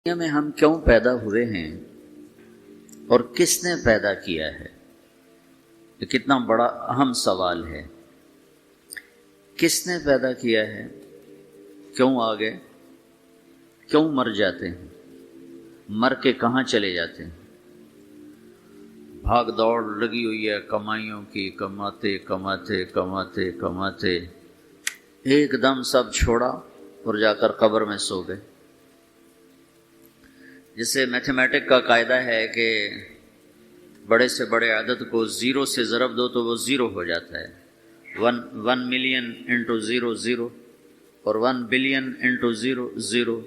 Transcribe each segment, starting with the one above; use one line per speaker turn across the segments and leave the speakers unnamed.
دنیا میں ہم کیوں پیدا ہوئے ہیں اور کس نے پیدا کیا ہے؟ یہ کتنا بڑا اہم سوال ہے۔ کس نے پیدا کیا ہے؟ کیوں آ گئے؟ کیوں مر جاتے ہیں؟ مر کے کہاں چلے جاتے ہیں؟ بھاگ دوڑ لگی ہوئی ہے کمائیوں کی، کماتے کماتے کماتے کماتے ایک دم سب چھوڑا اور جا کر قبر میں سو گئے۔ جیسے میتھمیٹک کا قاعدہ ہے کہ بڑے سے بڑے عدد کو زیرو سے ضرب دو تو وہ زیرو ہو جاتا ہے۔ 1 ملین انٹو زیرو زیرو، اور 1 بلین انٹو زیرو زیرو،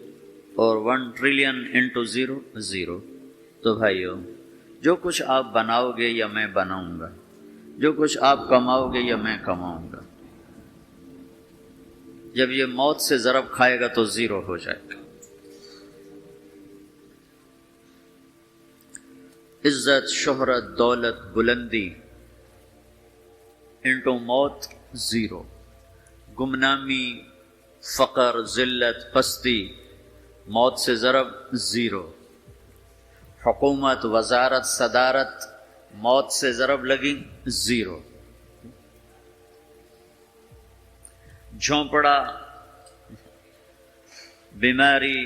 اور 1 ٹریلین انٹو زیرو زیرو۔ تو بھائیو، جو کچھ آپ بناؤ گے یا میں بناؤں گا، جو کچھ آپ کماؤ گے یا میں کماؤں گا، جب یہ موت سے ضرب کھائے گا تو زیرو ہو جائے گا۔ عزت، شہرت، دولت، بلندی انٹو موت زیرو، گمنامی، فقر، ذلت، پستی موت سے ضرب زیرو، حکومت، وزارت، صدارت موت سے ضرب لگی زیرو، جھونپڑا، بیماری،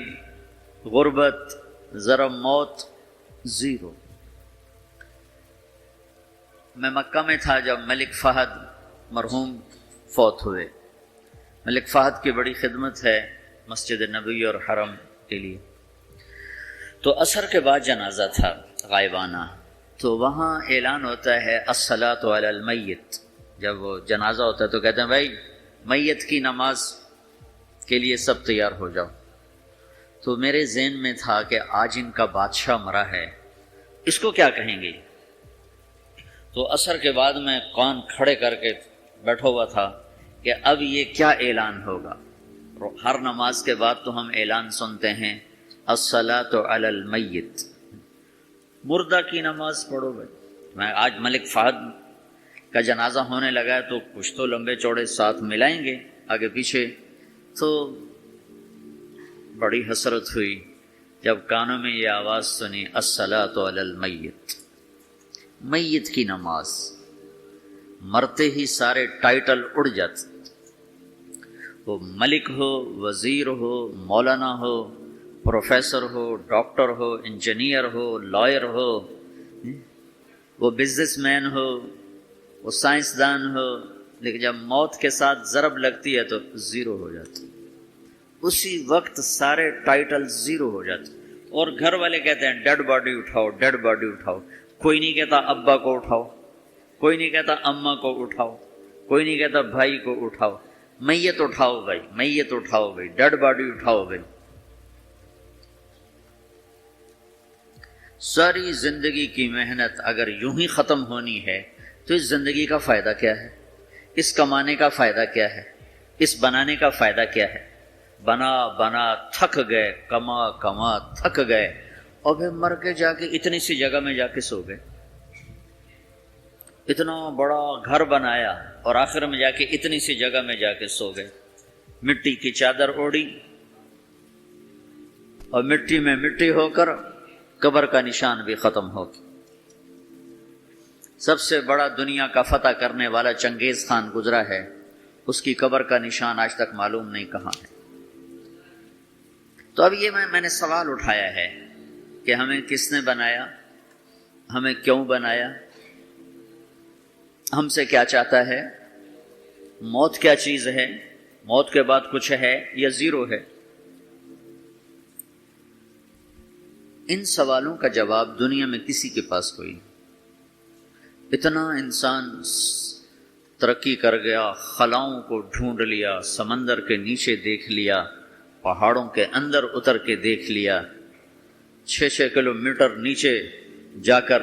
غربت ضرب موت زیرو۔ میں مکہ میں تھا جب ملک فہد مرحوم فوت ہوئے۔ ملک فہد کی بڑی خدمت ہے مسجد نبوی اور حرم کے لیے۔ تو عصر کے بعد جنازہ تھا غائبانہ، تو وہاں اعلان ہوتا ہے الصلاۃ علی المیت۔ جب وہ جنازہ ہوتا ہے تو کہتے ہیں بھائی میت کی نماز کے لیے سب تیار ہو جاؤ۔ تو میرے ذہن میں تھا کہ آج ان کا بادشاہ مرا ہے، اس کو کیا کہیں گے؟ تو عصر کے بعد میں کان کھڑے کر کے بیٹھا ہوا تھا کہ اب یہ کیا اعلان ہوگا۔ ہر نماز کے بعد تو ہم اعلان سنتے ہیں الصلاۃ علی المیت، مردہ کی نماز پڑھو بھائی۔ میں آج ملک فہد کا جنازہ ہونے لگا ہے تو کچھ تو لمبے چوڑے ساتھ ملائیں گے آگے پیچھے۔ تو بڑی حسرت ہوئی جب کانوں میں یہ آواز سنی الصلاۃ علی المیت، میت کی نماز۔ مرتے ہی سارے ٹائٹل اڑ جاتے، وہ ملک ہو، وزیر ہو، مولانا ہو، پروفیسر ہو، ڈاکٹر ہو، انجینئر ہو، لائر ہو، وہ بزنس مین ہو، وہ سائنسدان ہو، لیکن جب موت کے ساتھ ضرب لگتی ہے تو زیرو ہو جاتی، اسی وقت سارے ٹائٹل زیرو ہو جاتے۔ اور گھر والے کہتے ہیں ڈیڈ باڈی اٹھاؤ، ڈیڈ باڈی اٹھاؤ۔ کوئی نہیں کہتا ابا کو اٹھاؤ، کوئی نہیں کہتا اماں کو اٹھاؤ، کوئی نہیں کہتا بھائی کو اٹھاؤ۔ میت اٹھاؤ بھائی، میت اٹھاؤ بھائی، ڈیڈ باڈی اٹھاؤ بھائی۔ ساری زندگی کی محنت اگر یوں ہی ختم ہونی ہے تو اس زندگی کا فائدہ کیا ہے؟ اس کمانے کا فائدہ کیا ہے؟ اس بنانے کا فائدہ کیا ہے؟ بنا بنا تھک گئے، کما کما تھک گئے، اور پھر مر کے جا کے اتنی سی جگہ میں جا کے سو گئے۔ اتنا بڑا گھر بنایا اور آخر میں جا کے اتنی سی جگہ میں جا کے سو گئے۔ مٹی کی چادر اوڑھی اور مٹی میں مٹی ہو کر قبر کا نشان بھی ختم ہو گیا۔ سب سے بڑا دنیا کا فتح کرنے والا چنگیز خان گزرا ہے، اس کی قبر کا نشان آج تک معلوم نہیں کہاں ہے۔ تو اب یہ میں نے سوال اٹھایا ہے کہ ہمیں کس نے بنایا، ہمیں کیوں بنایا، ہم سے کیا چاہتا ہے، موت کیا چیز ہے، موت کے بعد کچھ ہے یا زیرو ہے؟ ان سوالوں کا جواب دنیا میں کسی کے پاس کوئی نہیں۔ اتنا انسان ترقی کر گیا، خلاؤں کو ڈھونڈ لیا، سمندر کے نیچے دیکھ لیا، پہاڑوں کے اندر اتر کے دیکھ لیا، 6 کلومیٹر نیچے جا کر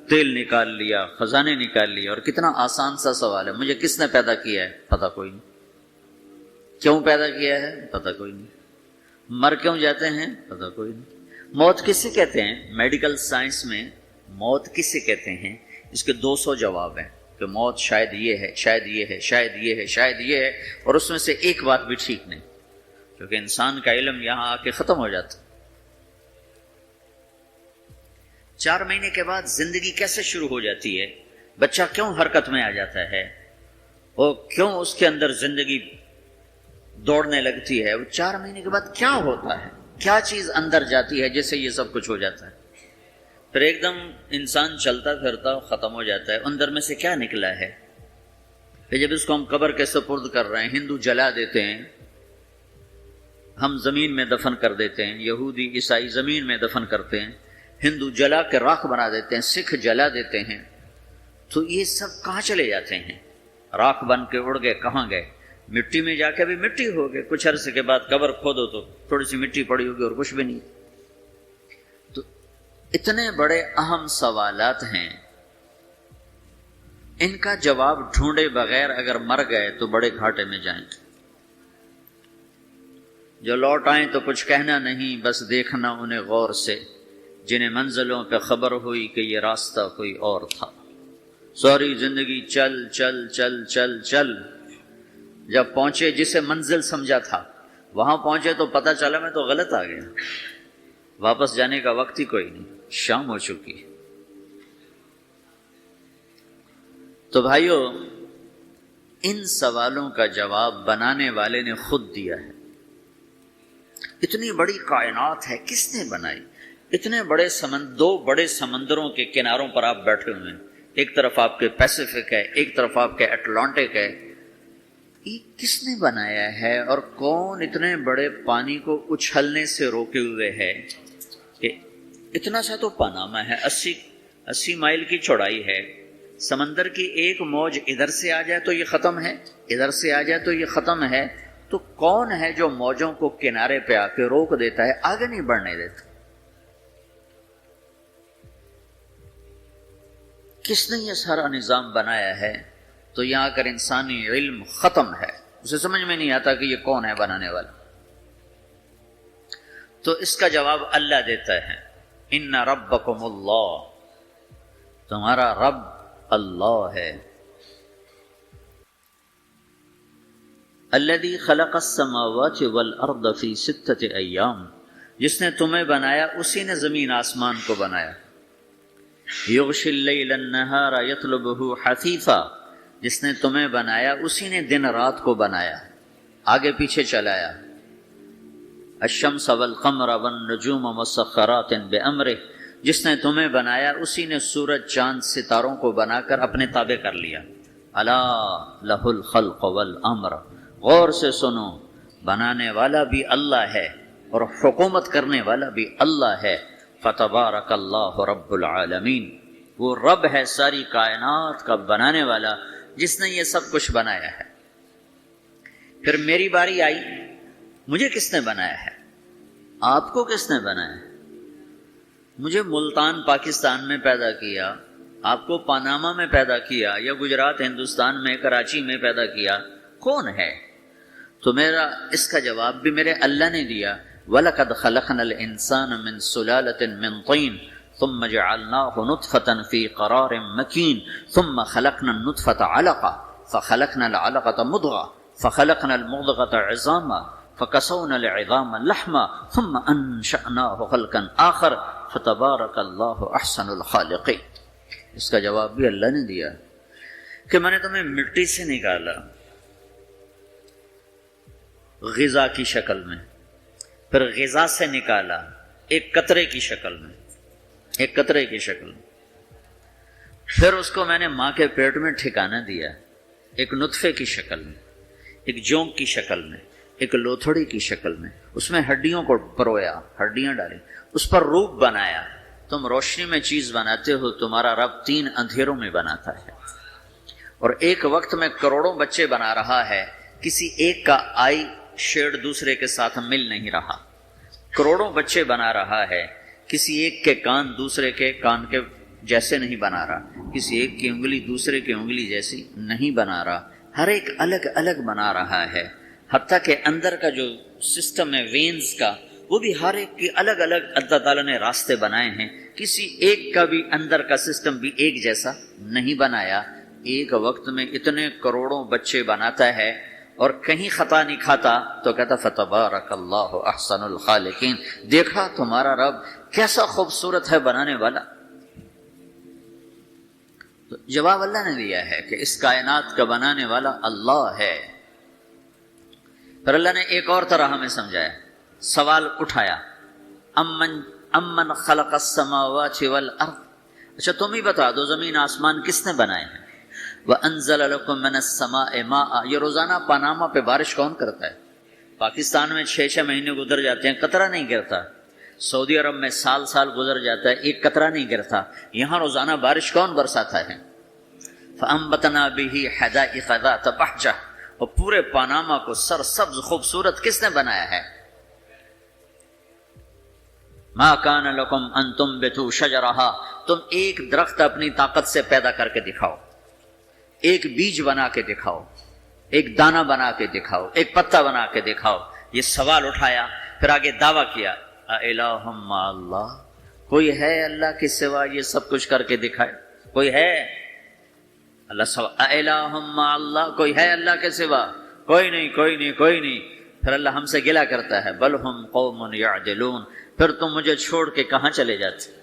تیل نکال لیا، خزانے نکال لیا۔ اور کتنا آسان سا سوال ہے، مجھے کس نے پیدا کیا ہے؟ پتہ کوئی نہیں۔ کیوں پیدا کیا ہے؟ پتہ کوئی نہیں۔ مر کیوں جاتے ہیں؟ پتہ کوئی نہیں۔ موت کسے کہتے ہیں؟ میڈیکل سائنس میں موت کسے کہتے ہیں؟ اس کے 200 جواب ہیں کہ موت شاید یہ ہے، شاید یہ ہے، شاید یہ ہے، شاید یہ ہے، اور اس میں سے ایک بات بھی ٹھیک نہیں، کیونکہ انسان کا علم یہاں آ کے ختم ہو جاتا۔ 4 مہینے کے بعد زندگی کیسے شروع ہو جاتی ہے، بچہ کیوں حرکت میں آ جاتا ہے، اور کیوں اس کے اندر زندگی دوڑنے لگتی ہے، وہ 4 مہینے کے بعد کیا ہوتا ہے، کیا چیز اندر جاتی ہے جیسے یہ سب کچھ ہو جاتا ہے. پھر ایک دم انسان چلتا پھرتا ختم ہو جاتا ہے، اندر میں سے کیا نکلا ہے. پھر جب اس کو ہم قبر کے سپرد کر رہے ہیں، ہندو جلا دیتے ہیں، ہم زمین میں دفن کر دیتے ہیں، یہودی عیسائی زمین میں دفن کرتے ہیں، ہندو جلا کے راکھ بنا دیتے ہیں، سکھ جلا دیتے ہیں، تو یہ سب کہاں چلے جاتے ہیں؟ راکھ بن کے اڑ گئے، کہاں گئے؟ مٹی میں جا کے بھی مٹی ہو گئے. کچھ عرصے کے بعد قبر کھودو تو تھوڑی سی مٹی پڑی ہوگی اور کچھ بھی نہیں. تو اتنے بڑے اہم سوالات ہیں، ان کا جواب ڈھونڈے بغیر اگر مر گئے تو بڑے گھاٹے میں جائیں گے. جو لوٹ آئیں تو کچھ کہنا نہیں، بس دیکھنا انہیں غور سے، جنہیں منزلوں پہ خبر ہوئی کہ یہ راستہ کوئی اور تھا. ساری زندگی چل چل چل چل چل، جب پہنچے جسے منزل سمجھا تھا وہاں پہنچے تو پتہ چلا میں تو غلط آ گیا، واپس جانے کا وقت ہی کوئی نہیں، شام ہو چکی. تو بھائیو، ان سوالوں کا جواب بنانے والے نے خود دیا ہے. اتنی بڑی کائنات ہے، کس نے بنائی؟ اتنے بڑے دو بڑے سمندروں کے کناروں پر آپ بیٹھے ہوئے ہیں، ایک طرف آپ کے پیسیفک ہے، ایک طرف آپ کے اٹلانٹک ہے. یہ کس نے بنایا ہے؟ اور کون اتنے بڑے پانی کو اچھلنے سے روکے ہوئے ہے کہ اتنا سا تو پاناما ہے، 80 مائل کی چوڑائی ہے، سمندر کی ایک موج ادھر سے آ جائے تو یہ ختم ہے، ادھر سے آ جائے تو یہ ختم ہے. تو کون ہے جو موجوں کو کنارے پہ آ کے روک دیتا ہے، آگے نہیں بڑھنے دیتا؟ کس نے یہ سارا نظام بنایا ہے؟ تو یہاں کر انسانی علم ختم ہے، اسے سمجھ میں نہیں آتا کہ یہ کون ہے بنانے والا. تو اس کا جواب اللہ دیتا ہے، ان ربکم اللہ، تمہارا رب اللہ ہے. الذی خلق السماوات والارض فی 6 ایام، جس نے تمہیں بنایا اسی نے زمین آسمان کو بنایا. یغشی اللیل النہار یطلبہ حثیثا، جس نے تمہیں بنایا اسی نے دن رات کو بنایا، آگے پیچھے چلایا. الشمس والقمر والنجوم مسخرات بامرہ، جس نے تمہیں بنایا اسی نے سورج چاند ستاروں کو بنا کر اپنے تابع کر لیا. الا لہ الخلق والامر، غور سے سنو، بنانے والا بھی اللہ ہے اور حکومت کرنے والا بھی اللہ ہے. فتبارک اللہ رب العالمین، وہ رب ہے ساری کائنات کا بنانے والا، جس نے یہ سب کچھ بنایا ہے. پھر میری باری آئی، مجھے کس نے بنایا ہے؟ آپ کو کس نے بنایا ہے؟ مجھے ملتان پاکستان میں پیدا کیا، آپ کو پاناما میں پیدا کیا، یا گجرات ہندوستان میں کراچی میں پیدا کیا، کون ہے؟ تو میرا اس کا جواب بھی میرے اللہ نے دیا. وَلَقَدْ خَلَقْنَا الْإِنسَانَ مِنْ سُلَالَةٍ مِنْ طِينٍ ثُمَّ جَعَلْنَاهُ نُطْفَةً فِي قَرَارٍ مَكِينٍ ثُمَّ خَلَقْنَا النُّطْفَةَ عَلَقَةً فَخَلَقْنَا الْعَلَقَةَ مُضْغَةً فَخَلَقْنَا الْمُضْغَةَ عِظَامًا فَكَسَوْنَا الْعِظَامَ لَحْمًا ثُمَّ أَنشَأْنَاهُ خَلْقًا آخَرَ فَتَبَارَكَ اللَّهُ أَحْسَنُ الْخَالِقِينَ. اس کا جواب بھی اللہ نے دیا کہ میں نے تمہیں مٹی سے نکالا غذا کی شکل میں، پھر غذا سے نکالا ایک قطرے کی شکل میں، ایک قطرے کی شکل میں، پھر اس کو میں نے ماں کے پیٹ میں ٹھکانہ دیا ایک نطفے کی شکل میں، ایک جونک کی شکل میں، ایک لوتھڑی کی شکل میں، اس میں ہڈیوں کو پرویا، ہڈیاں ڈالی، اس پر روپ بنایا. تم روشنی میں چیز بناتے ہو، تمہارا رب 3 اندھیروں میں بناتا ہے، اور ایک وقت میں کروڑوں بچے بنا رہا ہے. کسی ایک کا آئی شیڈ دوسرے کے ساتھ مل نہیں رہا، کروڑوں بچے بنا رہا ہے. کسی ایک کے کان دوسرے کے کان کے جیسے نہیں بنا رہا، کسی ایک کی انگلی دوسرے کی انگلی جیسی نہیں بنا رہا، ہر ایک الگ الگ بنا رہا ہے. حتیٰ کہ اندر کا جو سسٹم ہے وینز کا، وہ بھی ہر ایک کی الگ الگ اللہ تعالیٰ نے راستے بنائے ہیں. کسی ایک کا بھی اندر کا سسٹم بھی ایک جیسا نہیں بنایا. ایک وقت میں اتنے کروڑوں بچے بناتا ہے اور کہیں خطا نہیں کھاتا تو کہتا فتبارک اللہ احسن الخالقین. دیکھا تمہارا رب کیسا خوبصورت ہے بنانے والا. تو جواب اللہ نے دیا ہے کہ اس کائنات کا بنانے والا اللہ ہے۔ پھر اللہ نے ایک اور طرح ہمیں سمجھایا، سوال اٹھایا، امن خلق السماوات والارض، اچھا تم ہی بتا دو زمین آسمان کس نے بنائے ہیں؟ وَأَنزَلَ لَكُم مِّنَ السَّمَاءِ مَاءً، یہ روزانہ پاناما پہ بارش کون کرتا ہے؟ پاکستان میں 6 مہینے گزر جاتے ہیں، قطرہ نہیں گرتا۔ سعودی عرب میں سال گزر جاتا ہے، ایک قطرہ نہیں گرتا۔ یہاں روزانہ بارش کون برساتا ہے؟ فَأَنبَتْنَا بِهِ حَدَائِقَ ذَاتَ بَهْجَةٍ، اور پورے پاناما کو سرسبز خوبصورت کس نے بنایا ہے؟ مَا كَانَ لَكُمْ أَن تُنبِتُوا شَجَرَهَا، تم ایک درخت اپنی طاقت سے پیدا کر کے دکھاؤ، ایک بیج بنا کے دکھاؤ، ایک دانہ بنا کے دکھاؤ، ایک پتا بنا کے دکھاؤ۔ یہ سوال اٹھایا، پھر آگے دعویٰ کیا، اِلَٰهٌ مَّعَ اللَّهِ، کوئی ہے اللہ کے سوا یہ سب کچھ کر کے دکھائے؟ کوئی ہے؟ اللہ سوا اِلَٰهٌ مَّعَ اللَّهِ، کوئی ہے اللہ کے سوا؟ کوئی نہیں، کوئی نہیں، کوئی نہیں۔ پھر اللہ ہم سے گلہ کرتا ہے، بل ہم قوم یعدلون، پھر تم مجھے چھوڑ کے کہاں چلے جاتے؟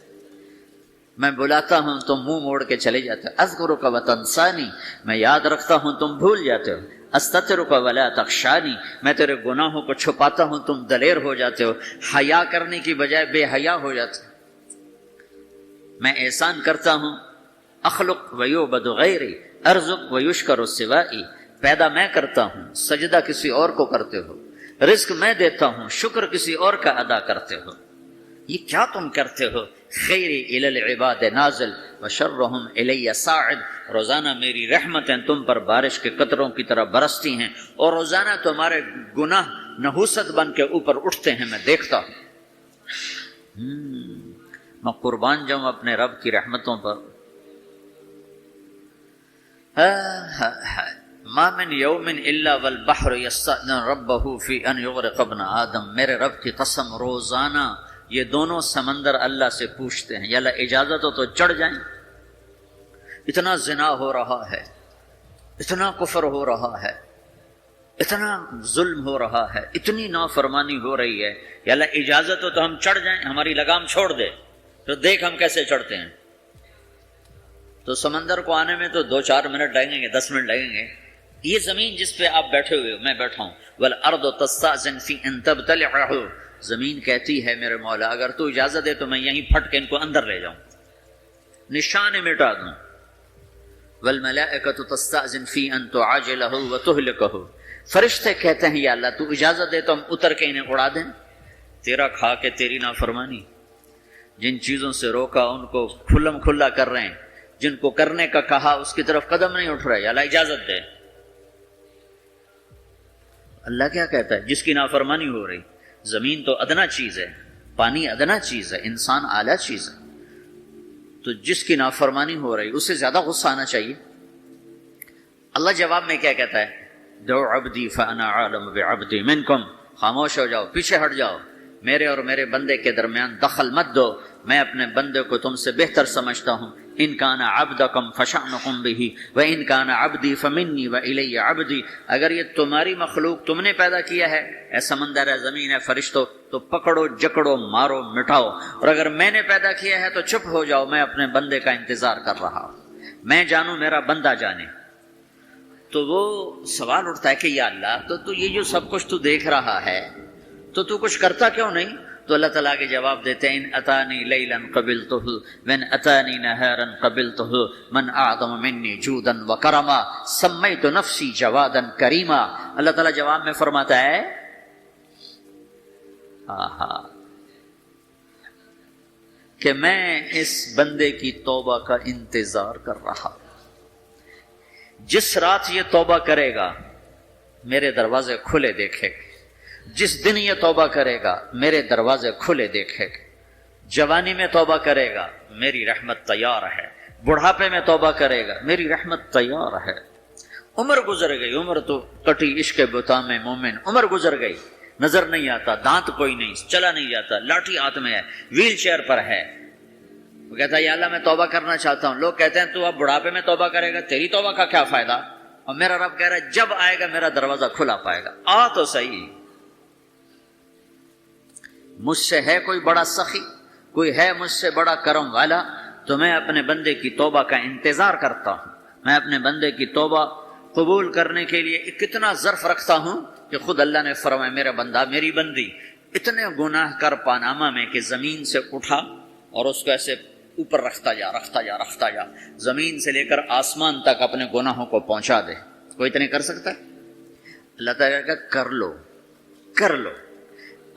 میں بلاتا ہوں تم منہ موڑ کے چلے جاتے ہو۔ اذکرک وتنسانی، میں یاد رکھتا ہوں تم بھول جاتے ہو۔ استترک ولا تخشانی، میں تیرے گناہوں کو چھپاتا ہوں تم دلیر ہو جاتے ہو، حیا کرنے کی بجائے بے حیا ہو جاتے ہو۔ میں احسان کرتا ہوں، اخلق ویعبد غیری، ارزق ویشکر سوائی، پیدا میں کرتا ہوں، سجدہ کسی اور کو کرتے ہو، رزق میں دیتا ہوں، شکر کسی اور کا ادا کرتے ہو۔ یہ کیا تم کرتے ہو؟ خیری الی العباد نازل وشرہم الی صاعد، روزانہ میری رحمتیں تم پر بارش کے قطروں کی طرح برستی ہیں، اور روزانہ تمہارے گناہ نحوست بن کے اوپر اٹھتے ہیں، میں دیکھتا ہوں۔ میں قربان جاؤں اپنے رب کی رحمتوں پر۔ ما من یوم الا والبحر یستأذن ربہ فی ان یغرق ابن آدم، میرے رب کی قسم روزانہ یہ دونوں سمندر اللہ سے پوچھتے ہیں، یا اللہ اجازت ہو تو چڑھ جائیں، اتنا زنا ہو رہا ہے، اتنا کفر ہو رہا ہے، اتنا ظلم ہو رہا ہے، اتنی نافرمانی ہو رہی ہے، یا اللہ اجازت ہو تو ہم چڑھ جائیں، ہماری لگام چھوڑ دے، تو دیکھ ہم کیسے چڑھتے ہیں۔ تو سمندر کو آنے میں تو 2-4 منٹ لگیں گے، 10 منٹ لگیں گے۔ یہ زمین جس پہ آپ بیٹھے ہوئے ہو، میں بیٹھا ہوں، والارض تستأذن فی ان تبتلعہ، زمین کہتی ہے میرے مولا اگر تو اجازت دے تو میں یہیں پھٹ کے ان کو اندر لے جاؤں، نشان مٹا دوں۔ والملائکۃ تستأذن فی ان تعاجلہ وتہلکہ، فرشتے کہتے ہیں یا اللہ تو اجازت دے تو ہم اتر کے انہیں اڑا دیں۔ تیرا کھا کے تیری نافرمانی، جن چیزوں سے روکا ان کو کھلم کھلا کر رہے ہیں، جن کو کرنے کا کہا اس کی طرف قدم نہیں اٹھ رہا، یا اللہ اجازت دے۔ اللہ کیا کہتا ہے؟ جس کی نافرمانی ہو رہی، زمین تو ادنا چیز ہے، پانی ادنا چیز ہے، انسان اعلیٰ چیز ہے، تو جس کی نافرمانی ہو رہی اسے زیادہ غصہ آنا چاہیے۔ اللہ جواب میں کیا کہتا ہے؟ دعو عبدی فانا عالم بعبدی منکم، خاموش ہو جاؤ، پیچھے ہٹ جاؤ، میرے اور میرے بندے کے درمیان دخل مت دو، میں اپنے بندے کو تم سے بہتر سمجھتا ہوں۔ ان کان عبدکم فشأنکم بہ وان کان عبدی فمنی والی عبدی، اگر یہ تمہاری مخلوق تم نے پیدا کیا ہے، اے سمندر ہے، زمین ہے، فرشتوں، تو پکڑو جکڑو مارو مٹاؤ، اور اگر میں نے پیدا کیا ہے تو چپ ہو جاؤ، میں اپنے بندے کا انتظار کر رہا ہوں، میں جانوں میرا بندہ جانے۔ تو وہ سوال اٹھتا ہے کہ یا اللہ تو یہ جو سب کچھ تو دیکھ رہا ہے تو کچھ کرتا کیوں نہیں؟ تو اللہ تعالیٰ کے جواب دیتے ہیں، ان اتانی لیلا قبلتہ وان اتانی نہارا قبلتہ من اعظم منی جودا وکرما سمیت نفسی جوادا کریما۔ اللہ تعالیٰ جواب میں فرماتا ہے کہ میں اس بندے کی توبہ کا انتظار کر رہا ہوں، جس رات یہ توبہ کرے گا میرے دروازے کھلے دیکھے گا، جس دن یہ توبہ کرے گا میرے دروازے کھلے دیکھے گا، جوانی میں توبہ کرے گا میری رحمت تیار ہے، بڑھاپے میں توبہ کرے گا میری رحمت تیار ہے۔ عمر گزر گئی، عمر تو کٹی عشق بتا میں مومن، عمر گزر گئی، نظر نہیں آتا، دانت کوئی نہیں، چلا نہیں جاتا، لاٹھی ہاتھ میں ہے، ویل چیئر پر ہے، وہ کہتا ہے یا اللہ میں توبہ کرنا چاہتا ہوں۔ لوگ کہتے ہیں تو اب بڑھاپے میں توبہ کرے گا، تیری توبہ کا کیا فائدہ؟ اور میرا رب کہہ رہا ہے جب آئے گا میرا دروازہ کھلا پائے گا، آ تو صحیح۔ مجھ سے ہے کوئی بڑا سخی، کوئی ہے مجھ سے بڑا کرم والا، تو میں اپنے بندے کی توبہ کا انتظار کرتا ہوں، میں اپنے بندے کی توبہ قبول کرنے کے لیے کتنا ظرف رکھتا ہوں کہ خود اللہ نے فرمایا میرا بندہ میری بندی اتنے گناہ کر پاناما میں کہ زمین سے اٹھا اور اس کو ایسے اوپر رکھتا جا زمین سے لے کر آسمان تک اپنے گناہوں کو پہنچا دے، کوئی اتنے کر سکتا ہے؟ اللہ تعالیٰ کہ کر لو،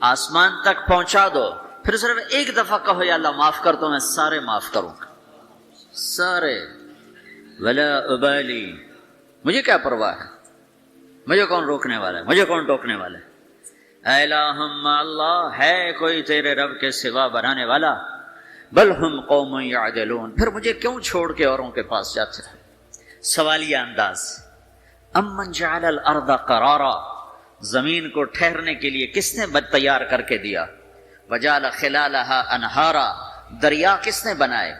آسمان تک پہنچا دو، پھر صرف ایک دفعہ کہو یا اللہ معاف کر دو، میں سارے معاف کروں گا، سارے، ولا ابالی، مجھے کیا پرواہ ہے، مجھے کون روکنے والا ہے، مجھے کون ٹوکنے والا ہے؟ اے الہم اللہ، ہے کوئی تیرے رب کے سوا بنانے والا؟ بل ہم قوم یعدلون، پھر مجھے کیوں چھوڑ کے اوروں کے پاس جاتے ہیں؟ سوالیہ انداز، امن جعل الارض قرارا، زمین کو ٹھہرنے کے لیے کس نے تیار کر کے دیا؟ وجعل خلالہا انہارا، دریا کس نے بنائے؟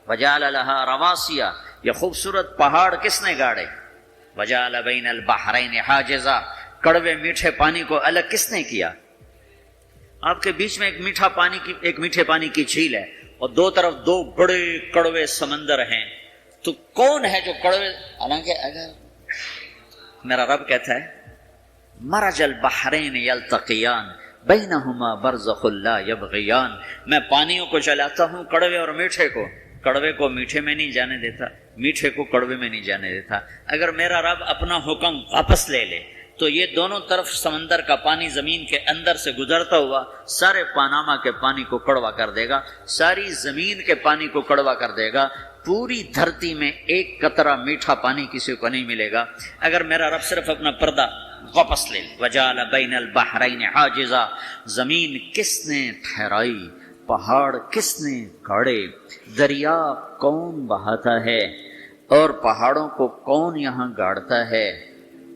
وجعل لہا رواسیا، یہ خوبصورت پہاڑ کس نے گاڑے؟ وجعل بین البحرین حاجزا، کڑوے میٹھے پانی کو الگ کس نے کیا؟ آپ کے بیچ میں ایک میٹھے پانی کی جھیل ہے اور دو طرف دو بڑے کڑوے سمندر ہیں، تو کون ہے جو کڑوے؟ حالانکہ اگر میرا رب کہتا ہے مرج البحرین یلتقیان بینہما برزخ لا یبغیان، میں پانیوں کو چلاتا ہوں، کڑوے اور میٹھے کو، کڑوے کو میٹھے میں نہیں جانے دیتا، میٹھے کو کڑوے میں نہیں جانے دیتا۔ اگر میرا رب اپنا حکم واپس لے لے تو یہ دونوں طرف سمندر کا پانی زمین کے اندر سے گزرتا ہوا سارے پاناما کے پانی کو کڑوا کر دے گا، ساری زمین کے پانی کو کڑوا کر دے گا، پوری دھرتی میں ایک قطرہ میٹھا پانی کسی کو نہیں ملے گا اگر میرا رب صرف اپنا پردہ واپس لے لے۔ وجعل بین البحرین حاجزا، زمین کس نے ٹھہرائی، پہاڑ کس نے گاڑے، دریا کون بہاتا ہے اور پہاڑوں کو کون یہاں گاڑتا ہے؟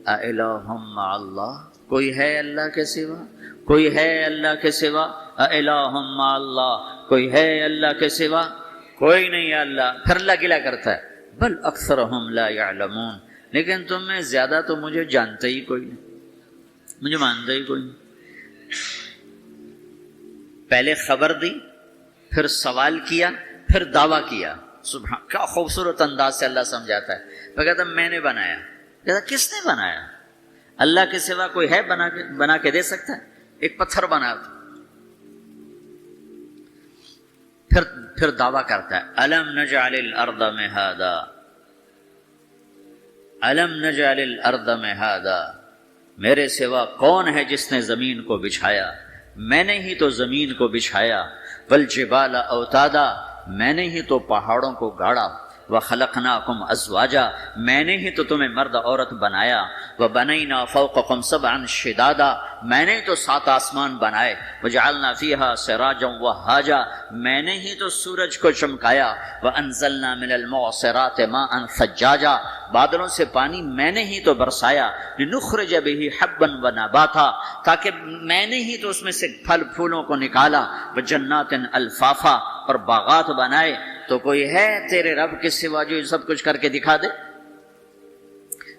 اِلَٰهٌ مَّعَ اللَّهِ، کوئی ہے اللہ کے سوا؟ کوئی ہے اللہ کے سوا؟ اِلَٰهٌ مَّعَ اللَّهِ، کوئی ہے اللہ کے سوا؟ کوئی نہیں ہے اللہ۔ پھر اللہ گلہ کرتا ہے بل اکثرهم لا يعلمون، لیکن تم میں زیادہ تو مجھے جانتے ہی کوئی نہیں، مجھے مانتے ہی کوئی نہیں۔ پہلے خبر دی، پھر سوال کیا، پھر دعویٰ کیا۔ سبحان، کیا خوبصورت انداز سے اللہ سمجھاتا ہے۔ وہ کہتا میں نے بنایا، کہتا کس نے بنایا؟ اللہ کے سوا کوئی ہے بنا کے دے سکتا ہے؟ ایک پتھر بنا دو۔ پھر دعویٰ کرتا ہے الم نجعل الارض مہادا، الم نجعل الارض مہادا، میرے سوا کون ہے جس نے زمین کو بچھایا؟ میں نے ہی تو زمین کو بچھایا۔ والجبال اوتادا، میں نے ہی تو پہاڑوں کو گاڑا۔ وخلقناکم ازواجا، میں نے ہی تو تمہیں مرد عورت بنایا۔ وبنینا فوقکم سبعا شدادا، میں نے تو 7 آسمان بنائے۔ وجعلنا فیہا سراجا وہاجا، میں نے ہی تو سورج کو چمکایا۔ وانزلنا من المعصرات ماء ثجاجا، بادلوں سے پانی میں نے ہی تو برسایا۔ لنخرج به حبا ونباتا، تاکہ میں نے ہی تو اس میں سے پھل پھولوں کو نکالا۔ وجنات الفافا، اور باغات بنائے۔ تو کوئی ہے تیرے رب کے سوا جو سب کچھ کر کے دکھا دے؟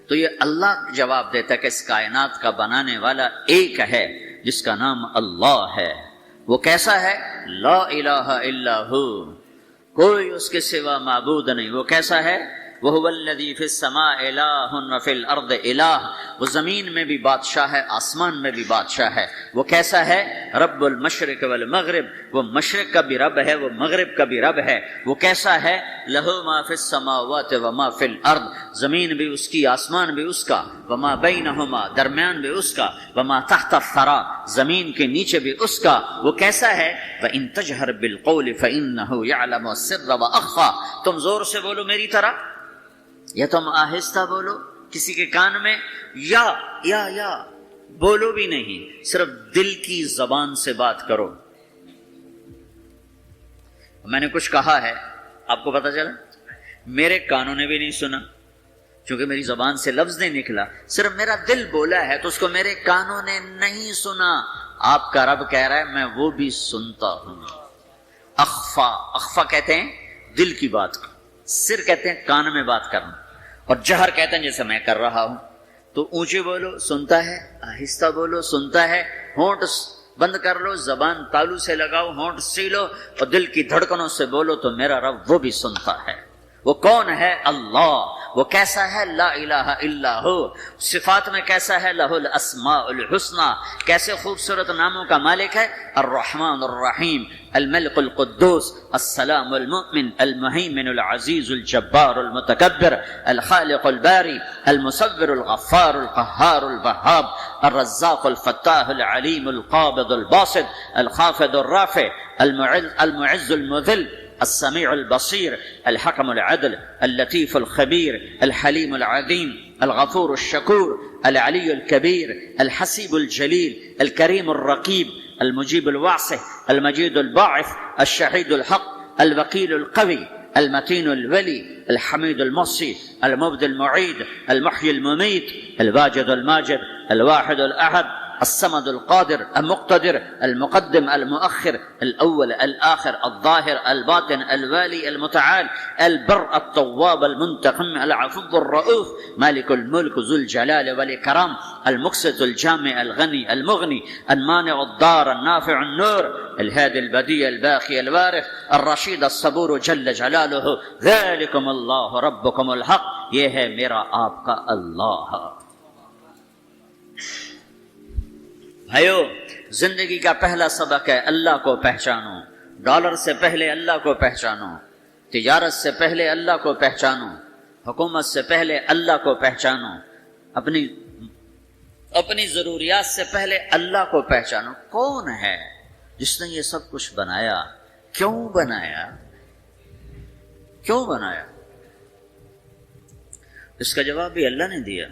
تو یہ اللہ جواب دیتا ہے کہ اس کائنات کا بنانے والا ایک ہے جس کا نام اللہ ہے۔ وہ کیسا ہے؟ لا الہ الا ہو، کوئی اس کے سوا معبود نہیں۔ وہ کیسا ہے؟ وَهُوَ الَّذِي فِي السَّمَاءِ إِلَٰهٌ وَفِي الْأَرْضِ إِلَٰهٌ، وہ زمین میں بھی بادشاہ ہے، آسمان میں بھی بادشاہ ہے۔ وہ کیسا ہے؟ رب المشرق والمغرب، وہ مشرق کا بھی رب ہے، وہ مغرب کا بھی رب ہے۔ وہ کیسا ہے؟ لَهُ مَا فِي السَّمَاوَاتِ وَمَا فِي الْأَرْضِ، زمین بھی اس کی، آسمان بھی اس کا۔ وَمَا بَيْنَهُمَا، درمیان بھی اس کا۔ وَمَا تَحْتَ الثَّرَىٰ، زمین کے نیچے بھی اس کا۔ وہ کیسا ہے؟ وَإِن تَجْهَرْ بِالْقَوْلِ فَإِنَّهُ يَعْلَمُ السِّرَّ وَأَخْفَىٰ، تم زور سے بولو میری طرح یا تم آہستہ بولو کسی کے کان میں، یا بولو بھی نہیں، صرف دل کی زبان سے بات کرو۔ میں نے کچھ کہا ہے، آپ کو پتا چلا؟ میرے کانوں نے بھی نہیں سنا چونکہ میری زبان سے لفظ نہیں نکلا، صرف میرا دل بولا ہے تو اس کو میرے کانوں نے نہیں سنا۔ آپ کا رب کہہ رہا ہے میں وہ بھی سنتا ہوں۔ اخفا کہتے ہیں دل کی بات کو، سر کہتے ہیں کان میں بات کرنا، اور جہر کہتے ہیں جیسے میں کر رہا ہوں۔ تو اونچے بولو سنتا ہے، آہستہ بولو سنتا ہے، ہونٹ بند کر لو، زبان تالو سے لگاؤ، ہونٹ سیلو اور دل کی دھڑکنوں سے بولو تو میرا رب وہ بھی سنتا ہے۔ وہ کون ہے؟ اللہ۔ وہ کیسا ہے؟ لا الہ الا ہو۔ صفات میں کیسا ہے؟ لہ الاسماء الحسنی، کیسے خوبصورت ناموں کا مالک ہے؟ الرحمن الرحیم، الملک القدوس، السلام المؤمن، المہیمن العزیز الجبار المتکبر، الخالق الباری، المصور الغفار القہار الوہاب، الرزاق الفتاح العلیم القابض الباسط، الخافض الرافع، المعز المذل، السميع البصير، الحكم العدل، اللطيف الخبير، الحليم العظيم، الغفور الشكور، العلي الكبير، الحسيب الجليل، الكريم الرقيب، المجيب الواسع، المجيد الباعث، الشهيد الحق، الوكيل القوي، المتين الولي، الحميد المحصي، المبدي المعيد، المحيي المميت، الواجد الماجد، الواحد الأحد، الصمد القادر المقتدر، المقدم المؤخر، الأول الآخر، الظاهر الباطن، الوالي المتعال، البر التواب المنتقم، العفو الرؤوف، مالك الملك ذو الجلال والإكرام، المقسط الجامع الغني المغني، المانع الضار النافع النور، الهادي البديع الباقي الوارث، الرشيد الصبور جل جلاله، ذلكم الله ربكم الحق، یہ ہے میرا آپ کا اللہ۔ بھائیو، زندگی کا پہلا سبق ہے اللہ کو پہچانو۔ ڈالر سے پہلے اللہ کو پہچانو، تجارت سے پہلے اللہ کو پہچانو، حکومت سے پہلے اللہ کو پہچانو، اپنی ضروریات سے پہلے اللہ کو پہچانو۔ کون ہے جس نے یہ سب کچھ بنایا؟ کیوں بنایا؟ کیوں بنایا؟ اس کا جواب بھی اللہ نے دیا۔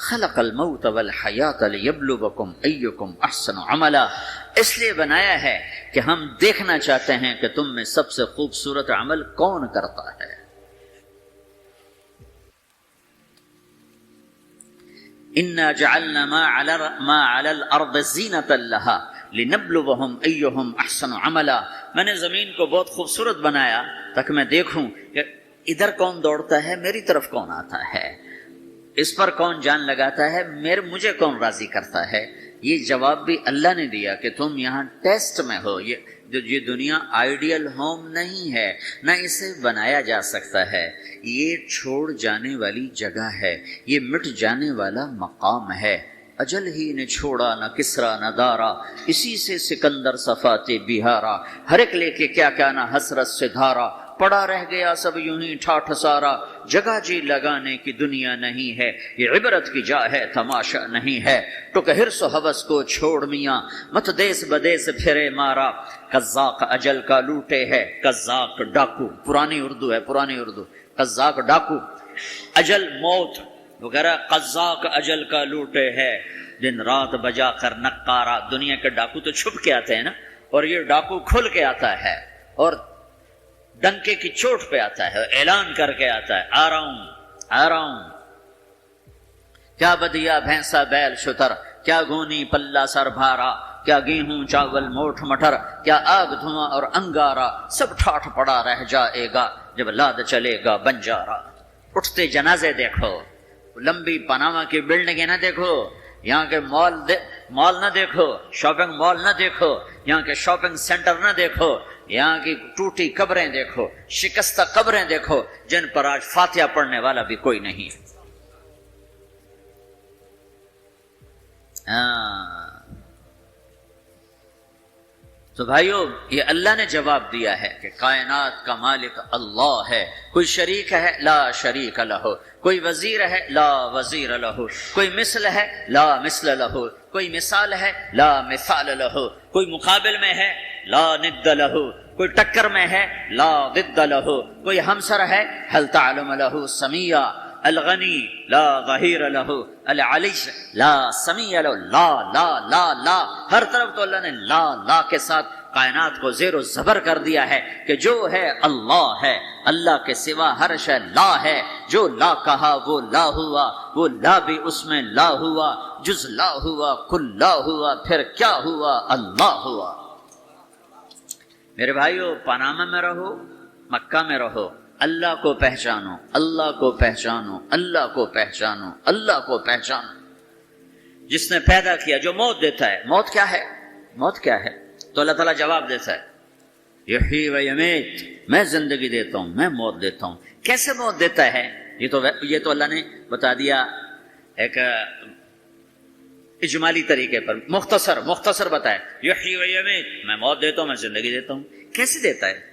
خلق الموت والحیات لیبلوکم ایکم احسن عملا، اس لیے بنایا ہے کہ ہم دیکھنا چاہتے ہیں کہ تم میں سب سے خوبصورت عمل کون کرتا ہے۔ انا جعلنا ما علی الارض زینۃ لها لنبلوہم ایہم احسن عملا، میں نے زمین کو بہت خوبصورت بنایا تاکہ میں دیکھوں کہ ادھر کون دوڑتا ہے، میری طرف کون آتا ہے، اس پر کون جان لگاتا ہے، مجھے کون راضی کرتا ہے۔ یہ جواب بھی اللہ نے دیا کہ تم یہاں ٹیسٹ میں ہو۔ یہ دنیا آئیڈیل ہوم نہیں ہے، نہ اسے بنایا جا سکتا ہے، یہ چھوڑ جانے والی جگہ ہے، یہ مٹ جانے والا مقام ہے۔ اجل ہی نے چھوڑا نہ کسرا نہ دارا، اسی سے سکندر صفات بہارا، ہر ایک لے کے کیا کیا نہ حسرت سے دھارا، پڑا رہ گیا سب یوں ہی ٹھاٹھ سارا، جگہ جی لگانے کی دنیا نہیں ہے، یہ عبرت کی جا ہے تماشا نہیں ہے، ٹک حرص و حوث کو چھوڑ میاں، مت دیس بدیس پھرے مارا، قزاق اجل کا لوٹے ہے، قزاق ڈاکو، پرانی اردو ہے، پرانی اردو، قزاق ڈاکو، اجل موت وغیرہ، قزاق اجل کا لوٹے ہے، دن رات بجا کر نقارا۔ دنیا کے ڈاکو تو چھپ کے آتے ہیں نا، اور یہ ڈاکو کھل کے آتا ہے اور ڈنکے کی چوٹ پہ آتا ہے، اعلان کر کے آتا ہے، آ رہا ہوں آ رہا ہوں۔ کیا بدیا بھینسا بیل شتر، کیا گونی پلہ سر بھارا، کیا گیہوں چاول موٹھ مٹر، کیا آگ دھواں اور انگارا، سب ٹھاٹھ پڑا رہ جائے گا جب لاد چلے گا بنجارا۔ اٹھتے جنازے دیکھو، لمبی پاناما کی بلڈنگیں نہ دیکھو، یہاں کے مال نہ دیکھو، شاپنگ مال نہ دیکھو، یہاں کے شاپنگ سینٹر نہ دیکھو، یہاں کی ٹوٹی قبریں دیکھو، شکستہ قبریں دیکھو جن پر آج فاتحہ پڑھنے والا بھی کوئی نہیں۔ تو بھائیو، یہ اللہ نے جواب دیا ہے کہ کائنات کا مالک اللہ ہے، کوئی شریک ہے لا شریک لہ، کوئی وزیر ہے لا وزیر لہ، کوئی مثل ہے لا مثل لہ، کوئی مثال ہے لا مثال لہ، کوئی مقابل میں ہے لا ند لہ، کوئی ٹکر میں ہے لا ضد لہ، کوئی ہمسر ہے هل تعلم لہ سمیہ، الغنی لا ظہیر لہ، العلی لا سمیع لہ، لا لا لا لا، ہر طرف تو اللہ نے لا لا کے ساتھ کائنات کو زیر و زبر کر دیا ہے کہ جو ہے اللہ ہے، اللہ کے سوا ہر شے لا ہے، جو لا کہا وہ لا ہوا، وہ لا بھی اس میں لا ہوا، جز لا ہوا کل لا ہوا، پھر کیا ہوا؟ اللہ ہوا۔ میرے بھائیو، پاناما میں رہو، مکہ میں رہو، اللہ کو پہچانو، اللہ کو پہچانو، اللہ کو پہچانو، اللہ کو پہچانو۔ جس نے پیدا کیا، جو موت دیتا ہے. موت کیا ہے؟ موت کیا ہے؟ تو اللہ تعالیٰ جواب دیتا ہے یحیی و یمیت، میں زندگی دیتا ہوں، میں موت دیتا ہوں. کیسے موت دیتا ہے؟ یہ تو اللہ نے بتا دیا ایک اجمالی طریقے پر، مختصر بتایا یحیی و یمیت، میں موت دیتا ہوں، میں زندگی دیتا ہوں. کیسے دیتا ہے؟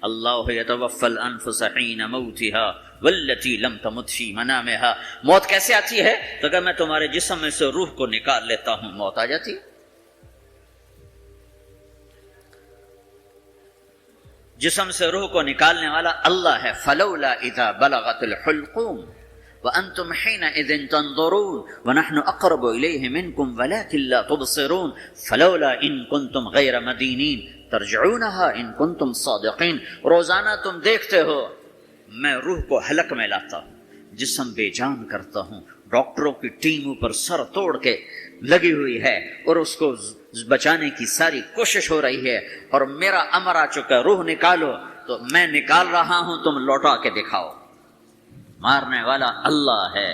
اللہ یتوفی الانفس حین موتها والتی لم تمت فی منامها. موت کیسے آتی ہے؟ تو اگر میں تمہارے جسم میں سے روح کو نکال لیتا ہوں، موت آ جاتی ہے. جسم سے روح کو نکالنے والا اللہ ہے. فلولا اذا بلغت الحلقوم وانتم حينئذ تنظرون ونحن اقرب اليه منكم ولكن لا تبصرون فلولا ان كنتم غير مدينين ترجعونها ان كنتم صادقين. روزانہ تم دیکھتے ہو میں روح کو حلق میں لاتا ہوں، جسم بے جان کرتا ہوں، ڈاکٹروں کی ٹیم اوپر سر توڑ کے لگی ہوئی ہے اور اس کو بچانے کی ساری کوشش ہو رہی ہے، اور میرا امر آ چکا، روح نکالو، تو میں نکال رہا ہوں، تم لوٹا کے دکھاؤ. مارنے والا اللہ ہے.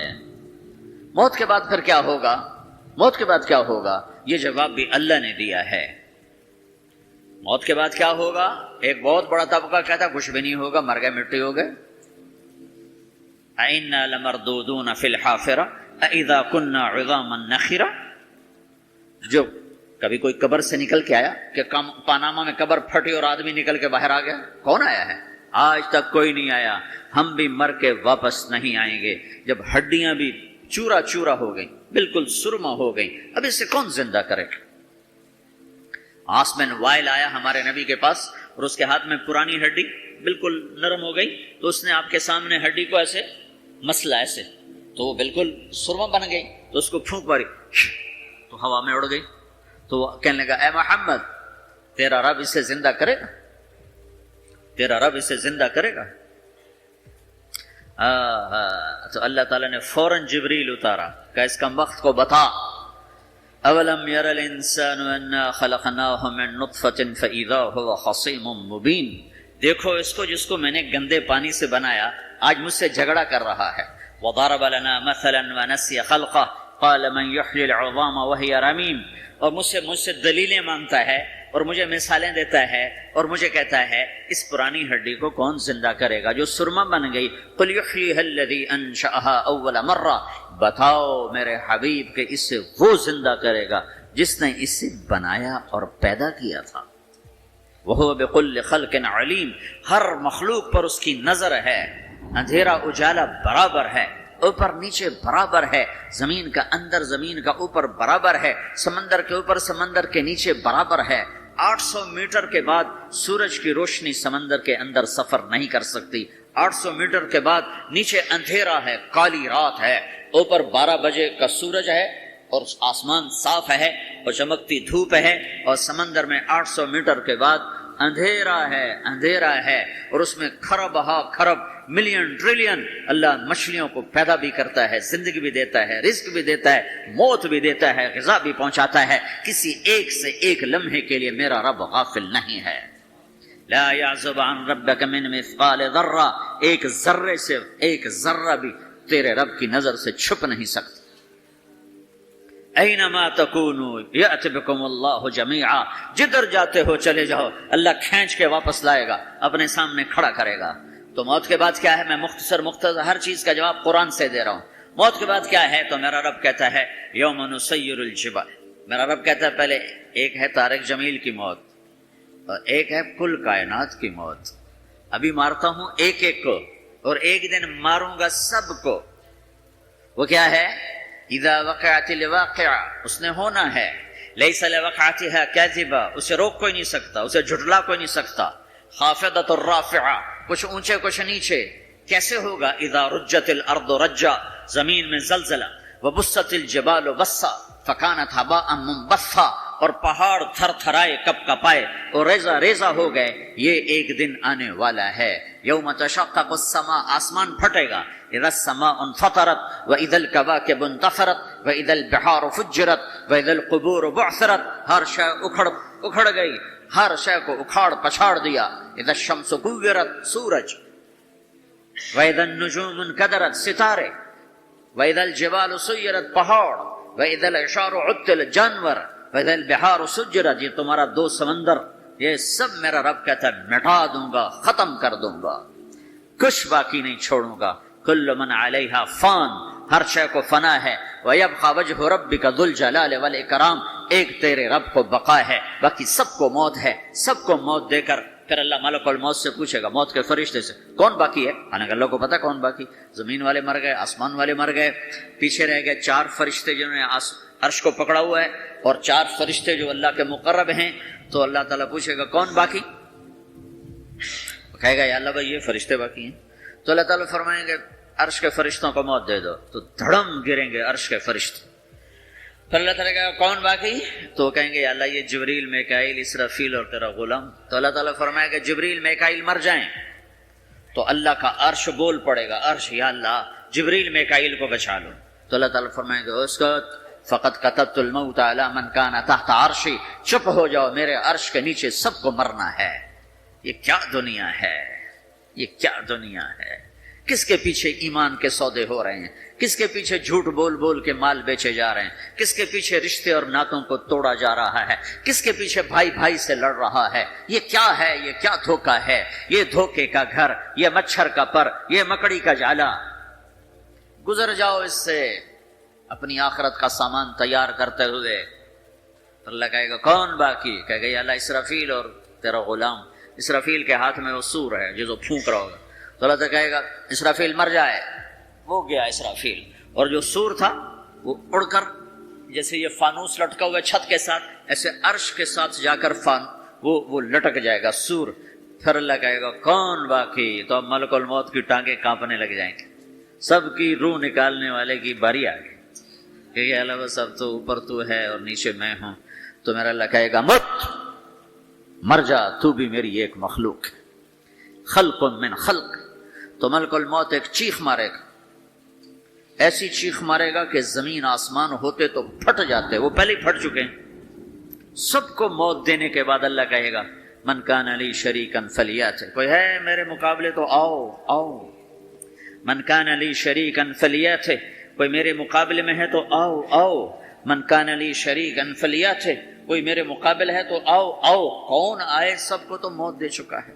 موت کے بعد پھر کیا ہوگا؟ موت کے بعد کیا ہوگا؟ یہ جواب بھی اللہ نے دیا ہے. موت کے بعد کیا ہوگا؟ ایک بہت بڑا طبقہ کہتا کچھ بھی نہیں ہوگا، مر گئے، مٹی ہو گئے. اِنَّا لَمَرْدُودُونَ فِي الْحَافِرَةِ اَإِذَا كُنَّا عِظَامًا نَخِرَةً. جو کبھی کوئی قبر سے نکل کے آیا کہ پاناما میں قبر پھٹی اور آدمی نکل کے باہر آ گیا؟ کون آیا ہے؟ آج تک کوئی نہیں آیا. ہم بھی مر کے واپس نہیں آئیں گے. جب ہڈیاں بھی چورا چورا ہو گئیں، بالکل سرما ہو گئیں، اب اسے کون زندہ کرے؟ آسمین وائل آیا ہمارے نبی کے پاس اور اس کے ہاتھ میں پرانی ہڈی بالکل نرم ہو گئی، تو اس نے آپ کے سامنے ہڈی کو ایسے مسلا، ایسے، تو وہ بالکل سرما بن گئی. تو اس کو پھونک ماری تو ہوا میں اڑ گئی. تو وہ کہنے لگا اے محمد، تیرا رب اسے زندہ کرے گا؟ تیرا رب اسے زندہ کرے گا؟ تو اللہ تعالیٰ نے فوراً جبریل اتارا کہ اس کا وقت کو بتا. اولم یر الانسان انا خلقناہ من نطفۃ فاذا هو خصیم مبین. دیکھو اس کو جس کو میں نے گندے پانی سے بنایا، آج مجھ سے جھگڑا کر رہا ہے. وضرب لنا مثلا ونسی خلقہ قال من یحیی العظام وہی رمیم. اور مجھ سے دلیلیں مانگتا ہے اور مجھے مثالیں دیتا ہے اور مجھے کہتا ہے اس پرانی ہڈی کو کون زندہ کرے گا جو سرما بن گئی. قل یحییھا الذی انشأھا اول مرہ. بتاؤ میرے حبیب کہ اسے وہ زندہ کرے گا جس نے اسے بنایا اور پیدا کیا تھا. وہو بکل خلق علیم. ہر مخلوق پر اس کی نظر ہے. اندھیرا اجالا برابر ہے، اوپر نیچے برابر ہے، زمین کا اندر زمین کا اوپر برابر ہے، سمندر کے اوپر سمندر کے نیچے برابر ہے. 800 میٹر کے بعد سورج کی روشنی سمندر کے اندر سفر نہیں کر سکتی. 800 میٹر کے بعد نیچے اندھیرا ہے، کالی رات ہے، اوپر 12 بجے کا سورج ہے اور آسمان صاف ہے اور چمکتی دھوپ ہے، اور سمندر میں 800 میٹر کے بعد اندھیرا ہے اور اس میں کھرب ہا کھرب ملین ٹریلین اللہ مچھلیوں کو پیدا بھی کرتا ہے، زندگی بھی دیتا ہے، رزق بھی دیتا ہے، موت بھی دیتا ہے، غذا بھی پہنچاتا ہے. کسی ایک سے ایک لمحے کے لیے میرا رب غافل نہیں ہے. لا يعزب عن ربك من مثقال ذرہ. ایک ذرے سے ایک ذرہ بھی تیرے رب کی نظر سے چھپ نہیں سکتا. اینما تکونوا یأت بکم اللہ جمیعا. جدھر جاتے ہو چلے جاؤ، اللہ کھینچ کے واپس لائے گا، اپنے سامنے کھڑا کرے گا. تو موت کے بعد کیا ہے؟ میں مختصر ہر چیز کا جواب قرآن سے دے رہا ہوں. موت کے بعد کیا ہے؟ تو میرا رب کہتا ہے یوم نسیر الجبال. میرا رب کہتا ہے پہلے ایک ہے طارق جمیل کی موت اور ایک ہے کل کائنات کی موت. ابھی مارتا ہوں ایک ایک کو اور ایک دن ماروں گا سب کو. وہ کیا ہے؟ اذا وقعت الواقعہ، اس نے ہونا ہے. لیس لوقعتها کاذبہ، اسے روک کوئی نہیں سکتا، اسے جھٹلا کوئی نہیں سکتا. خافضۃ الرافعہ، کچھ اونچے کچھ نیچے. کیسے ہوگا؟ اذا رجت الارض رجا، زمین میں زلزلہ. وبست الجبال بسا فکانت ہباء منبثا، اور پہاڑ تھر تھرائے کپ کپائے اور ریزہ ریزہ ہو گئے. یہ ایک دن آنے والا ہے. یوم تشقق السماء، آسمان پھٹے گا. اذا السماء انفطرت واذا الكواكب انتثرت واذا البحار فجرت واذا القبور بعثرت. ہر شے اکھڑ گئی، ہر شے کو اکھاڑ پچھاڑ دیا. اذا الشمس كورت، سورج. واذا النجوم انكدرت، ستارے. واذا الجبال سيرت، پہاڑ. وَإِذَا الْعِشَارُ عُطِّلَتْ جانور وَإِذَا الْبِحَارُ سُجِّرَتْ، یہ تمہارا دو سمندر، یہ سب میرا رب کہتا ہے مٹا دوں گا، ختم کر دوں گا، کچھ باقی نہیں چھوڑوں گا۔ کل من علیہا فان، ہر شے کو فنا ہے، وَيَبْقَى وَجْهُ رَبِّكَ ذُو الْجَلَالِ وَالْإِكْرَامِ، ایک تیرے رب کو بقا ہے، باقی سب کو موت ہے۔ سب کو موت دے کر پھر اللہ ملک الموت سے پوچھے گا، موت کے فرشتے سے، کون باقی ہے؟ حالانکہ اللہ کو پتا کون باقی، زمین والے مر گئے، آسمان والے مر گئے، پیچھے رہ گئے چار فرشتے جنہوں نے عرش کو پکڑا ہوا ہے، اور چار فرشتے جو اللہ کے مقرب ہیں۔ تو اللہ تعالیٰ پوچھے گا کون باقی؟ کہے گا یا اللہ بھائی یہ فرشتے باقی ہیں۔ تو اللہ تعالیٰ فرمائیں گے عرش کے فرشتوں کو موت دے دو، تو دھڑم گریں گے عرش کے فرشتے۔ پھر اللہ تعالیٰ کہے گا کون باقی؟ تو کہیں گے یا اللہ یہ جبریل، میکائیل، اسرافیل اور تیرا غلام۔ تو اللہ تعالیٰ فرمائے گا جبریل میکائیل مر جائیں، تو اللہ کا عرش بول پڑے گا، عرش یا اللہ جبریل میکائیل کو بچا لو۔ تو اللہ تعالیٰ فرمائیں گے اسکت فقط کتبت الموت علی من کان تحت عرشی، چپ ہو جاؤ، میرے عرش کے نیچے سب کو مرنا ہے۔ یہ کیا دنیا ہے، یہ کیا دنیا ہے؟ کس کے پیچھے ایمان کے سودے ہو رہے ہیں، کس کے پیچھے جھوٹ بول بول کے مال بیچے جا رہے ہیں، کس کے پیچھے رشتے اور ناتوں کو توڑا جا رہا ہے، کس کے پیچھے بھائی بھائی سے لڑ رہا ہے۔ یہ کیا ہے، یہ کیا دھوکہ ہے، یہ دھوکے کا گھر، یہ مچھر کا پر، یہ مکڑی کا جالا۔ گزر جاؤ اس سے اپنی آخرت کا سامان تیار کرتے ہوئے۔ اللہ کہے گا کون باقی؟ کہے گا یا اللہ اسرافیل اور تیرا غلام۔ اسرافیل کے ہاتھ میں وہ سور ہے جو پھونک رہا ہوگا۔ تو اللہ تعالیٰ کہے گا اسرافیل مر جائے، وہ گیا اسرافیل، اور جو سور تھا وہ اڑ کر جیسے یہ فانوس لٹکا ہوا چھت کے ساتھ، ایسے عرش کے ساتھ جا کر وہ لٹک جائے گا سور۔ پھر اللہ کہے گا کون باقی؟ تو اب ملک الموت کی ٹانگیں کانپنے لگ جائیں گے، سب کی روح نکالنے والے کی باری آ گئی کہ اللہ بس اب تو اوپر تو ہے اور نیچے میں ہوں۔ تو میرا اللہ کہے گا مت، مر جا، تو بھی میری ایک مخلوق ہے، خلق من خلق۔ تو ملک الموت ایک چیخ مارے گا، ایسی چیخ مارے گا کہ زمین آسمان ہوتے تو پھٹ جاتے، وہ پہلے ہی پھٹ چکے ہیں۔ سب کو موت دینے کے بعد اللہ کہے گا من کان لی شریکا فلیات، کوئی ہے میرے مقابلے تو آؤ آؤ، من کان لی شریکا فلیات، کوئی میرے مقابلے میں ہے تو آؤ آؤ، من کان لی شریکا فلیات، کوئی میرے مقابل ہے تو آؤ آؤ۔ کون آئے؟ سب کو تو موت دے چکا ہے۔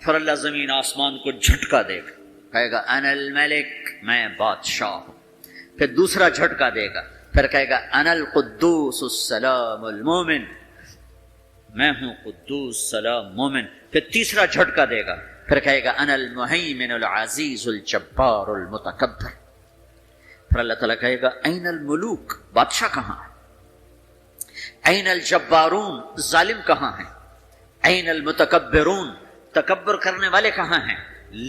پھر اللہ زمین آسمان کو جھٹکا دے گا، کہے گا انا الملک، میں بادشاہ ہوں۔ پھر دوسرا جھٹکا دے گا، پھر کہے گا انا القدوس السلام المومن، میں ہوں قدوس سلام مومن۔ پھر تیسرا جھٹکا دے گا، پھر کہے گا انا المہیمن العزیز الجبار المتکبر۔ پھر اللہ تعالیٰ کہے گا این الملوک، بادشاہ کہاں ہے؟ این الجبارون، ظالم کہاں ہیں؟ این المتکبرون، تکبر کرنے والے کہاں ہیں؟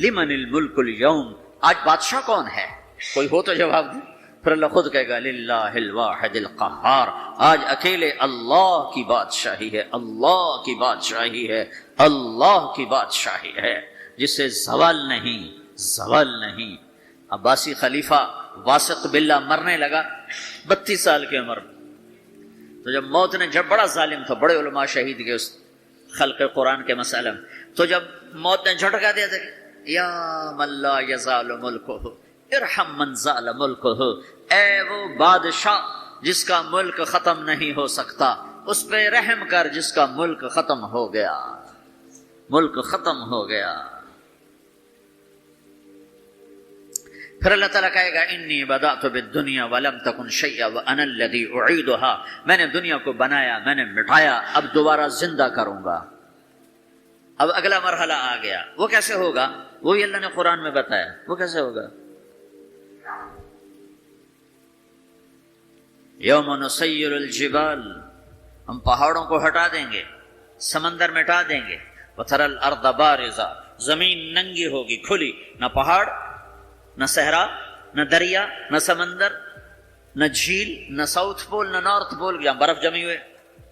لمن الملک اليوم، آج بادشاہ کون ہے؟ کوئی ہو تو جواب دے۔ پھر اللہ خود کہے گا للہ الواحد القہار، آج اکیلے اللہ کی بادشاہی ہے، اللہ کی بادشاہی ہے، اللہ کی بادشاہی ہے، جسے زوال نہیں، زوال نہیں۔ عباسی خلیفہ واسق باللہ مرنے لگا 32 سال کی عمر میں۔ تو جب موت نے، جب بڑا ظالم تھا، بڑے علماء شہید گئے اس خلق قرآن کے مسئلہ میں، تو جب موت نے جھٹکا دیا تھا یا من لا یزال ملکہ ارحم من زال ملکہ، اے وہ بادشاہ جس کا ملک ختم نہیں ہو سکتا، اس پہ رحم کر جس کا ملک ختم ہو گیا، ملک ختم ہو گیا۔ پھر اللہ تعالیٰ کہے گا انی بدأت بالدنیا ولم تکن شیئا وانا الذی اعیدها، میں نے دنیا کو بنایا، میں نے مٹایا، اب دوبارہ زندہ کروں گا۔ اب اگلا مرحلہ آ گیا، وہ کیسے ہوگا؟ وہی اللہ نے قرآن میں بتایا، وہ کیسے ہوگا؟ یوم نسیر الجبال، ہم پہاڑوں کو ہٹا دیں گے، سمندر مٹا دیں گے، وتری الارض بارزہ، زمین ننگی ہوگی، کھلی، نہ پہاڑ، نہ صحرا، نہ دریا، نہ سمندر، نہ جھیل، نہ ساؤتھ پول، نہ نارتھ پول، جہاں برف جمی ہوئے،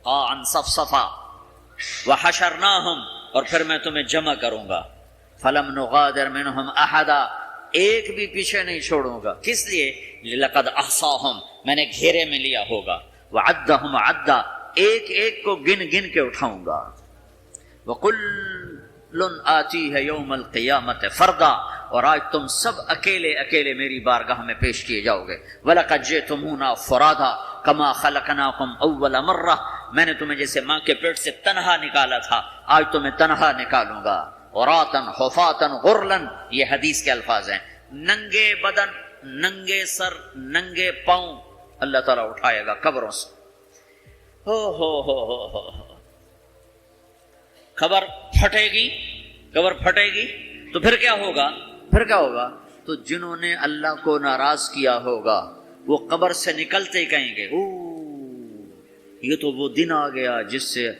قاعا صفصفا، وحشرناہم، اور پھر میں تمہیں جمع کروں گا، فلم نغادر منہم احدا، ایک بھی پیچھے نہیں چھوڑوں گا۔ کس لیے؟ لقد احصاہم، میں نے گھیرے میں لیا ہوگا، وعدہم عدا، ایک ایک کو گن گن کے اٹھاؤں گا، وکل آتی ہے یوم القیامت فردا، اور آج تم سب اکیلے اکیلے میری بارگاہ میں پیش کیے جاؤ گے۔ وَلَقَدْ جِئْتُمُونَا فُرَادَىٰ كَمَا خَلَقْنَاكُمْ أَوَّلَ مَرَّةٍ، میں نے تمہیں جیسے ماں کے پیٹ سے تنہا نکالا تھا آج تمہیں تنہا نکالوں گا۔ عُرَاةً حُفَاةً غُرْلًا، یہ حدیث کے الفاظ ہیں، ننگے بدن، ننگے سر، ننگے پاؤں اللہ تعالیٰ اٹھائے گا قبروں سے۔ ہو قبر پھٹے گی، قبر پھٹے گی تو پھر کیا ہوگا؟ پھر کیا ہوگا؟ تو جنہوں نے اللہ کو ناراض کیا ہوگا وہ قبر سے نکلتے ہی کہیں گے یہ تو وہ دن آ گیا جس سے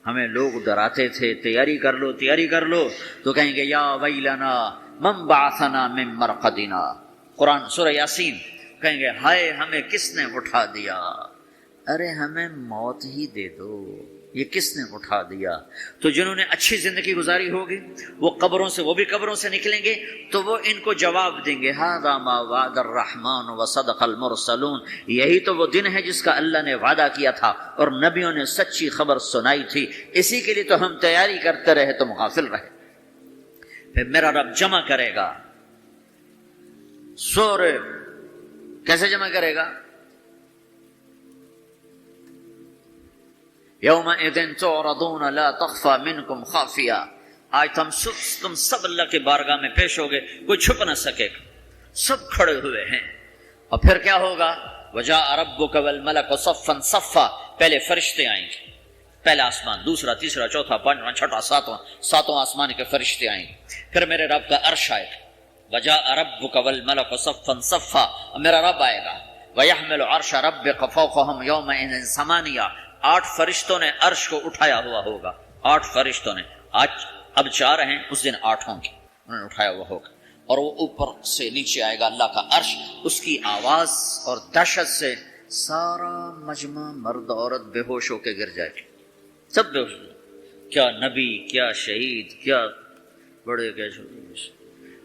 ہمیں لوگ ڈراتے تھے، تیاری کر لو تیاری کر لو۔ تو کہیں گے یا ویلنا من بعثنا من مرقدنا، قرآن سورہ یاسین، کہیں گے ہائے ہمیں کس نے اٹھا دیا، ارے ہمیں موت ہی دے دو، یہ کس نے اٹھا دیا۔ تو جنہوں نے اچھی زندگی گزاری ہوگی وہ قبروں سے، وہ بھی قبروں سے نکلیں گے تو وہ ان کو جواب دیں گے ھذا ما وعد الرحمن وصدق المرسلون، یہی تو وہ دن ہے جس کا اللہ نے وعدہ کیا تھا اور نبیوں نے سچی خبر سنائی تھی، اسی کے لیے تو ہم تیاری کرتے رہے تم غافل رہے۔ پھر میرا رب جمع کرے گا سورے، کیسے جمع کرے گا؟ یومئذ تعرضون لا تخفى منکم خافیہ، آج تم سب اللہ کے بارگاہ میں پیش ہوگے، کوئی چھپ نہ سکے گا، سب کھڑے ہوئے ہیں۔ اور پھر کیا ہوگا؟ وجاء ربک والملک صفا صفا، پہلے فرشتے آئیں گے، پہلا آسمان، دوسرا، تیسرا، چوتھا، پانچواں، چھٹا، ساتواں آسمان کے فرشتے آئیں گے۔ پھر میرے رب کا عرش آئے گا، وجاء ربک والملک صفا صفا، میرا رب آئے گا، ویحمل عرش ربک فوقہم یومئذ ثمانیہ، 8 فرشتوں نے عرش کو اٹھایا ہوا ہوگا، 8 فرشتوں نے، آج اب 4 ہیں، اس دن 8 ہوں گے، انہوں نے اٹھایا ہوا ہوگا، اور وہ اوپر سے نیچے آئے گا اللہ کا عرش، اس کی آواز اور دہشت سے سارا مجمع مرد عورت بے ہوش ہو کے گر جائے گا، سب بے ہوش، کیا نبی، کیا شہید، کیا بڑے، کیا چھوٹے۔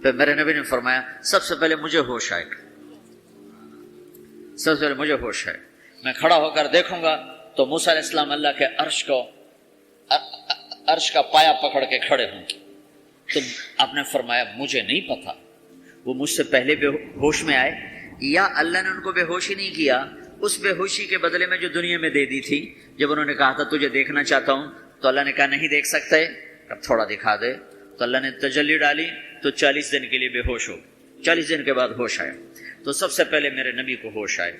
پھر میرے نبی نے فرمایا سب سے پہلے مجھے ہوش آئے گا، سب سے پہلے مجھے ہوش ہے، میں کھڑا ہو کر دیکھوں گا تو موسیٰ علیہ السلام اللہ کے عرش کا پایا پکڑ کے کھڑے ہوں گے۔ تو آپ نے فرمایا مجھے نہیں پتا وہ مجھ سے پہلے بے ہوش میں آئے یا اللہ نے ان کو بے ہوش ہی نہیں کیا، اس بے ہوشی کے بدلے میں جو دنیا میں دے دی تھی، جب انہوں نے کہا تھا تجھے دیکھنا چاہتا ہوں تو اللہ نے کہا نہیں دیکھ سکتے، اب تھوڑا دکھا دے، تو اللہ نے تجلی ڈالی تو 40 دن کے لیے بے ہوش ہو، 40 دن کے بعد ہوش آیا۔ تو سب سے پہلے میرے نبی کو ہوش آئے،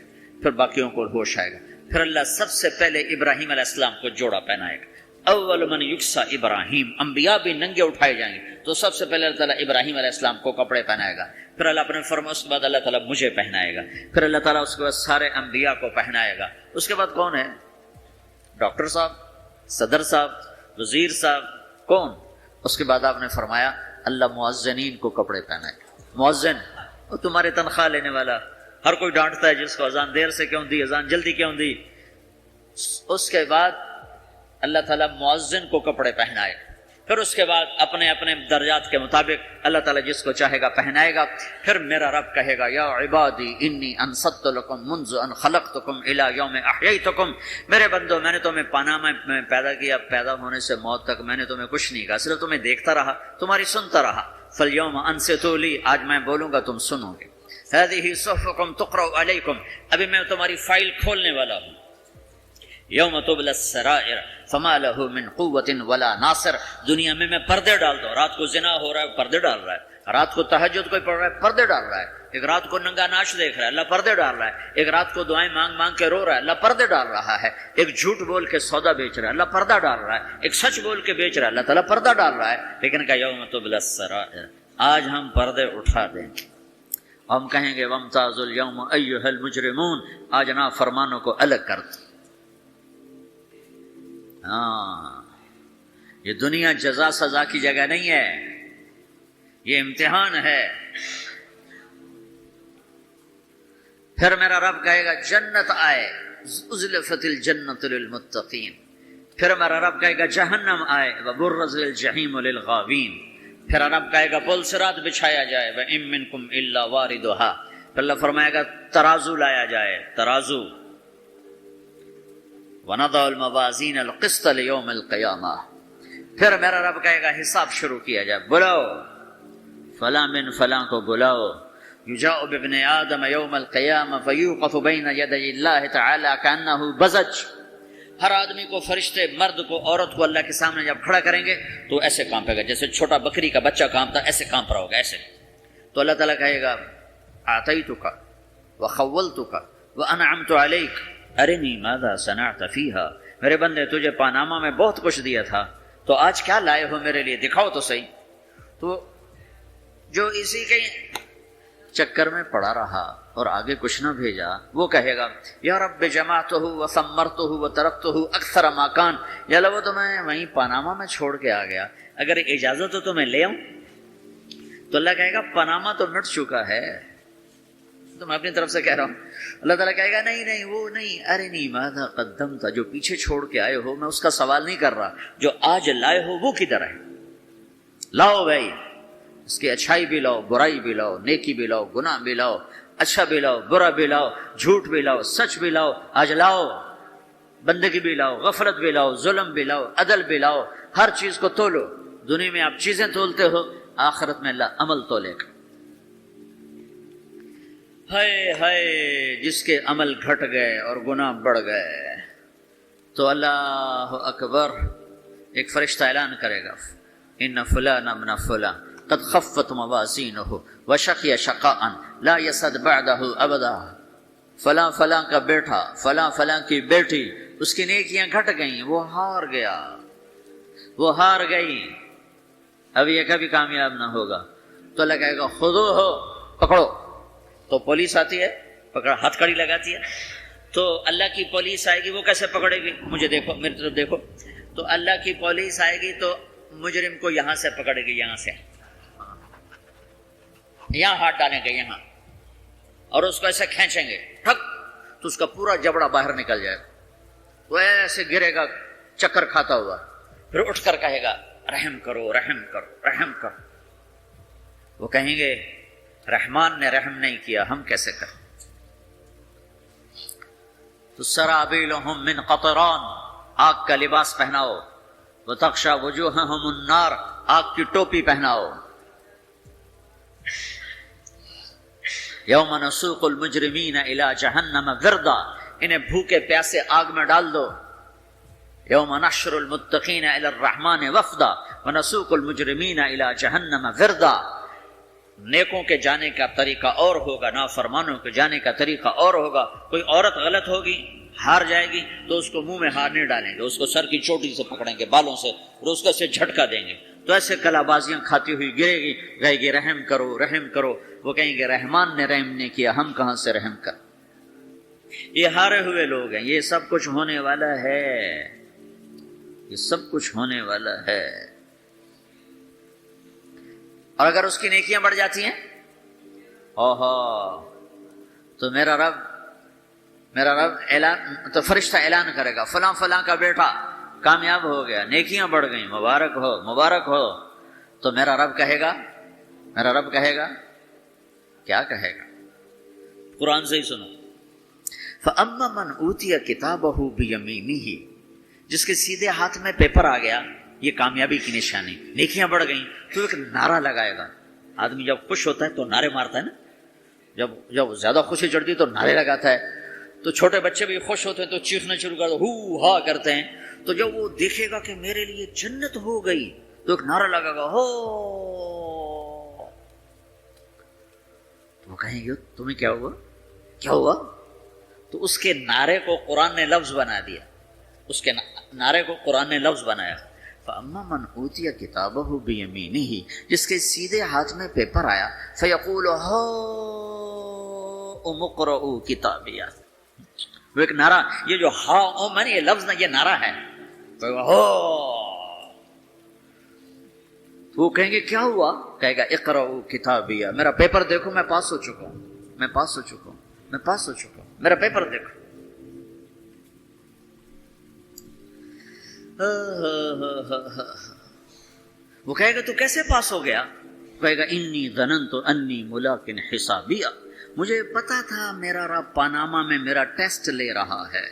پھر باقیوں کو ہوش آئے گا، پھر اللہ سب سے پہلے ابراہیم علیہ السلام کو جوڑا پہنائے گا، اول من یکسا ابراہیم، انبیاء بھی ننگے اٹھائے جائیں گے، تو سب سے پہلے اللہ تعالیٰ ابراہیم علیہ السلام کو کپڑے پہنائے گا، پھر اللہ اپنے فرما، اس کے بعد اللہ تعالیٰ مجھے پہنائے گا، پھر اللہ تعالیٰ اس کے بعد سارے انبیاء کو پہنائے گا۔ اس کے بعد کون ہے؟ ڈاکٹر صاحب، صدر صاحب، وزیر صاحب، کون؟ اس کے بعد آپ نے فرمایا اللہ مؤذنین کو کپڑے پہنائے گا۔ مؤذن وہ تمہارے تنخواہ لینے والا، ہر کوئی ڈانٹتا ہے جس کو اذان دیر سے کیوں دی، اذان جلدی کیوں دی۔ اس کے بعد اللہ تعالیٰ مؤذن کو کپڑے پہنائے، پھر اس کے بعد اپنے اپنے درجات کے مطابق اللہ تعالیٰ جس کو چاہے گا پہنائے گا۔ پھر میرا رب کہے گا یا عبادی انی انصت لکم منذ ان خلقتکم الی یوم احییتکم، میرے بندو میں نے تمہیں پاناما میں پیدا کیا، پیدا ہونے سے موت تک میں نے تمہیں کچھ نہیں کہا، صرف تمہیں دیکھتا رہا، تمہاری سنتا رہا۔ فالیوم انصتوا لی، آج میں بولوں گا تم سنو گے۔ هذه صحفکم تقرأ علیکم، ابھی میں تمہاری فائل کھولنے والا ہوں۔ یوم تبلی السرائر فما له من قوت ولا ناصر، دنیا میں پردے ڈالتا ہوں، رات کو زنا ہو رہا ہے پردے ڈال رہا ہے، رات کو تہجد کوئی پڑھ رہا ہے پردے ڈال رہا ہے، ایک رات کو ننگا ناچ دیکھ رہا ہے اللہ پردے ڈال رہا ہے، ایک رات کو دعائیں مانگ مانگ کے رو رہا ہے اللہ پردے ڈال رہا ہے، ایک جھوٹ بول کے سودا بیچ رہا ہے اللہ پردہ ڈال رہا ہے، ایک سچ بول کے بیچ رہا ہے اللہ تعالیٰ پردہ ڈال رہا ہے۔ لیکن کہ یوم تبلی السرائر، آج ہم پردے اٹھا دیں، ہم کہیں گے وامتاز الیوم ایھا المجرمون، آج نافرمانوں کو الگ کر دو۔ ہاں، یہ دنیا جزا سزا کی جگہ نہیں ہے، یہ امتحان ہے۔ پھر میرا رب کہے گا جنت آئے، ازلفت الجنت للمتقین، پھر میرا رب کہے گا جہنم آئے، وبرزت الجحیم للغاوین، پھر رب کہے گا پل صراط بچھایا جائے، وَإِن مِّنكُمْ إِلَّا وَارِدُهَا، پھر اللہ فرمائے گا ترازو لایا جائے، ترازو، وَنَضَعُ الْمَوَازِينَ الْقِسْطَ لِيَوْمِ الْقِيَامَةِ، پھر میرا رب کہے گا حساب شروع کیا جائے، بلاؤ فلاں بن فلاں کو بلاؤ، یجاء بابن آدم یوم القیامہ فیوقف بین یدی اللہ تعالی کانہ بزج۔ ہر آدمی کو، فرشتے، مرد کو، عورت کو اللہ کے سامنے جب کھڑا کریں گے تو ایسے کانپے گا جیسے چھوٹا بکری کا بچہ کانپتا، ایسے کانپ رہا ہوگا ایسے۔ تو اللہ تعالیٰ کہے گا اعطیتک وخولتک وانعمت علیک ارنی ماذا صنعت فیہا، میرے بندے تجھے پاناما میں بہت کچھ دیا تھا، تو آج کیا لائے ہو میرے لیے، دکھاؤ تو صحیح۔ تو جو اسی کے چکر میں پڑا رہا اور آگے کچھ نہ بھیجا، وہ کہے گا یا رب جمعتہ وثمرتہ وترکتہ اکثر ما کان، یا اللہ وہ تو میں وہیں پاناما میں چھوڑ کے آ گیا، اگر اجازت ہو تو میں لے آؤں۔ تو اللہ کہے گا پاناما تو مٹ چکا ہے، تو میں اپنی طرف سے کہہ رہا ہوں۔ اللہ تعالیٰ کہے گا نہیں نہیں وہ نہیں، ارنی ماذا قدمت، جو پیچھے چھوڑ کے آئے ہو میں اس کا سوال نہیں کر رہا، جو آج لائے ہو وہ کدھر ہے، لاؤ بھائی، اس کی اچھائی بھی لاؤ، برائی بھی لاؤ، نیکی بھی لاؤ، گناہ بھی لاؤ، اچھا بھی لاؤ، برا بھی لاؤ، جھوٹ بھی لاؤ، سچ بھی لاؤ، آج لاؤ، بندگی بھی لاؤ، غفلت بھی لاؤ، ظلم بھی لاؤ، عدل بھی لاؤ، ہر چیز کو تولو۔ دنیا میں آپ چیزیں تولتے ہو، آخرت میں اللہ عمل تولے گا۔ ہائے ہائے جس کے عمل گھٹ گئے اور گناہ بڑھ گئے، تو اللہ اکبر، ایک فرشتہ اعلان کرے گا ان فلان من فلان قد خفت موازینہ وشقی شقاء لا یسعد بعدہ ابدا، فلاں فلاں کا بیٹا، فلاں فلاں کی بیٹی، اس کی نیکیاں گھٹ گئیں، وہ ہار گیا، وہ ہار گئی، اب یہ کبھی کامیاب نہ ہوگا۔ تو اللہ کہے گا خذوہ، پکڑو۔ تو پولیس آتی ہے، پکڑا، ہتھ کڑی لگاتی ہے، تو اللہ کی پولیس آئے گی، وہ کیسے پکڑے گی، مجھے دیکھو، میری طرف دیکھو، تو اللہ کی پولیس آئے گی تو مجرم کو یہاں سے پکڑے گی، یہاں سے، یہاں ہاتھ ڈالیں گے یہاں، اور اس کو ایسے کھینچیں گے ٹھک، تو اس کا پورا جبڑا باہر نکل جائے گا، وہ ایسے گرے گا چکر کھاتا ہوا، پھر اٹھ کر کہے گا رحم کرو رحم کرو رحم کرو۔ وہ کہیں گے رحمان نے رحم نہیں کیا، ہم کیسے کریں؟ تو سرابیلہم من قطران، آگ کا لباس پہناؤ، وتغشی وجوہہم النار، آگ کی ٹوپی پہناؤ۔ یوم نسوق المجرمین الی جہنم وردا، انہیں بھوکے پیاسے آگ میں ڈال دو۔ یوم نحشر المتقین الی الرحمن وفدا ونسوق المجرمین الی جہنم وردا۔ نیکوں کے جانے کا طریقہ اور ہوگا، نافرمانوں کے جانے کا طریقہ اور ہوگا۔ کوئی عورت غلط ہوگی، ہار جائے گی، تو اس کو منہ میں ہار نہیں ڈالیں گے، اس کو سر کی چوٹی سے پکڑیں گے، بالوں سے، اور اس کو سے جھٹکا دیں گے، تو ایسے کلا بازیاں کھاتی ہوئی گرے گی، کہے گی رحم کرو رحم کرو۔ وہ کہیں گے رحمان نے رحم نہیں کیا، ہم کہاں سے رحم کر۔ یہ ہارے ہوئے لوگ ہیں، یہ سب کچھ ہونے والا ہے، یہ سب کچھ ہونے والا ہے۔ اور اگر اس کی نیکیاں بڑھ جاتی ہیں، اوہو، تو میرا رب اعلان، تو فرشتہ اعلان کرے گا فلاں فلاں کا بیٹا کامیاب ہو گیا، نیکیاں بڑھ گئیں، مبارک ہو مبارک ہو۔ تو میرا رب کہے گا کیا کہے گا؟ قرآن سے ہی سنو۔ فَأَمَّا مَنْ أُوتِيَ كِتَابَهُ بِيَمِينِهِ، جس کے سیدھے ہاتھ میں پیپر آ گیا، یہ کامیابی کی نشانی، نیکیاں بڑھ گئیں، تو ایک نعرہ لگائے گا۔ آدمی جب خوش ہوتا ہے تو نعرے مارتا ہے نا، جب زیادہ خوشی چڑھتی ہے تو نعرے لگاتا ہے۔ تو چھوٹے بچے بھی خوش ہوتے ہیں تو چیخنا شروع کرتے، ہو ہا کرتے ہیں۔ تو جب وہ دیکھے گا کہ میرے لیے جنت ہو گئی، تو ایک نعرہ لگے گا، ہو، تو وہ کہیں گے تمہیں کیا ہوا؟ تو اس کے نعرے کو قرآن نے لفظ بنا دیا، اس کے نعرے کو قرآن نے لفظ بنایا۔ فَأَمَّا مَنْ أُوتِيَ كِتَابَهُ بِيَمِينِهِ، جس کے سیدھے ہاتھ میں پیپر آیا، فَيَقُولُ هَاؤْمُ اقْرَءُوا كِتَابِيَهْ، وہ ایک نعرہ، یہ جو ہا او میں یہ لفظ نہ، یہ نعرہ ہے۔ وہ کہیں گے کیا ہوا؟ کہے گا اقرأوا کتابیہ، میرا پیپر دیکھو، میں پاس ہو چکا ہوں، میں پاس ہو چکا ہوں، میں پاس ہو چکا ہوں، میرا پیپر دیکھو۔ وہ کہے گا تو کیسے پاس ہو گیا؟ کہے گا انی ظننت انی ملاق حسابیہ، مجھے پتا تھا میرا رب پاناما میں میرا ٹیسٹ لے رہا ہے،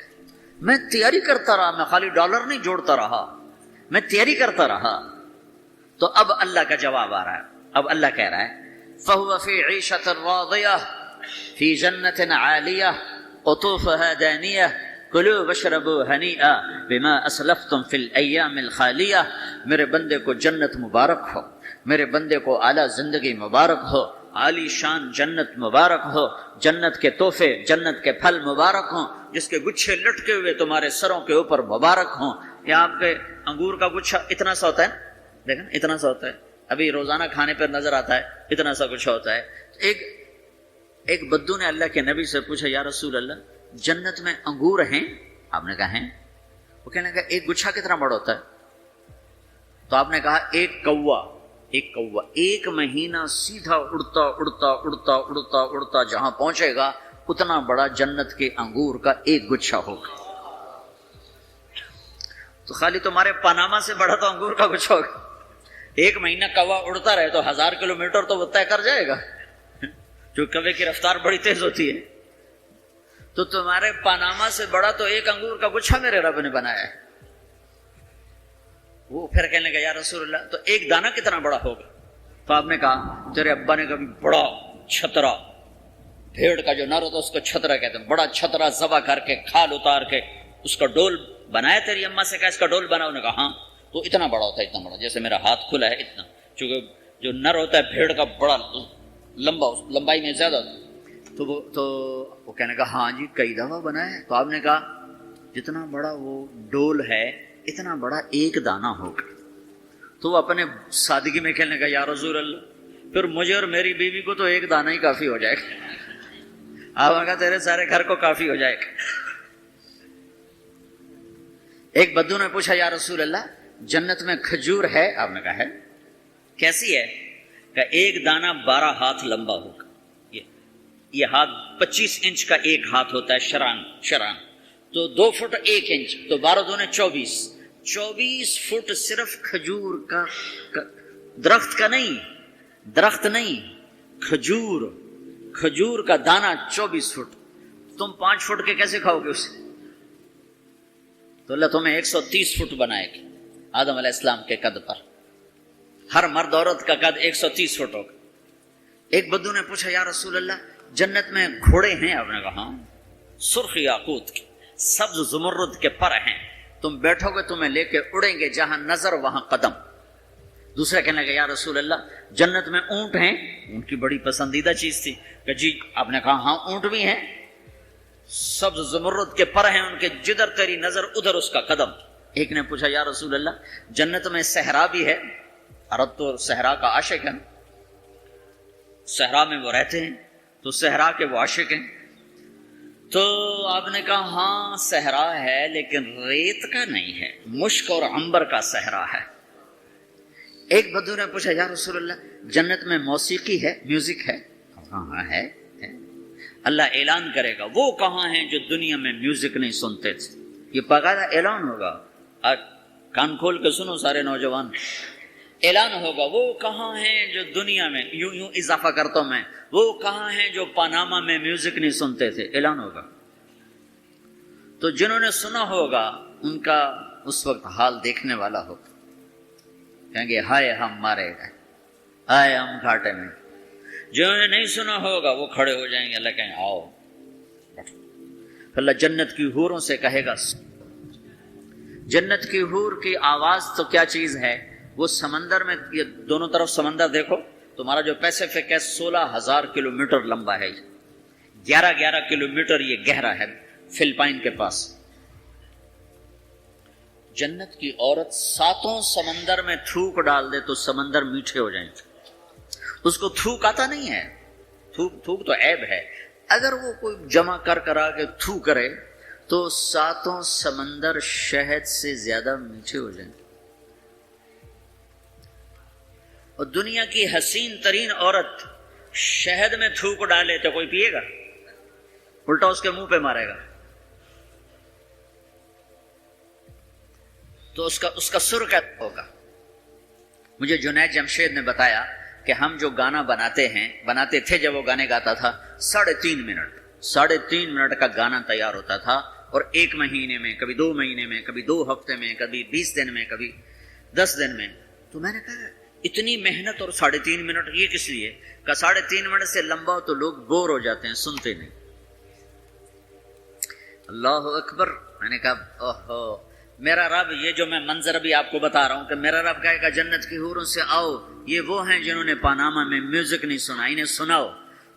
میں تیاری کرتا رہا، میں خالی ڈالر نہیں جوڑتا رہا، میں تیاری کرتا رہا. تو اب اللہ کا جواب آ رہا ہے. اب اللہ کہہ رہا ہے فَهُوَ فِي عِيشَةٍ رَاضِيَةٍ فِي جَنَّةٍ عَالِيَةٍ قُطُوفُهَا دَانِيَةٌ كُلُوا وَاشْرَبُوا هَنِيئًا بِمَا أَسْلَفْتُمْ فِي الْأَيَّامِ الْخَالِيَةِ. میرے بندے کو جنت مبارک ہو, میرے بندے کو اعلیٰ زندگی مبارک ہو, عالی شان جنت مبارک ہو, جنت کے تحفے, جنت کے پھل مبارک ہوں, جس کے گچھے لٹکے ہوئے تمہارے سروں کے اوپر مبارک ہوں. یا آپ کے انگور کا گچھا اتنا سا ہوتا ہے, دیکھیں اتنا سا ہوتا ہے, ابھی روزانہ کھانے پر نظر آتا ہے, اتنا سا گچھا ہوتا ہے. ایک بدو نے اللہ کے نبی سے پوچھا یا رسول اللہ جنت میں انگور ہیں؟ آپ نے کہا ہیں. وہ کہنے لگا ایک گچھا کتنا بڑا ہوتا ہے؟ تو آپ نے کہا ایک کوا ایک مہینہ سیدھا اڑتا اڑتا اڑتا اڑتا اڑتا جہاں پہنچے گا اتنا بڑا جنت کے انگور کا ایک گچھا ہوگا. تو خالی تمہارے پاناما سے بڑا تو انگور کا گچھا ہوگا. ایک مہینہ کوا اڑتا رہے تو 1000 کلومیٹر تو وہ طے کر جائے گا, جو کوے کی رفتار بڑی تیز ہوتی ہے. تو تمہارے پاناما سے بڑا تو ایک انگور کا گچھا میرے رب نے بنایا ہے. وہ پھر کہنے لگا یا رسول اللہ تو ایک دانہ کتنا بڑا ہوگا؟ تو آپ نے کہا تیرے ابا نے کبھی بڑا چھترا, بھیڑ کا جو نر ہوتا اس کو چھترا کہتے ہیں, بڑا چھترا ذبح کر کے کھال اتار کے اس کا ڈول بنایا؟ تیری اماں سے کہا اس کا ڈول بنا؟ انہوں نے کہا ہاں. تو اتنا بڑا ہوتا ہے, اتنا بڑا جیسے میرا ہاتھ کھلا ہے اتنا, چونکہ جو نر ہوتا ہے بھیڑ کا بڑا لمبا, لمبائی میں زیادہ. تو وہ کہنے کا ہاں جی کئی دفعہ بنا ہے. تو آپ نے کہا جتنا بڑا وہ ڈول ہے اتنا بڑا ایک دانہ ہوگا. تو وہ اپنے سادگی میں کہنے کا یا رسول اللہ پھر مجھے اور میری بیوی کو تو ایک دانہ ہی کافی ہو جائے گا. آپ نے کہا تیرے سارے گھر کو کافی ہو جائے گا. ایک بدو نے پوچھا یا رسول اللہ جنت میں کھجور ہے؟ آپ نے کہا ہے. کیسی ہے؟ کہ ایک دانہ 12 ہاتھ لمبا ہوگا. یہ ہاتھ 25 انچ کا ایک ہاتھ ہوتا ہے, شران تو 2 فٹ 1 انچ تو 12 دونے 24 فٹ صرف کھجور کا درخت نہیں, کھجور کا دانہ 24 فٹ. تم 5 فٹ کے کیسے کھاؤ گے اسے؟ تو اللہ تمہیں 130 فٹ بنائے گی آدم علیہ السلام کے قد پر. ہر مرد عورت کا قد 130 فٹ ہوگا. ایک بدو نے پوچھا یا رسول اللہ جنت میں گھوڑے ہیں؟ آپ نے کہا ہاں, سرخ یاقوت کے, سبز زمرد کے پر ہیں, تم بیٹھو گے تمہیں لے کے اڑیں گے, جہاں نظر وہاں قدم. دوسرا کہنے لگا یا رسول اللہ جنت میں اونٹ ہیں؟ اونٹ کی بڑی پسندیدہ چیز تھی کہ جی. آپ نے کہا ہاں اونٹ بھی ہیں, سبز زمرد کے پر ہیں, ان کے جدھر تیری نظر ادھر اس کا قدم. ایک نے پوچھا یا رسول اللہ جنت میں صحرا بھی ہے؟ عرب تو صحرا کا عاشق ہے, صحرا میں وہ رہتے ہیں تو صحرا کے وہ عاشق ہیں. تو آپ نے کہا ہاں صحرا ہے لیکن ریت کا نہیں ہے, مشک اور عنبر کا صحرا ہے. ایک بدو نے پوچھا یا رسول اللہ جنت میں موسیقی ہے, میوزک ہے؟ ہاں ہے. اللہ اعلان کرے گا وہ کہاں ہیں جو دنیا میں میوزک نہیں سنتے تھے. یہ باقاعدہ اعلان ہوگا, کان کھول کے سنو سارے نوجوان. اعلان ہوگا وہ کہاں ہیں جو دنیا میں, یوں اضافہ کرتا ہوں میں, وہ کہاں ہیں جو پاناما میں میوزک نہیں سنتے تھے. اعلان ہوگا تو جنہوں نے سنا ہوگا ان کا اس وقت حال دیکھنے والا ہوگا. کہیں گے ہائے ہم مارے گئے, ہائے ہم گھاٹے میں. جنہوں نے نہیں سنا ہوگا وہ کھڑے ہو جائیں گے, اللہ کہیں آؤ. اللہ جنت کی حوروں سے کہے گا. جنت کی حور کی آواز تو کیا چیز ہے, وہ سمندر میں, یہ دونوں طرف سمندر دیکھو, تمہارا جو پیسیفک ہے 16,000 کلومیٹر لمبا ہے, 11 کلومیٹر یہ گہرا ہے فلپائن کے پاس. جنت کی عورت 7 سمندر میں تھوک ڈال دے تو سمندر میٹھے ہو جائیں گے. اس کو تھوک آتا نہیں ہے, تھوک تو عیب ہے. اگر وہ کوئی جمع کرا کے تھوک کرے تو 7 سمندر شہد سے زیادہ میٹھے ہو جائیں گے. اور دنیا کی حسین ترین عورت شہد میں تھوک ڈالے تو کوئی پیے گا؟ الٹا اس کے منہ پہ مارے گا. تو اس کا سر کیا ہوگا؟ مجھے جنید جمشید نے بتایا کہ ہم جو گانا بناتے تھے جب وہ گانے گاتا تھا 3.5 منٹ کا گانا تیار ہوتا تھا, اور 1 مہینے میں, کبھی 2 مہینے میں, کبھی 2 ہفتے میں, کبھی 20 دن میں, کبھی 10 دن میں. تو میں نے کہا اتنی محنت اور 3.5 منٹ یہ کس لیے؟ کہ 3.5 منٹ سے لمبا ہو تو لوگ بور ہو جاتے ہیں، سنتے نہیں. اللہ اکبر. میں نے کہا اوہو میرا رب، یہ جو میں منظر ابھی آپ کو بتا رہا ہوں کہ میرا رب کہے گا جنت کی حوروں سے آؤ، یہ وہ ہیں جنہوں نے پاناما میں میوزک نہیں سنا، انہیں سناؤ.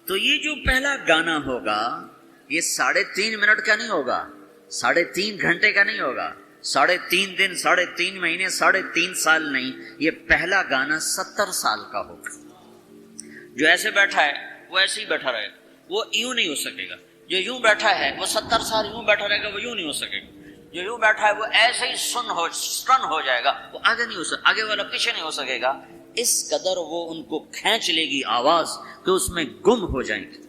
تو یہ جو پہلا گانا ہوگا یہ 3.5 منٹ کا نہیں ہوگا، 3.5 گھنٹے کا نہیں ہوگا، 3.5 دن، 3.5 مہینے، 3.5 سال نہیں، یہ پہلا گانا 70 سال کا ہوگا. جو ایسے بیٹھا ہے وہ ایسے ہی بیٹھا رہے گا، وہ یوں نہیں ہو سکے گا. جو یوں بیٹھا ہے وہ 70 سال یوں بیٹھا رہے گا، وہ یوں نہیں ہو سکے گا. جو یوں بیٹھا ہے وہ ایسے ہی سن ہو جائے گا، وہ آگے نہیں ہو سکے، آگے والا پیچھے نہیں ہو سکے گا. اس قدر وہ ان کو کھینچ لے گی آواز کہ اس میں گم ہو جائیں گے.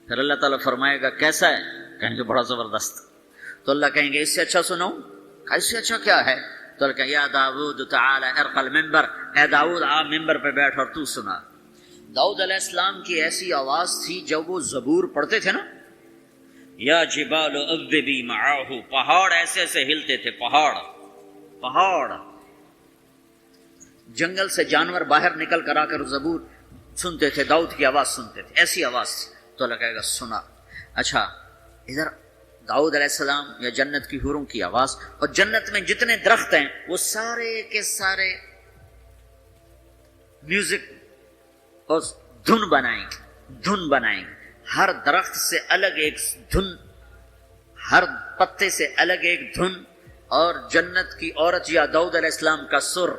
پھر اللہ تعالیٰ فرمائے گا کیسا ہے؟ کہیں گے بڑا زبردست. تو اللہ کہیں گے اس سے اچھا سنو. اس سے اچھا کیا ہے؟ تو اللہ کہیں یا داؤد تعالی ارقى المنبر، اے داؤد آپ ممبر پہ بیٹھ اور تو سنا. داؤد علیہ السلام کی ایسی آواز تھی جب وہ زبور پڑھتے تھے نا، یا جبال اذبی معاہ، پہاڑ ایسے ایسے ہلتے تھے، پہاڑ. جنگل سے جانور باہر نکل کر آ کر زبور سنتے تھے، داؤد کی آواز سنتے تھے، ایسی آواز تھی. تو اللہ کہے گا سنا. اچھا ادھر داؤد علیہ السلام یا جنت کی حوروں کی آواز، اور جنت میں جتنے درخت ہیں وہ سارے کے سارے میوزک اور دھن بنائیں گے. ہر درخت سے الگ ایک دھن، ہر پتے سے الگ ایک دھن. اور جنت کی عورت یا داؤد علیہ السلام کا سر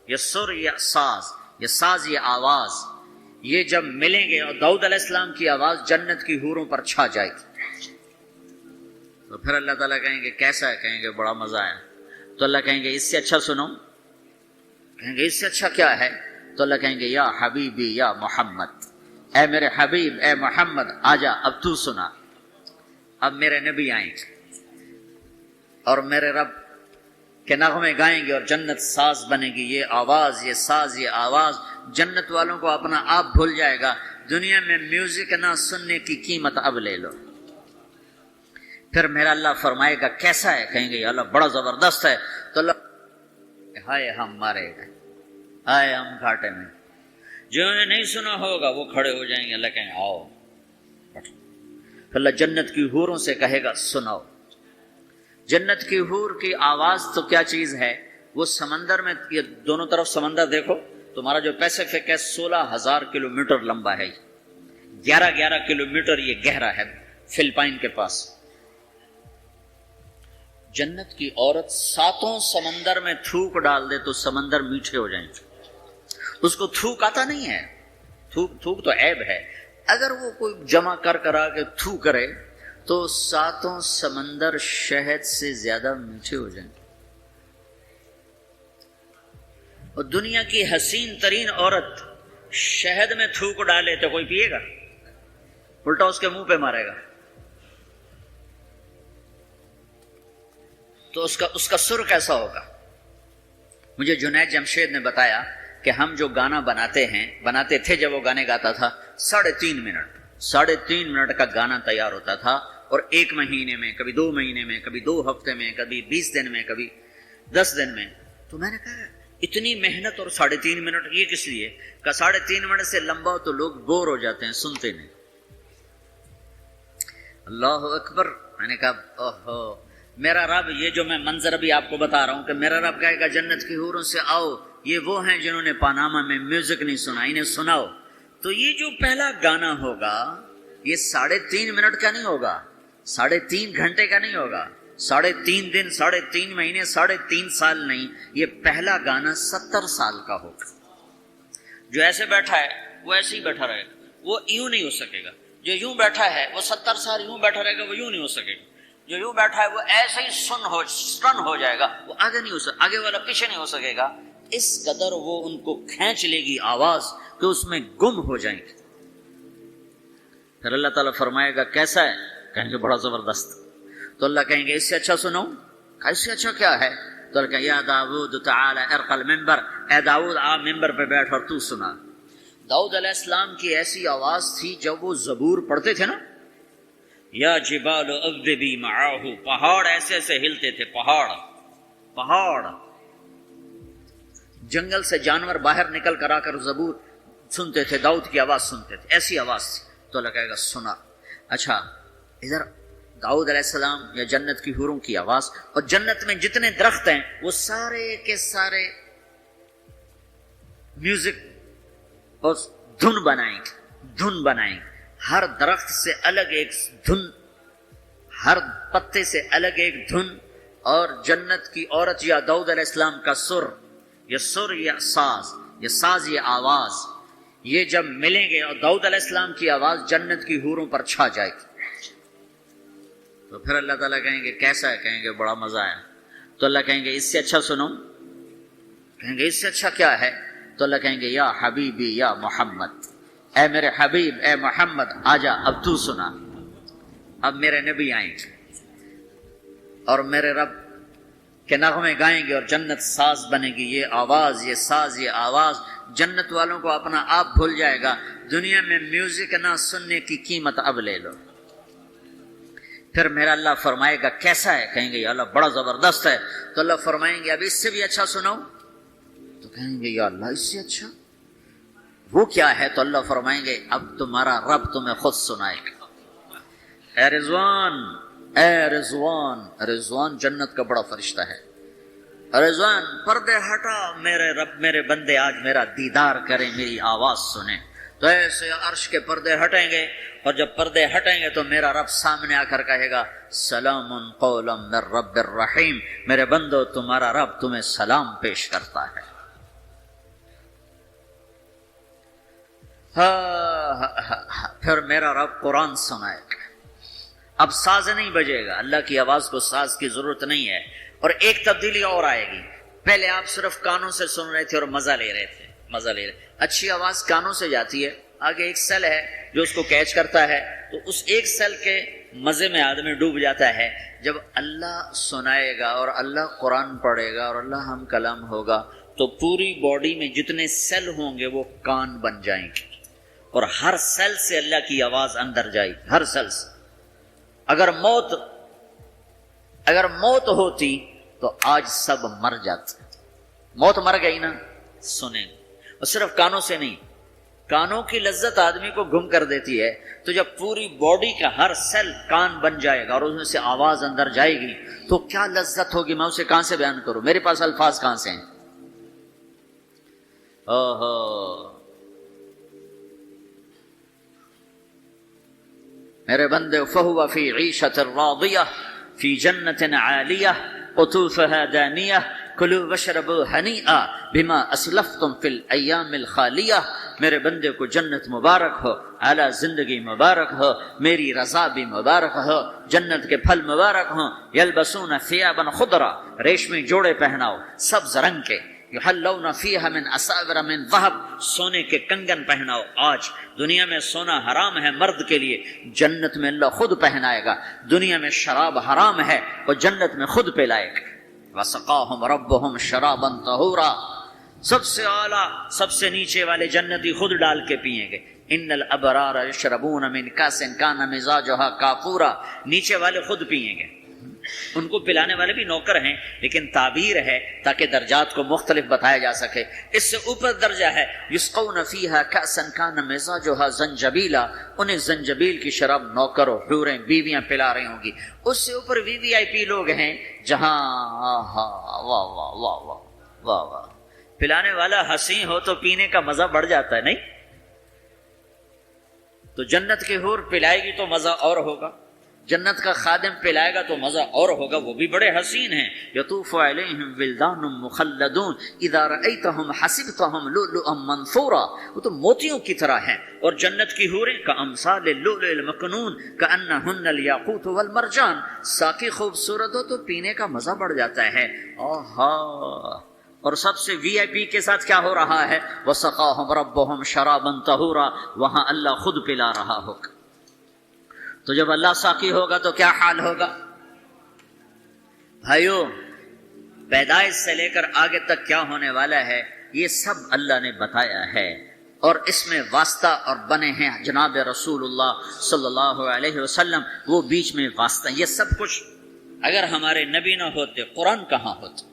یا ساز یہ آواز، یہ جب ملیں گے اور داؤد علیہ السلام کی آواز جنت کی حوروں پر چھا جائے گی. تو پھر اللہ تعالیٰ کہیں گے کیسا ہے؟ کہیں گے بڑا مزہ آیا. تو اللہ کہیں گے اس سے اچھا سنو. کہیں گے اس سے اچھا کیا ہے؟ تو اللہ کہیں گے یا حبیبی یا محمد، اے میرے حبیب، اے محمد آجا اب تو سنا. اب میرے نبی آئیں گے اور میرے رب کے نغمے گائیں گے اور جنت ساز بنے گی. یہ آواز، یہ ساز، یہ آواز جنت والوں کو اپنا آپ بھول جائے گا. دنیا میں میوزک نہ سننے کی قیمت اب لے لو. پھر میرا اللہ فرمائے گا کیسا ہے؟ کہیں گے یا اللہ بڑا زبردست ہے. تو اللہ ہائے ہم مارے گئے، ہائے ہم گھاٹے میں. جنہوں نے نہیں سنا ہوگا وہ کھڑے ہو جائیں گے. اللہ کہیں آؤ. اللہ جنت کی حوروں سے کہے گا سناؤ. جنت کی حور کی آواز تو کیا چیز ہے، وہ سمندر میں، یہ دونوں طرف سمندر دیکھو. تمہارا جو پیسفک ہے 16,000 کلومیٹر لمبا ہے، 11 کلومیٹر یہ گہرا ہے فلپائن کے پاس. جنت کی عورت 7 سمندر میں تھوک ڈال دے تو سمندر میٹھے ہو جائیں گے. اس کو تھوک آتا نہیں ہے، تھوک تو عیب ہے. اگر وہ کوئی جمع کرا کے تھو کرے تو 7 سمندر شہد سے زیادہ میٹھے ہو جائیں گے. اور دنیا کی حسین ترین عورت شہد میں تھوک ڈالے تو کوئی پیے گا؟ الٹا اس کے منہ پہ مارے گا. تو اس کا سر کیسا ہوگا؟ مجھے جنید جمشید نے بتایا کہ ہم جو گانا بناتے تھے جب وہ گانے گاتا تھا 3.5 منٹ کا گانا تیار ہوتا تھا. اور 1 مہینے میں، کبھی 2 مہینے میں، کبھی 2 ہفتے میں، کبھی 20 دن میں، کبھی 10 دن میں. تو میں نے کہا اتنی محنت اور 3.5 منٹ یہ کس لیے؟ کہ 3.5 منٹ سے لمبا ہو تو لوگ بور ہو جاتے ہیں، سنتے نہیں. اللہ اکبر. میں نے کہا اوہو میرا رب، یہ جو میں منظر ابھی آپ کو بتا رہا ہوں کہ میرا رب کہے گا جنت کی حوروں سے آؤ، یہ وہ ہیں جنہوں نے پاناما میں میوزک نہیں سنا، انہیں سناؤ. تو یہ جو پہلا گانا ہوگا یہ 3.5 منٹ کا نہیں ہوگا، 3.5 گھنٹے کا نہیں ہوگا، 3.5 دن، 3.5 مہینے، 3.5 سال نہیں، یہ پہلا گانا 70 سال کا ہوگا. جو ایسے بیٹھا ہے وہ ایسے ہی بیٹھا رہے گا، وہ یوں نہیں ہو سکے گا. جو یوں بیٹھا ہے وہ 70 سال یوں بیٹھا رہے گا، وہ یوں نہیں ہو سکے گا. جو یوں بیٹھا ہے وہ ایسے ہی سن ہو جائے گا، وہ آگے نہیں ہو سکے، آگے والا پیچھے نہیں ہو سکے گا. اس قدر وہ ان کو کھینچ لے گی آواز کہ اس میں گم ہو جائیں گے. پھر اللہ تعالیٰ فرمائے گا کیسا ہے؟ کہیں گے بڑا زبردست. تو اللہ کہیں گے اس سے اچھا سنو. اس سے اچھا کیا ہے؟ تو اللہ کہیں یا داؤد تعالی ارقى المنبر، اے داؤد آپ ممبر پہ بیٹھ اور تو سنا. داؤد علیہ السلام کی ایسی آواز تھی جب وہ زبور پڑھتے تھے نا، یا جبال اذبی معاہ، پہاڑ ایسے ایسے ہلتے تھے، پہاڑ. جنگل سے جانور باہر نکل کر آ کر زبور سنتے تھے، داؤد کی آواز سنتے تھے، ایسی آواز تھی. تو اللہ کہے گا سنا. اچھا ادھر داؤد علیہ السلام یا جنت کی حوروں کی آواز، اور جنت میں جتنے درخت ہیں وہ سارے کے سارے میوزک اور دھن بنائیں گے. ہر درخت سے الگ ایک دھن، ہر پتے سے الگ ایک دھن. اور جنت کی عورت یا داؤد علیہ السلام کا سر یا ساز یہ آواز، یہ جب ملیں گے اور داؤد علیہ السلام کی آواز جنت کی حوروں پر چھا جائے گی، تو پھر اللہ تعالیٰ کہیں گے کیسا ہے؟ کہیں گے بڑا مزہ آیا. تو اللہ کہیں گے اس سے اچھا سنو. کہیں گے اس سے اچھا کیا ہے؟ تو اللہ کہیں گے یا حبیبی یا محمد، اے میرے حبیب اے محمد آجا اب تو سنا. اب میرے نبی آئیں گے اور میرے رب کے نغمے گائیں گے اور جنت ساز بنے گی. یہ آواز، یہ ساز، یہ آواز جنت والوں کو اپنا آپ بھول جائے گا. دنیا میں میوزک نہ سننے کی قیمت اب لے لو. پھر میرا اللہ فرمائے گا کیسا ہے؟ کہیں گے یا اللہ بڑا زبردست ہے. تو اللہ فرمائیں گے اب اس سے بھی اچھا سناؤ. تو کہیں گے یا اللہ اس سے اچھا وہ کیا ہے؟ تو اللہ فرمائیں گے اب تمہارا رب تمہیں خود سنائے گا. اے رضوان، اے رضوان. رضوان جنت کا بڑا فرشتہ ہے. رضوان پردے ہٹا، میرے رب میرے بندے آج میرا دیدار کریں، میری آواز سنیں. تو ایسے عرش کے پردے ہٹیں گے، اور جب پردے ہٹیں گے تو میرا رب سامنے آ کر کہے گا سلام قولا من رب الرحیم. میرے بندو تمہارا رب تمہیں سلام پیش کرتا ہے. پھر میرا رب قرآن سنائے گا. اب ساز نہیں بجے گا، اللہ کی آواز کو ساز کی ضرورت نہیں ہے. اور ایک تبدیلی اور آئے گی. پہلے آپ صرف کانوں سے سن رہے تھے اور مزہ لے رہے تھے. اچھی آواز کانوں سے جاتی ہے، آگے ایک سیل ہے جو اس کو کیچ کرتا ہے، تو اس ایک سیل کے مزے میں آدمی ڈوب جاتا ہے. جب اللہ سنائے گا اور اللہ قرآن پڑھے گا اور اللہ ہم کلام ہوگا تو پوری باڈی میں جتنے سیل ہوں گے وہ کان بن جائیں گے، اور ہر سیل سے اللہ کی آواز اندر جائے گی، ہر سیل سے. اگر موت ہوتی تو آج سب مر جاتے. موت مر گئی نا، سنیں. اور صرف کانوں سے نہیں، کانوں کی لذت آدمی کو گم کر دیتی ہے. تو جب پوری باڈی کا ہر سیل کان بن جائے گا اور اس میں سے آواز اندر جائے گی تو کیا لذت ہوگی، میں اسے کہاں سے بیان کروں، میرے پاس الفاظ کہاں سے ہیں. میرے بندے فہو فی عیشۃ راضیہ فی جنت عالیہ قطوفها دانیہ کلوا واشربوا ہنیئا بما اسلفتم فی الایام الخالیہ. میرے بندے کو جنت مبارک ہو، اعلیٰ زندگی مبارک ہو، میری رضا بھی مبارک ہو، جنت کے پھل مبارک ہوں. یلبسون ثیابا خضرا، ریشمی جوڑے پہناؤ سبز رنگ کے. یحلون فیہا من اساور من ذہب، سونے کے کنگن پہناؤ. آج دنیا میں سونا حرام ہے مرد کے لیے، جنت میں اللہ خود پہنائے گا. دنیا میں شراب حرام ہے، وہ جنت میں خود پلائے گا. وسقاہم ربہم شرابا طہورا، سب سے اعلیٰ سب سے نیچے والے جنتی خود ڈال کے پیئیں گے. ان الابرار یشربون من کاس کان مزاجها کافورا، نیچے والے خود پیئیں گے. ان کو پلانے والے بھی نوکر ہیں، لیکن تعبیر ہے تاکہ درجات کو مختلف بتایا جا سکے. اس سے اوپر درجہ ہے یسقون فیہا کأسا کان مزاجها زنجبیلا، انہیں زنجبیل کی شراب نوکر و حوریں بیویاں پلا رہی ہوں گی. اس سے اوپر VIP لوگ ہیں جہاں واہ واہ واہ واہ واہ واہ، پلانے والا حسین ہو تو پینے کا مزہ بڑھ جاتا ہے. نہیں تو جنت کی حور پلائے گی تو مزہ اور ہوگا، جنت کا خادم پلائے گا تو مزہ اور ہوگا. وہ بھی بڑے حسین ہیں. یطوف علیہم ولدان مخلدون اذا رأیتہم حسبتہم لؤلؤا منثورا، وہ تو موتیوں کی طرح ہیں. اور جنت کی حوریں کامثال اللؤلؤ المکنون کأنہن الیاقوت والمرجان. ساقی خوبصورت ہو تو پینے کا مزہ بڑھ جاتا ہے. آہا. اور سب سے VIP کے ساتھ کیا ہو رہا ہے؟ وسقاہم ربہم شرابا طہورا، وہاں اللہ خود پلا رہا ہوگا. تو جب اللہ ساقی ہوگا تو کیا حال ہوگا؟ بھائیو، پیدائش سے لے کر آگے تک کیا ہونے والا ہے یہ سب اللہ نے بتایا ہے، اور اس میں واسطہ اور بنے ہیں جناب رسول اللہ صلی اللہ علیہ وسلم، وہ بیچ میں واسطہ. یہ سب کچھ اگر ہمارے نبی نہ ہوتے قرآن کہاں ہوتا،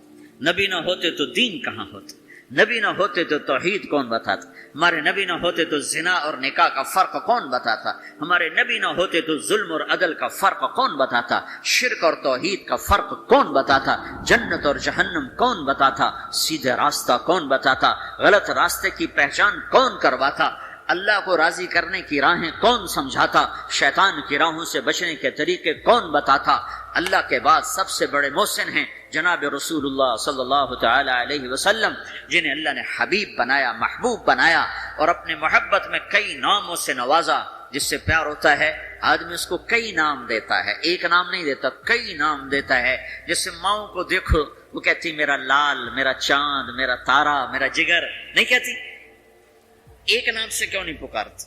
نبی نہ ہوتے تو دین کہاں ہوتا. نبی نہ ہوتے تو توحید کون بتاتا؟ ہمارے نبی نہ ہوتے تو زنا اور نکاح کا فرق کون بتاتا؟ ہمارے نبی نہ ہوتے تو ظلم اور عدل کا فرق کون بتاتا؟ شرک اور توحید کا فرق کون بتاتا؟ جنت اور جہنم کون بتاتا؟ سیدھے راستہ کون بتاتا؟ غلط راستے کی پہچان کون کرواتا؟ اللہ کو راضی کرنے کی راہیں کون سمجھاتا؟ شیطان کی راہوں سے بچنے کے طریقے کون بتاتا؟ اللہ کے بعد سب سے بڑے محسن ہیں جناب رسول اللہ صلی اللہ تعالی علیہ وسلم، جنہیں اللہ نے حبیب بنایا، محبوب بنایا، اور اپنے محبت میں کئی ناموں سے نوازا۔ جس سے پیار ہوتا ہے آدمی اس کو کئی نام دیتا ہے، ایک نام نہیں دیتا، کئی نام دیتا ہے۔ جیسے ماؤں کو دیکھو، وہ کہتی میرا لال، میرا چاند، میرا تارا، میرا جگر، نہیں کہتی؟ ایک نام سے کیوں نہیں پکارتی؟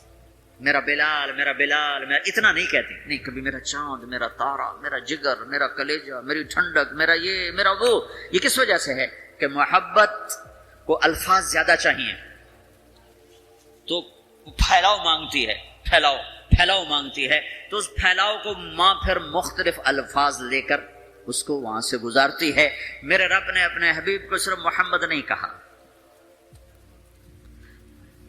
میرا بلال، میرا بلال، میرا اتنا نہیں کہتی، نہیں، کبھی میرا چاند، میرا تارا، میرا جگر، میرا کلیجہ، میری ٹھنڈک، میرا یہ، میرا وہ۔ یہ کس وجہ سے ہے؟ کہ محبت کو الفاظ زیادہ چاہیے تو پھیلاؤ مانگتی ہے، پھیلاؤ مانگتی ہے، تو اس پھیلاؤ کو ماں پھر مختلف الفاظ لے کر اس کو وہاں سے گزارتی ہے۔ میرے رب نے اپنے حبیب کو صرف محمد نہیں کہا،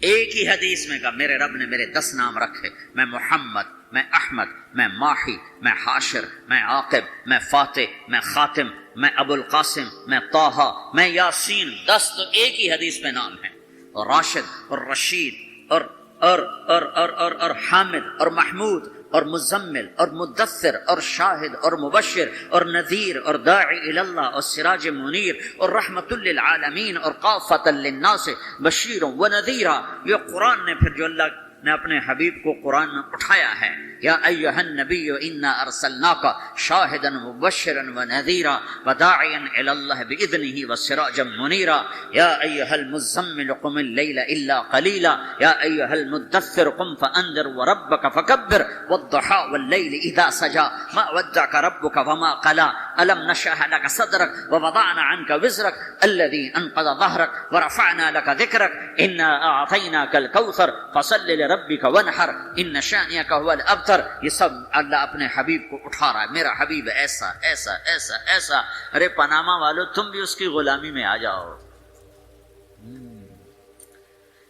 ایک ہی حدیث میں کہا میرے رب نے میرے 10 نام رکھے، میں محمد، میں احمد، میں ماحی، میں حاشر، میں عاقب، میں فاتح، میں خاتم، میں ابو القاسم، میں طٰہٰ، میں یاسین۔ 10 تو ایک ہی حدیث میں نام ہیں، اور راشد اور رشید اور حامد اور محمود اور مزمل اور مدثر اور شاہد اور مبشر اور نذیر اور داعی اللہ اور سراج منیر اور رحمت للعالمین اور قافۃ للناس بشیر و نذیرا۔ یہ قرآن نے پھر جو اللہ نے اپنے حبیب کو قرآن میں اٹھایا ہے، یا ایھا النبی انا ارسلناک شاہدا مبشرا ونذیرا وداعیا الی اللہ باذنہ وسراجا منیرا، یا ایھا المزمل قم اللیل الا قلیلا، یا ایھا المدثر قم فانذر وربک فکبر والضحی واللیل اذا سجا ما ودعک ربک وما قلا الم نشرح لک صدرک ووضعنا عنک وزرک الذی انقض ظہرک ورفعنا لک ذکرک انا اعطیناک الکوثر فصل لربک وانحر ان شانئک هو الابتر۔ یہ سب اللہ اپنے حبیب کو اٹھا رہا ہے، میرا حبیب ایسا ایسا ایسا ایسا۔ ارے پاناما والو، تم بھی اس کی غلامی میں آ جاؤ۔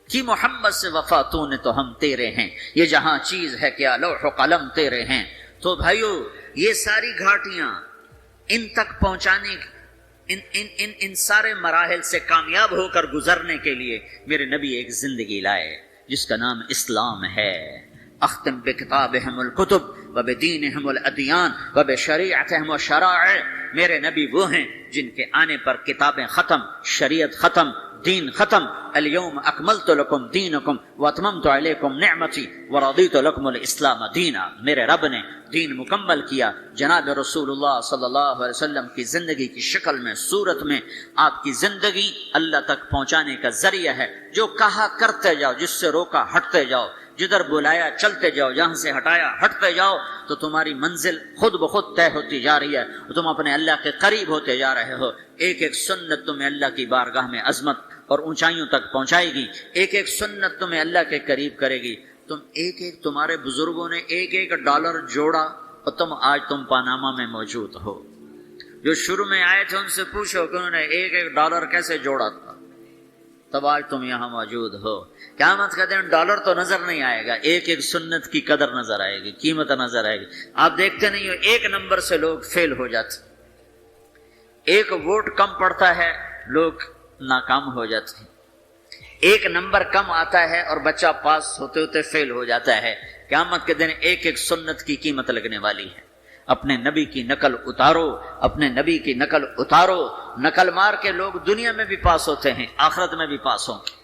کی محمد سے وفا تو نے تو ہم تیرے ہیں، یہ جہاں چیز ہے کیا لوح و قلم تیرے ہیں۔ تو بھائیو، یہ ساری گھاٹیاں ان تک پہنچانے ان سارے مراحل سے کامیاب ہو کر گزرنے کے لیے میرے نبی ایک زندگی لائے جس کا نام اسلام ہے۔ اختم بکتابہم الکتب وبدینہم الادیان وبشریعتہم الشرائع۔ میرے نبی وہ ہیں جن کے آنے پر کتابیں ختم، شریعت ختم، دین ختم۔ الیوم اکملت لکم دینکم واتممت علیکم نعمتی ورضیت لکم الاسلام دینا۔ میرے رب نے دین مکمل کیا۔ جناب رسول اللہ صلی اللہ علیہ وسلم کی زندگی کی شکل میں، صورت میں، آپ کی زندگی اللہ تک پہنچانے کا ذریعہ ہے۔ جو کہا کرتے جاؤ، جس سے روکا ہٹتے جاؤ، جدھر بلایا چلتے جاؤ، جہاں سے ہٹایا ہٹتے جاؤ، تو تمہاری منزل خود بخود طے ہوتی جا رہی ہے، تم اپنے اللہ کے قریب ہوتے جا رہے ہو۔ ایک ایک سنت تمہیں اللہ کی بارگاہ میں عظمت اور اونچائیوں تک پہنچائے گی، ایک ایک سنت تمہیں اللہ کے قریب کرے گی۔ تمہارے بزرگوں نے ایک ایک ڈالر جوڑا اور آج تم پاناما میں موجود ہو۔ جو شروع میں آئے تھے ان سے پوچھو کہ انہوں نے ایک ایک ڈالر کیسے جوڑا تھا، تب آج تم یہاں موجود ہو۔ قیامت کا دن ڈالر تو نظر نہیں آئے گا، ایک ایک سنت کی قدر نظر آئے گی، قیمت نظر آئے گی۔ آپ دیکھتے نہیں ہو، ایک نمبر سے لوگ فیل ہو جاتے، ایک ووٹ کم پڑتا ہے لوگ ناکام ہو جاتے ہیں، ایک نمبر کم آتا ہے اور بچہ پاس ہوتے ہوتے فیل ہو جاتا ہے۔ قیامت کے دن ایک ایک سنت کی قیمت لگنے والی ہے۔ اپنے نبی کی نقل اتارو، اپنے نبی کی نقل اتارو۔ نقل مار کے لوگ دنیا میں بھی پاس ہوتے ہیں، آخرت میں بھی پاس ہوں گے۔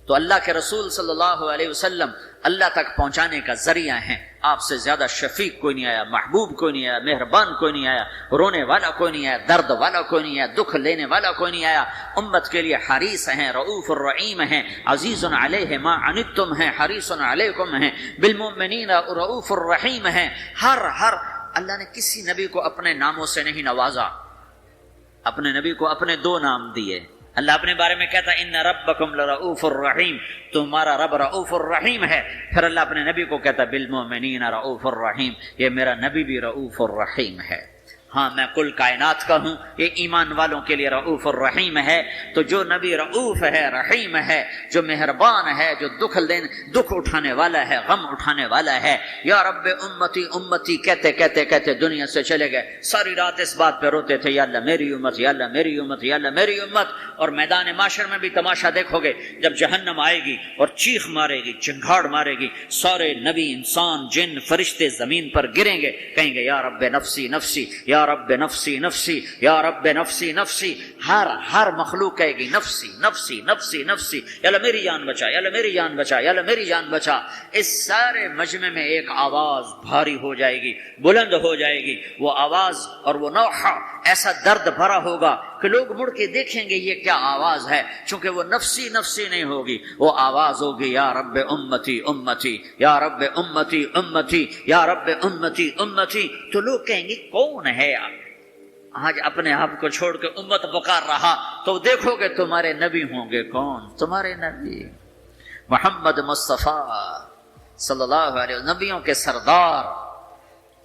تو اللہ کے رسول صلی اللہ علیہ وسلم اللہ تک پہنچانے کا ذریعہ ہیں۔ آپ سے زیادہ شفیق کوئی نہیں آیا، محبوب کوئی نہیں آیا، مہربان کوئی نہیں آیا، رونے والا کوئی نہیں آیا، درد والا کوئی نہیں آیا، دکھ لینے والا کوئی نہیں آیا۔ امت کے لیے حریص ہیں، رؤوف الرحیم ہیں، عزیز علیہ ما عنتم ہیں، حریص علیکم ہیں، بالمؤمنین رؤوف الرحیم ہیں۔ ہر اللہ نے کسی نبی کو اپنے ناموں سے نہیں نوازا، اپنے نبی کو اپنے 2 نام دیے۔ اللہ اپنے بارے میں کہتا ہے ان ربکم لرؤوف الرحیم، تمہارا رب رؤوف الرحیم ہے۔ پھر اللہ اپنے نبی کو کہتا ہے بالمؤمنین رؤوف الرحیم، یہ میرا نبی بھی رؤوف الرحیم ہے۔ ہاں میں کل کائنات کا ہوں، یہ ایمان والوں کے لیے رؤوف الرحیم ہے۔ تو جو نبی رؤوف ہے، رحیم ہے، جو مہربان ہے، جو دکھ اٹھانے والا ہے، غم اٹھانے والا ہے، یا رب امتی امتی کہتے کہتے کہتے دنیا سے چلے گئے، ساری رات اس بات پہ روتے تھے، یا اللہ میری امت، یا اللہ میری امت، یا اللہ میری امت۔ اور میدان محشر میں بھی تماشا دیکھو گے، جب جہنم آئے گی اور چیخ مارے گی، چنگھاڑ مارے گی، سارے نبی، انسان، جن، فرشتے زمین پر گریں گے، کہیں گے یا رب نفسی نفسی، یا رب نفسی نفسی، یا رب نفسی نفسی۔ ہر مخلوق کہے گی نفسی نفسی نفسی نفسی، یا اللہ میری جان بچا، یا اللہ میری جان بچا، یا اللہ میری جان بچا۔ اس سارے مجمع میں ایک آواز بھاری ہو جائے گی، بلند ہو جائے گی، وہ آواز اور وہ نوحہ ایسا درد بھرا ہوگا کہ لوگ مڑ کے دیکھیں گے یہ کیا آواز ہے، چونکہ وہ نفسی نفسی نہیں ہوگی، وہ آواز ہوگی یا رب امتی امتی، یا رب امتی امتی، یا رب امتی امتی۔ تو لوگ کہیں گے کون ہے آج اپنے آپ کو چھوڑ کے امت پکار رہا؟ تو دیکھو گے تمہارے نبی ہوں گے۔ کون؟ تمہارے نبی محمد مصطفیٰ صلی اللہ علیہ وسلم، نبیوں کے سردار،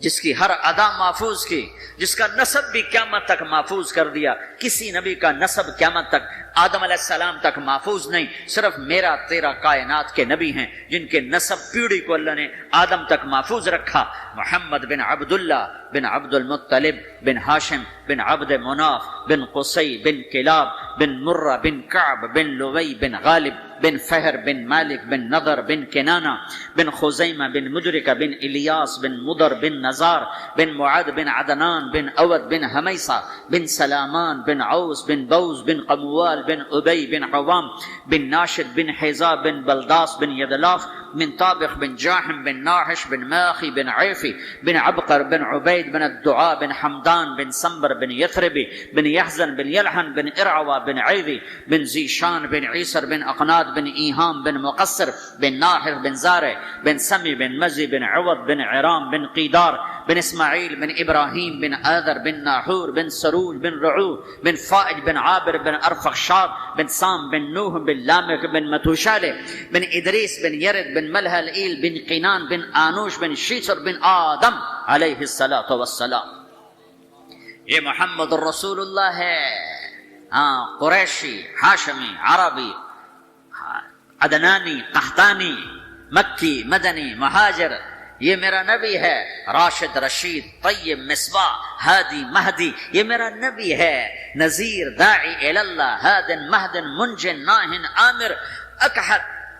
جس کی ہر ادا محفوظ کی، جس کا نسب بھی قیامت تک محفوظ کر دیا۔ کسی نبی کا نسب قیامت تک آدم علیہ السلام تک محفوظ نہیں، صرف میرا تیرا کائنات کے نبی ہیں جن کے نسب پیڑھی کو اللہ نے آدم تک محفوظ رکھا۔ محمد بن عبداللہ بن عبد المطلب بن ہاشم بن عبد مناف بن قصی بن کلاب بن مرہ بن کعب بن لوی بن غالب بن فہر بن مالک بن نضر بن کنانہ بن خزیمہ بن مدرکہ بن الیاس بن مدر بن نزار بن معد بن عدنان بن اود بن حمیصہ بن سلامان بن عوس بن بوز بن قموال بن ابی بن عوام بن ناشد بن حیزاب بن بلداس بن یدلاف بن طابخ بن جاحم بن ناحش بن ماخی بن عیفی بن عبقر بن عبید بن الدعاء بن حمدان بن سنبر بن یثربی بن یحزن بن یلحن بن ارعوى بن عیوی بن زیشان بن عیسر بن اقناد بن ایہام بن مقصر بن ناحر بن زارع بن سمی بن مزی بن عوض بن عرام بن قیدار بن اسماعیل بن ابراہیم بن آذر بن ناحور بن سروج بن رعو بن فائج بن عابر بن ارفخشاد بن سام بن نوح بن لامک بن متوشالہ بن ادریس بن یرد بن ملحل ایل بن قینان بن آنوش بن شیسر بن آدم علیہ الصلاۃ والسلام۔ یہ محمد الرسول اللہ ہے، ہاں، قریشی، ہاشمی، عربی، عدنانی، قحطانی، مکی، مدنی، مہاجر، یہ میرا نبی ہے۔ راشد، رشید، طیب، مصباح، ہادی، مہدی، یہ میرا نبی ہے۔ نذیر، داعی اللہ، ہادن، مہدن، منجن، ناہن، عامر،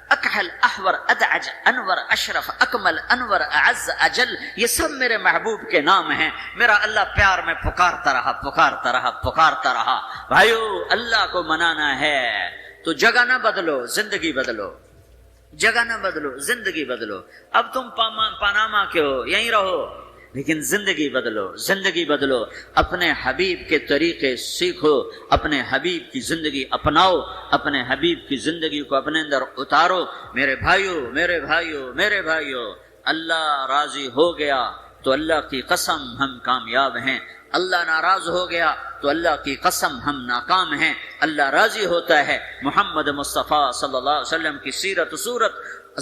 اکحل، احور، ادعج، انور، اشرف، اکمل، انور، اعز، اجل، یہ سب میرے محبوب کے نام ہیں۔ میرا اللہ پیار میں پکارتا رہا، پکارتا رہا، پکارتا رہا۔ بھائیو، اللہ کو منانا ہے تو جگہ نہ بدلو، زندگی بدلو، جگہ نہ بدلو، زندگی بدلو۔ اب تم پاناما کے ہو، یہیں رہو، لیکن زندگی بدلو، زندگی بدلو، اپنے حبیب کے طریقے سیکھو، اپنے حبیب کی زندگی اپناؤ، اپنے حبیب کی زندگی کو اپنے اندر اتارو۔ میرے بھائیو، میرے بھائیو، میرے بھائیو، اللہ راضی ہو گیا تو اللہ کی قسم ہم کامیاب ہیں، اللہ ناراض ہو گیا تو اللہ کی قسم ہم ناکام ہیں۔ اللہ راضی ہوتا ہے محمد مصطفیٰ صلی اللہ علیہ وسلم کی سیرت و صورت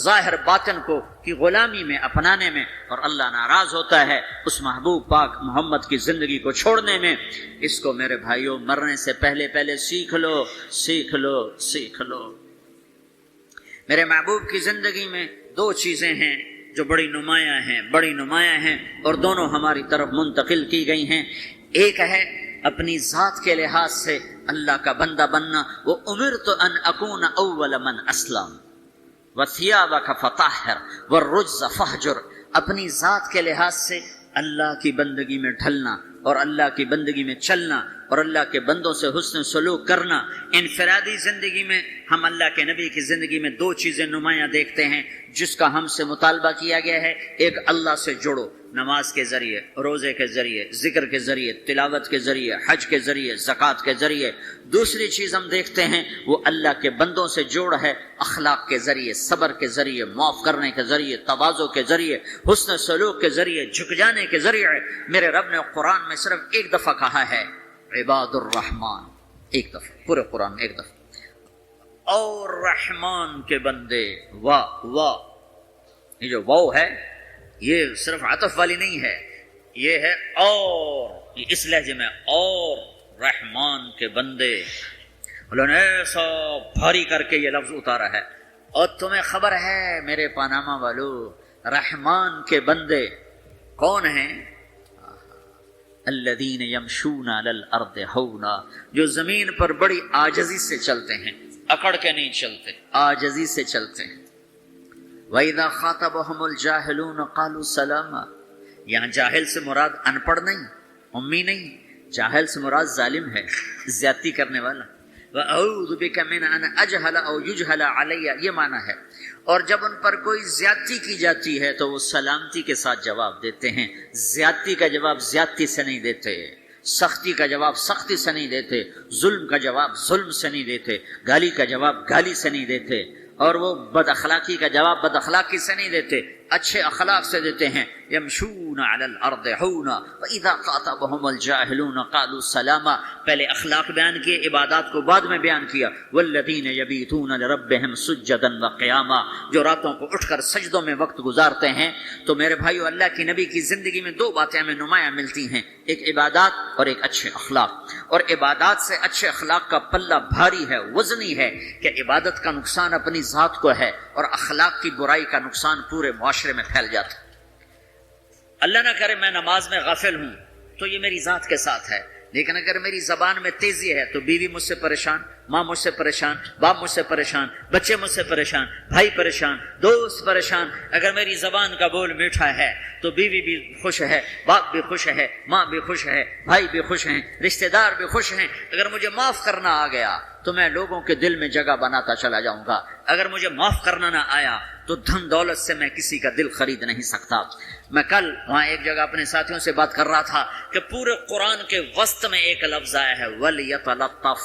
ظاہر باطن کو کی غلامی میں اپنانے میں، اور اللہ ناراض ہوتا ہے اس محبوب پاک محمد کی زندگی کو چھوڑنے میں۔ اس کو میرے بھائیوں مرنے سے پہلے پہلے سیکھ لو، سیکھ لو، سیکھ لو۔ میرے محبوب کی زندگی میں دو چیزیں ہیں جو بڑی نمایاں ہیں، بڑی نمایاں ہیں، اور دونوں ہماری طرف منتقل کی گئی ہیں۔ ایک ہے اپنی ذات کے لحاظ سے اللہ کا بندہ بننا، وہ امرت ان اکون اول من اسلم وثیابک فطہر والرجز فہجر، اپنی ذات کے لحاظ سے اللہ کی بندگی میں ڈھلنا اور اللہ کی بندگی میں چلنا اور اللہ کے بندوں سے حسن سلوک کرنا۔ انفرادی زندگی میں ہم اللہ کے نبی کی زندگی میں دو چیزیں نمایاں دیکھتے ہیں جس کا ہم سے مطالبہ کیا گیا ہے۔ ایک، اللہ سے جڑو، نماز کے ذریعے، روزے کے ذریعے، ذکر کے ذریعے، تلاوت کے ذریعے، حج کے ذریعے، زکوٰۃ کے ذریعے۔ دوسری چیز ہم دیکھتے ہیں وہ اللہ کے بندوں سے جوڑ ہے، اخلاق کے ذریعے، صبر کے ذریعے، معاف کرنے کے ذریعے، تواضع کے ذریعے، حسن سلوک کے ذریعے، جھک جانے کے ذریعے۔ میرے رب نے قرآن میں صرف ایک دفعہ کہا ہے عباد الرحمن، ایک دفعہ پورے قرآن میں ایک دفعہ، اور رحمان کے بندے، واہ واہ، یہ جو واو ہے یہ صرف عطف والی نہیں ہے، یہ ہے اور اس لہجے میں، اور رحمان کے بندے، اللہ نے ایسا بھاری کر کے یہ لفظ اتارا ہے۔ اور تمہیں خبر ہے میرے پاناما والو، رحمان کے بندے کون ہیں؟ الذین یمشون علی الارض ہونا، جو زمین پر بڑی عاجزی سے چلتے ہیں، اکڑ کے نہیں چلتے، عاجزی سے چلتے ہیں۔ وَإِذَا خَاطَبَهُمُ الْجَاهِلُونَ قَالُوا سَلَامًا، یہاں جاہل سے مراد ان پڑھ نہیں، امی نہیں، جاہل سے مراد ظالم ہے، زیادتی کرنے والا۔ وَأَعُوذُ بِكَ مِنْ أَنْ أَجْهَلَ أَوْ يُجْهَلَ عَلَيَّ، یہ معنی ہے۔ اور جب ان پر کوئی زیادتی کی جاتی ہے تو وہ سلامتی کے ساتھ جواب دیتے ہیں، زیادتی کا جواب زیادتی سے نہیں دیتے، سختی کا جواب سختی سے نہیں دیتے، ظلم کا جواب ظلم سے نہیں دیتے، گالی کا جواب گالی سے نہیں دیتے، اور وہ بد اخلاقی کا جواب بد اخلاقی سے نہیں دیتے، اچھے اخلاق سے دیتے ہیں۔ یمشون علی الارض ہونا واذا خاطبهم الجاهلون قالوا سلاما، پہلے اخلاق بیان کیے، عبادات کو بعد میں بیان کیا۔ والذین یبیتون لربهم سجدا وقیاما، جو راتوں کو اٹھ کر سجدوں میں وقت گزارتے ہیں۔ تو میرے بھائیو، اللہ کی نبی کی زندگی میں دو باتیں ہمیں نمایاں ملتی ہیں، ایک عبادات اور ایک اچھے اخلاق۔ اور عبادات سے اچھے اخلاق کا پلہ بھاری ہے، وزنی ہے، کہ عبادت کا نقصان اپنی ذات کو ہے اور اخلاق کی برائی کا نقصان پورے معاشرے میں پھیل جاتا ہے۔ اللہ نہ کرے میں نماز میں غافل ہوں تو یہ میری ذات کے ساتھ ہے، لیکن اگر میری زبان میں تیزی ہے تو بیوی مجھ سے پریشان، ماں مجھ سے پریشان، باپ مجھ سے پریشان، بچے مجھ سے پریشان، بھائی پریشان، دوست پریشان۔ اگر میری زبان کا بول میٹھا ہے تو بیوی بھی خوش ہے، باپ بھی خوش ہے، ماں بھی خوش ہے، بھائی بھی خوش ہیں، رشتہ دار بھی خوش ہیں۔ اگر مجھے معاف کرنا آ گیا تو میں لوگوں کے دل میں جگہ بناتا چلا جاؤں گا، اگر مجھے معاف کرنا نہ آیا تو دھن دولت سے میں کسی کا دل خرید نہیں سکتا۔ میں کل وہاں ایک جگہ اپنے ساتھیوں سے بات کر رہا تھا کہ پورے قرآن کے وسط میں ایک لفظ آیا ہے وَلْيَتَلَطَّفْ،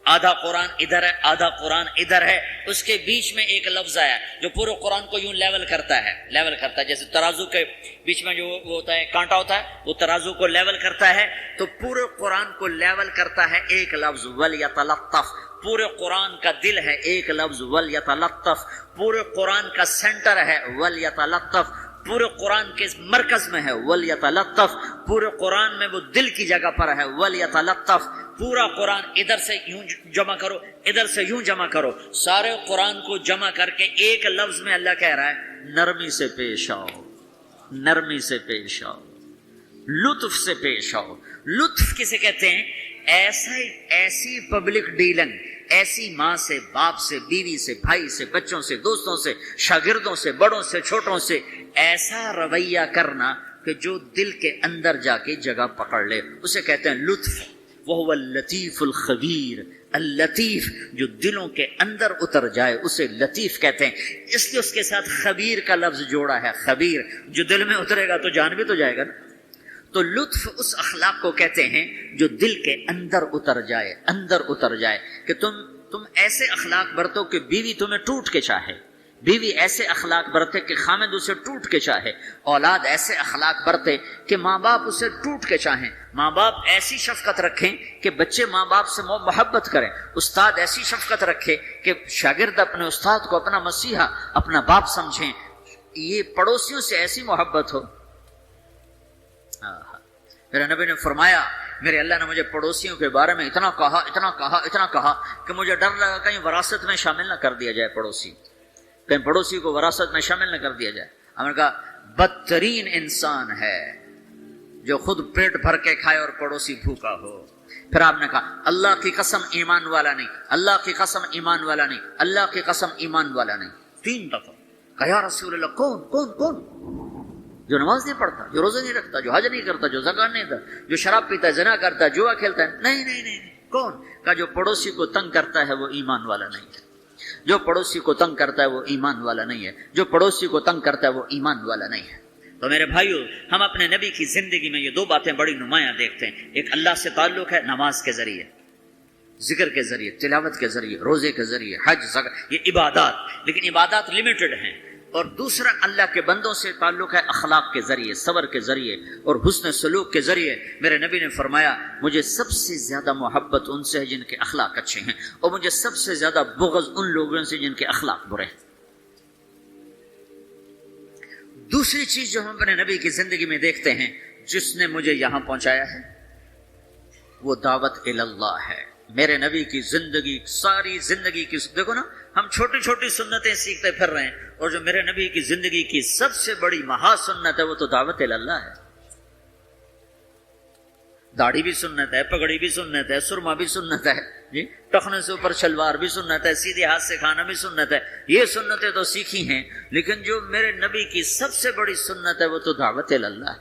آدھا قرآن ادھر ہے آدھا قرآن ادھر ہے، اس کے بیچ میں ایک لفظ آیا جو پورے قرآن کو یوں لیول کرتا ہے، جیسے ترازو کے بیچ میں جو وہ ہوتا ہے کانٹا ہوتا ہے، وہ ترازو کو لیول کرتا ہے، تو پورے قرآن کو لیول کرتا ہے ایک لفظ وَلْيَتَلَطَّفْ۔ پورے قرآن کا دل ہے ایک لفظ وَلْيَتَلَطَّفْ، پورے قرآن کا سینٹر ہے وَلْيَتَلَطَّفْ، پورے قرآن کے مرکز میں ہے وَلْيَتَلَطَّفْ، پورے قرآن میں وہ دل کی جگہ پر ہے وَلْيَتَلَطَّفْ۔ پورا قرآن ادھر سے یوں جمع کرو، ادھر سے یوں جمع کرو، سارے قرآن کو جمع کر کے ایک لفظ میں اللہ کہہ رہا ہے نرمی سے پیش آؤ، نرمی سے پیش آؤ، لطف سے پیش آؤ۔ لطف کسے کہتے ہیں؟ ایسی پبلک ڈیلنگ، ایسی ماں سے، باپ سے، بیوی سے، بھائی سے، بچوں سے، دوستوں سے، شاگردوں سے، بڑوں سے، چھوٹوں سے، ایسا رویہ کرنا کہ جو دل کے اندر جا کے جگہ پکڑ لے، اسے کہتے ہیں لطف۔ وَهُوَ اللَّطِيفُ الْخَبِيرُ، اللطیف جو دلوں کے اندر اتر جائے اسے لطیف کہتے ہیں، اس لیے اس کے ساتھ خبیر کا لفظ جوڑا ہے۔ خبیر جو دل میں اترے گا تو جان بھی تو جائے گا نا۔ تو لطف اس اخلاق کو کہتے ہیں جو دل کے اندر اتر جائے، اندر اتر جائے، کہ تم ایسے اخلاق برتو کہ بیوی تمہیں ٹوٹ کے چاہے، بیوی ایسے اخلاق برتے کہ خامد اسے ٹوٹ کے چاہے، اولاد ایسے اخلاق برتے کہ ماں باپ اسے ٹوٹ کے چاہیں، ماں باپ ایسی شفقت رکھیں کہ بچے ماں باپ سے محبت کریں، استاد ایسی شفقت رکھے کہ شاگرد اپنے استاد کو اپنا مسیحا، اپنا باپ سمجھیں، یہ پڑوسیوں سے ایسی محبت ہو۔ میرے نبی نے فرمایا، میرے اللہ نے مجھے پڑوسیوں کے بارے میں اتنا کہا کہ مجھے ڈر لگا کہیں وراثت میں شامل نہ کر دیا جائے، کہیں پڑوسی کو وراثت میں شامل نہ کر دیا جائے۔ ہم نے کہا بدترین انسان ہے جو خود پیٹ بھر کے کھائے اور پڑوسی بھوکا ہو۔ پھر آپ نے کہا اللہ کی قسم ایمان والا نہیں، اللہ کی قسم ایمان والا نہیں، اللہ کی قسم ایمان والا نہیں، 3 دفعہ کہا یا رسول اللہ کون؟ جو نماز نہیں پڑھتا، جو روزے نہیں رکھتا، جو حج نہیں کرتا، جو زکات نہیں دیتا، جو شراب پیتا ہے، زنا کرتا ہے، جوا کھیلتا ہے، نہیں کون؟ کہا جو پڑوسی کو تنگ کرتا ہے وہ ایمان والا نہیں ہے، جو پڑوسی کو تنگ کرتا ہے وہ ایمان والا نہیں ہے، جو پڑوسی کو تنگ کرتا ہے وہ ایمان والا نہیں ہے۔ تو میرے بھائیو، ہم اپنے نبی کی زندگی میں یہ 2 باتیں بڑی نمایاں دیکھتے ہیں، ایک اللہ سے تعلق ہے نماز کے ذریعے، ذکر کے ذریعے، تلاوت کے ذریعے، روزے کے ذریعے، حج زکات، یہ عبادات، لیکن عبادات لمیٹڈ ہیں، اور دوسرا اللہ کے بندوں سے تعلق ہے اخلاق کے ذریعے، صبر کے ذریعے اور حسن سلوک کے ذریعے۔ میرے نبی نے فرمایا مجھے سب سے زیادہ محبت ان سے ہے جن کے اخلاق اچھے ہیں، اور مجھے سب سے زیادہ بغض ان لوگوں سے جن کے اخلاق برے ہیں۔ دوسری چیز جو ہم اپنے نبی کی زندگی میں دیکھتے ہیں، جس نے مجھے یہاں پہنچایا ہے وہ دعوت اللہ ہے. میرے نبی کی زندگی، ساری زندگی کی، دیکھو نا ہم چھوٹی چھوٹی سنتیں سیکھتے پھر رہے ہیں، اور جو میرے نبی کی زندگی کی سب سے بڑی مہا سنت ہے وہ تو دعوت اللہ ہے. داڑھی بھی سنت ہے، پگڑی بھی سنت ہے، سرما بھی سنت ہے جی، ٹخنے سے اوپر شلوار بھی سنت ہے، سیدھے ہاتھ سے کھانا بھی سنت ہے. یہ سنتیں تو سیکھی ہیں، لیکن جو میرے نبی کی سب سے بڑی سنت ہے وہ تو دعوت اللہ ہے،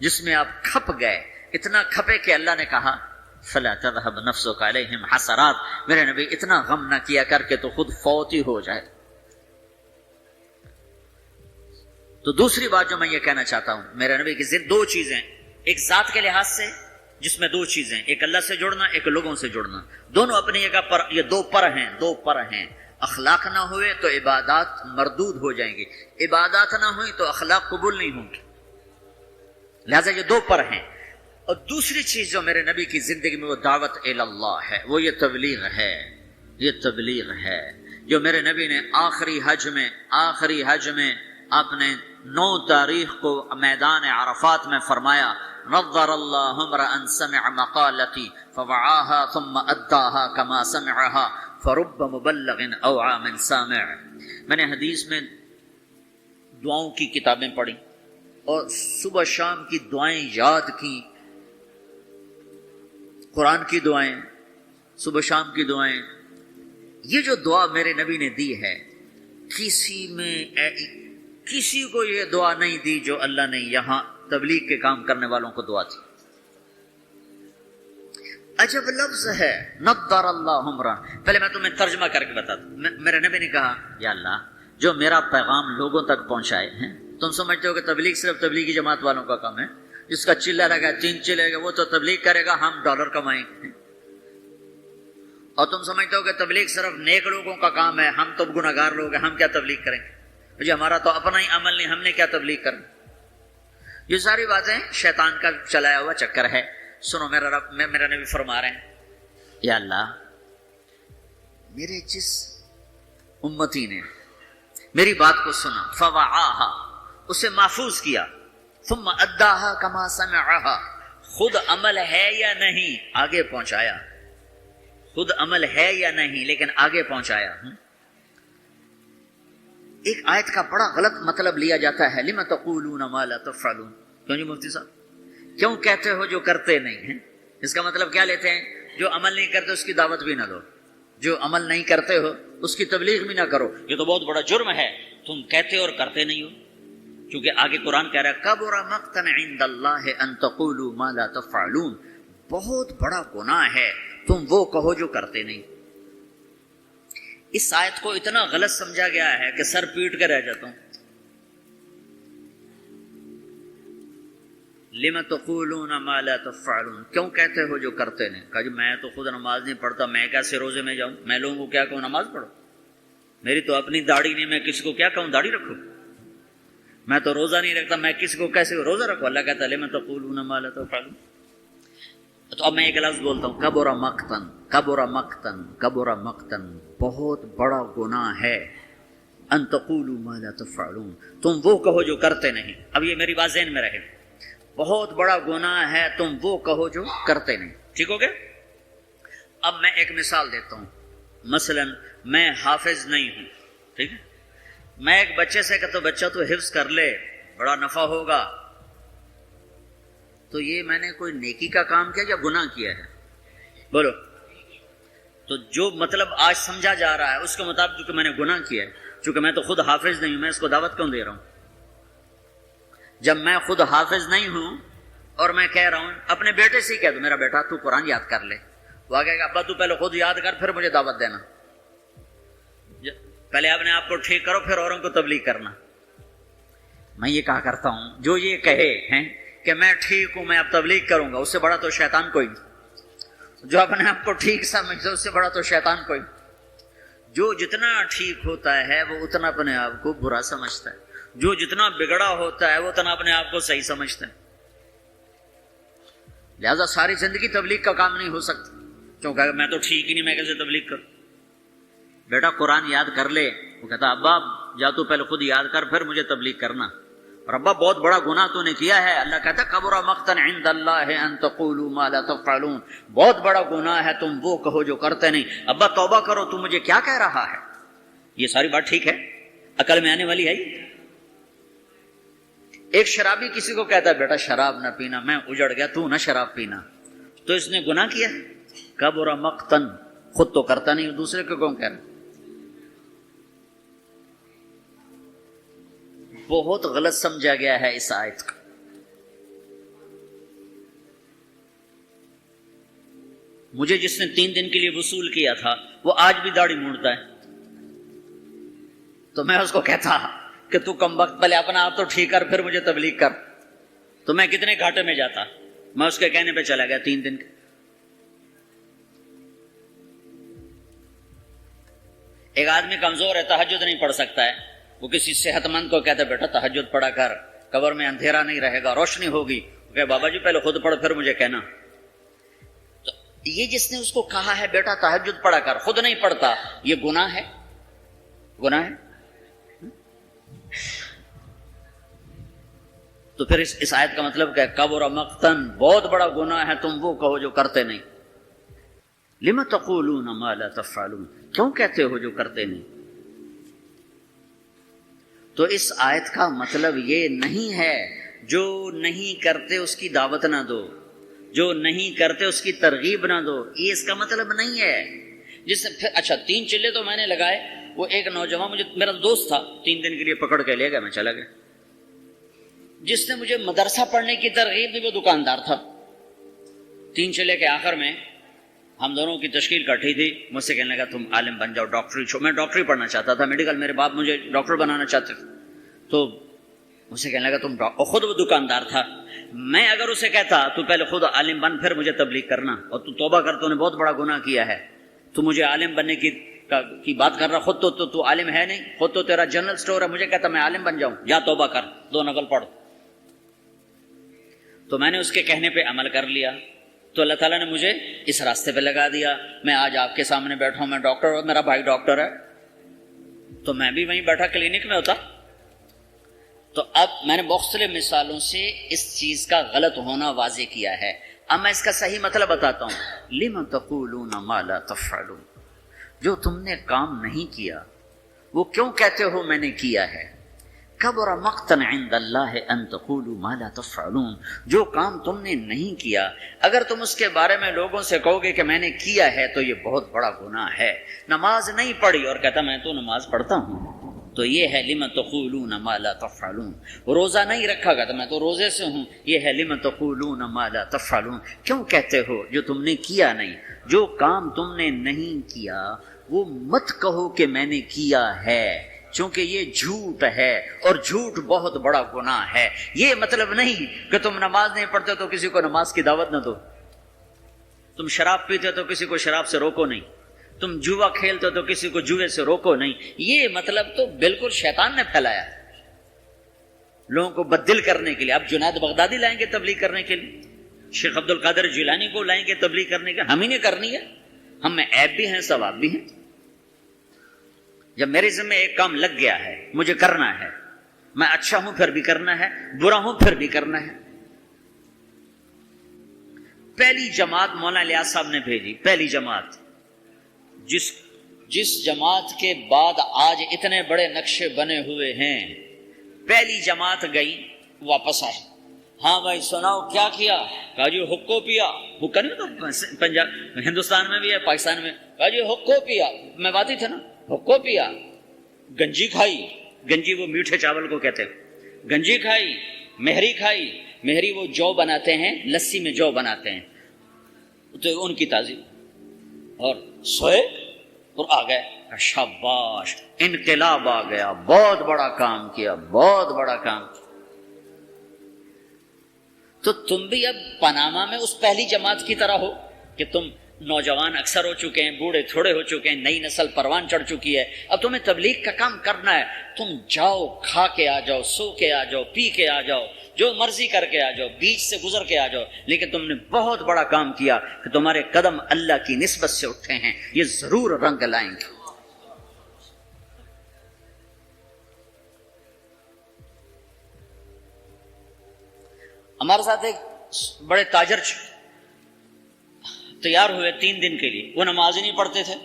جس میں آپ کھپ گئے، اتنا کھپے کہ اللہ نے کہا فلا تذهب نفسك عليهم حسرات. میرے نبی اتنا غم نہ کیا کر کے تو خود فوت ہی ہو جائے. تو دوسری بات جو میں یہ کہنا چاہتا ہوں، میرے نبی کی دو چیزیں، ایک ذات کے لحاظ سے جس میں دو چیزیں، ایک اللہ سے جڑنا، ایک لوگوں سے جڑنا، دونوں اپنی جگہ پر، یہ دو پر ہیں. اخلاق نہ ہوئے تو عبادات مردود ہو جائیں گی، عبادات نہ ہوئی تو اخلاق قبول نہیں ہوں گے. لہذا یہ دو پر ہیں. اور دوسری چیز جو میرے نبی کی زندگی میں وہ دعوت اللہ ہے، وہ یہ تبلیغ ہے. یہ تبلیغ ہے جو میرے نبی نے آخری حج میں آپ نے 9 تاریخ کو میدان عرفات میں فرمایا، نظر اللہ امرأ سمع مقالتی فوعاها ثم اداها كما سمعها فرب مبلغ اوعى من سامع. میں نے حدیث میں دعاؤں کی کتابیں پڑھی اور صبح شام کی دعائیں یاد کی، قرآن کی دعائیں، صبح شام کی دعائیں. یہ جو دعا میرے نبی نے دی ہے، کسی کو یہ دعا نہیں دی جو اللہ نے یہاں تبلیغ کے کام کرنے والوں کو دعا دی. عجب لفظ ہے نضر اللہ عمرہ. پہلے میں تمہیں ترجمہ کر کے بتاتا ہوں. میرے نبی نے کہا یا اللہ جو میرا پیغام لوگوں تک پہنچائے ہیں، تم سمجھتے ہو کہ تبلیغ صرف تبلیغی جماعت والوں کا کام ہے، جس کا چلہ لگا 3 چلے گا وہ تو تبلیغ کرے گا، ہم ڈالر کمائیں گے. اور تم سمجھتے ہو کہ تبلیغ صرف نیک لوگوں کا کام ہے، ہم تو گناہگار لوگ ہیں، ہم کیا تبلیغ کریں گے، جی ہمارا تو اپنا ہی عمل نہیں، ہم نے کیا تبلیغ کرنا. یہ ساری باتیں شیطان کا چلایا ہوا چکر ہے. سنو میرا رب، میرا نبی فرما رہے ہیں یا اللہ میرے جس امتی نے میری بات کو سنا، فوعاها اسے محفوظ کیا، ثم اداها كما سمعها خود عمل ہے یا نہیں آگے پہنچایا، خود عمل ہے یا نہیں لیکن آگے پہنچایا. ایک آیت کا بڑا غلط مطلب لیا جاتا ہے، لما تقولون ما لا تفعلون. کیوں جی مفتی صاحب، کیوں کہتے ہو جو کرتے نہیں ہیں؟ اس کا مطلب کیا لیتے ہیں؟ جو عمل نہیں کرتے اس کی دعوت بھی نہ دو، جو عمل نہیں کرتے ہو اس کی تبلیغ بھی نہ کرو. یہ تو بہت بڑا جرم ہے، تم کہتے اور کرتے نہیں ہو. کیونکہ آگے قرآن کہہ رہا ہے کبر مقتا عند اللہ ان تقولوا ما لا تفعلون. بہت بڑا گناہ ہے تم وہ کہو جو کرتے نہیں. اس آیت کو اتنا غلط سمجھا گیا ہے کہ سر پیٹ کے رہ جاتا ہوں. لما تقولون ما لا تفعلون، کیوں کہتے ہو جو کرتے نہیں. کہا جی میں تو خود نماز نہیں پڑھتا، میں کیسے روزے میں جاؤں، میں لوگوں کو کیا کہوں نماز پڑھو، میری تو اپنی داڑھی نہیں، میں کسی کو کیا کہوں داڑھی رکھو، میں تو روزہ نہیں رکھتا، میں کسی کو کیسے روزہ رکھوں. اللہ کہتا ہے لما تقولون ما لا تفعلون. تو اب میں ایک لفظ بولتا ہوں، کبر مقتن، کبر مقتن، کبر مقتن، بہت بڑا گناہ ہے، ان تقولوا ما لا تفعلون، تم وہ کہو جو کرتے نہیں. اب یہ میری بات ذہن میں رہے، بہت بڑا گناہ ہے تم وہ کہو جو کرتے نہیں. ٹھیک ہو گیا؟ اب میں ایک مثال دیتا ہوں. مثلا میں حافظ نہیں ہوں، ٹھیک ہے، میں ایک بچے سے کہتا ہوں بچہ تو حفظ کر لے بڑا نفع ہوگا، تو یہ میں نے کوئی نیکی کا کام کیا یا گناہ کیا ہے؟ بولو. تو جو مطلب آج سمجھا جا رہا ہے اس کے مطابق چونکہ میں نے گناہ کیا ہے، چونکہ میں تو خود حافظ نہیں ہوں، میں اس کو دعوت کیوں دے رہا ہوں؟ جب میں خود حافظ نہیں ہوں اور میں کہہ رہا ہوں، اپنے بیٹے سے ہی کہہ دو میرا بیٹا تو قرآن یاد کر لے، وہ آگے گا ابا تو پہلے خود یاد کر پھر مجھے دعوت دینا. پہلے اپنے آپ کو ٹھیک کرو پھر اوروں کو تبلیغ کرنا. میں یہ کہا کرتا ہوں جو یہ کہے ہیں کہ میں ٹھیک ہوں میں اب تبلیغ کروں گا، اس سے بڑا تو شیطان کوئی نہیں. جو اپنے آپ کو ٹھیک سمجھتا اس سے بڑا تو شیطان کوئی. جو جتنا ٹھیک ہوتا ہے وہ اتنا اپنے آپ کو برا سمجھتا ہے، جو جتنا بگڑا ہوتا ہے وہ اتنا اپنے آپ کو صحیح سمجھتا ہے. لہذا ساری زندگی تبلیغ کا کام نہیں ہو سکتا، کیونکہ میں تو ٹھیک ہی نہیں، میں کیسے تبلیغ کروں. بیٹا قرآن یاد کر لے، وہ کہتا ابا جا تو پہلے خود یاد کر پھر مجھے تبلیغ کرنا. اور ابا بہت بڑا گناہ تو نے کیا ہے. اللہ کہتا ہے کبر مقتا عند اللہ ان تقولوا ما لا تفعلون. بہت بڑا گناہ ہے تم وہ کہو جو کرتے نہیں. ابا توبہ کرو, تم مجھے کیا کہہ رہا ہے؟ یہ ساری بات ٹھیک ہے, عقل میں آنے والی ہے. ایک شرابی کسی کو کہتا ہے بیٹا شراب نہ پینا, میں اجڑ گیا, تو نہ شراب پینا, تو اس نے گناہ کیا. کبر مقتن, خود تو کرتا نہیں, دوسرے کو کون کہہ رہا. بہت غلط سمجھا گیا ہے اس آیت کا. مجھے جس نے 3 دن کے لیے وصول کیا تھا وہ آج بھی داڑھی مونڈتا ہے, تو میں اس کو کہتا کہ تو کم وقت پہلے اپنا آپ تو ٹھیک کر پھر مجھے تبلیغ کر, تو میں کتنے گھاٹے میں جاتا. میں اس کے کہنے پہ چلا گیا 3 دن. ایک آدمی کمزور ہے, تہجد نہیں پڑھ سکتا ہے, وہ کسی صحت مند کو کہتا ہے بیٹا تہجد پڑھا کر, قبر میں اندھیرا نہیں رہے گا, روشنی ہوگی. کہ بابا جی پہلے خود پڑھ پھر مجھے کہنا. تو یہ جس نے اس کو کہا ہے بیٹا تہجد پڑھا کر, خود نہیں پڑھتا, یہ گناہ ہے. گناہ ہے. تو پھر اس آیت کا مطلب کیا ہے؟ کبر مقتن, بہت بڑا گناہ ہے تم وہ کہو جو کرتے نہیں. لم تقولون ما لا تفعلون, کیوں کہتے ہو جو کرتے نہیں. تو اس آیت کا مطلب یہ نہیں ہے جو نہیں کرتے اس کی دعوت نہ دو, جو نہیں کرتے اس کی ترغیب نہ دو, یہ اس کا مطلب نہیں ہے. جس نے پھر اچھا 3 چلے تو میں نے لگائے, وہ ایک نوجوان مجھے میرا دوست تھا, 3 دن کے لیے پکڑ کے لے گیا, میں چلا گیا. جس نے مجھے مدرسہ پڑھنے کی ترغیب دی وہ دکاندار تھا. 3 چلے کے آخر میں ہم دونوں کی تشکیل کٹھی تھی. مجھ سے کہنے لگا تم عالم بن جاؤ, ڈاکٹری چھو. میں ڈاکٹری پڑھنا چاہتا تھا, میڈیکل, میرے باپ مجھے ڈاکٹر بنانا چاہتے تھے. تو مجھ سے کہنے لگا تم اور خود وہ دکاندار تھا. میں اگر اسے کہتا تو پہلے خود عالم بن پھر مجھے تبلیغ کرنا, اور تو توبہ کر, تو نے بہت بڑا گناہ کیا ہے, تو مجھے عالم بننے کی بات کر رہا, خود تو عالم ہے نہیں, خود تو تیرا جنرل سٹور ہے, مجھے کہتا میں عالم بن جاؤں, یا توبہ کر, 2 نفل پڑھ. تو میں نے اس کے کہنے پہ عمل کر لیا, تو اللہ تعالیٰ نے مجھے اس راستے پہ لگا دیا. میں آج آپ کے سامنے بیٹھا ہوں, میں ڈاکٹر ہوں, میرا بھائی ڈاکٹر ہے, تو میں بھی وہیں بیٹھا کلینک میں ہوتا. تو اب میں نے مختلف مثالوں سے اس چیز کا غلط ہونا واضح کیا ہے. اب میں اس کا صحیح مطلب بتاتا ہوں. لم تقولون ما لا تفعلون, جو تم نے کام نہیں کیا وہ کیوں کہتے ہو میں نے کیا ہے. کبر مقتا عند اللہ ان تقولوا ما لا تفعلون, جو کام تم نے نہیں کیا اگر تم اس کے بارے میں لوگوں سے کہو گے کہ میں نے کیا ہے تو یہ بہت بڑا گناہ ہے. نماز نہیں پڑھی اور کہتا میں تو نماز پڑھتا ہوں, تو یہ ہے لم تقولون ما لا تفعلون. روزہ نہیں رکھا گا تو میں تو روزے سے ہوں, یہ ہے لم تقولون ما لا تفعلون, کیوں کہتے ہو جو تم نے کیا نہیں. جو کام تم نے نہیں کیا وہ مت کہو کہ میں نے کیا ہے, چونکہ یہ جھوٹ ہے اور جھوٹ بہت بڑا گناہ ہے. یہ مطلب نہیں کہ تم نماز نہیں پڑھتے تو کسی کو نماز کی دعوت نہ دو, تم شراب پیتے تو کسی کو شراب سے روکو نہیں, تم جوا کھیلتے تو کسی کو جوے سے روکو نہیں. یہ مطلب تو بالکل شیطان نے پھیلایا لوگوں کو بددل کرنے کے لیے. اب جنید بغدادی لائیں گے تبلیغ کرنے کے لیے, شیخ عبد القادر جیلانی کو لائیں گے تبلیغ کرنے کے, ہم ہی نے کرنی ہے. ہم میں عیب بھی ہیں ثواب بھی ہیں. جب میرے ذمہ ایک کام لگ گیا ہے مجھے کرنا ہے, میں اچھا ہوں پھر بھی کرنا ہے, برا ہوں پھر بھی کرنا ہے. پہلی جماعت مولانا الیاس صاحب نے بھیجی, پہلی جماعت, جس جماعت کے بعد آج اتنے بڑے نقشے بنے ہوئے ہیں, پہلی جماعت گئی واپس آئے. ہاں بھائی سناؤ کیا کیا؟ کہا جی حقو پیا. حقہ نہیں تو پنجاب ہندوستان میں بھی ہے, پاکستان میں. کہا جی حقو پیا, میں باتی تھا نا, حقو پیا. گنجی کھائی, گنجی وہ میٹھے چاول کو کہتے ہیں, گنجی کھائی. مہری کھائی, مہری وہ جو بناتے ہیں, لسی میں جو بناتے ہیں, تو ان کی تعظیم. اور سوئے اور آ گئے. شاباش, انقلاب آ گیا, بہت بڑا کام کیا, بہت بڑا کام. تو تم بھی اب پاناما میں اس پہلی جماعت کی طرح ہو کہ تم نوجوان اکثر ہو چکے ہیں, بوڑھے تھوڑے ہو چکے ہیں, نئی نسل پروان چڑھ چکی ہے, اب تمہیں تبلیغ کا کام کرنا ہے. تم جاؤ, کھا کے آ جاؤ, سو کے آ جاؤ, پی کے آ جاؤ, جو مرضی کر کے آ جاؤ, بیچ سے گزر کے آ جاؤ, لیکن تم نے بہت بڑا کام کیا کہ تمہارے قدم اللہ کی نسبت سے اٹھے ہیں, یہ ضرور رنگ لائیں گے. ہمارے ساتھ ایک بڑے تاجر تیار ہوئے 3 دن کے لیے، وہ نماز ہی نہیں پڑھتے تھے،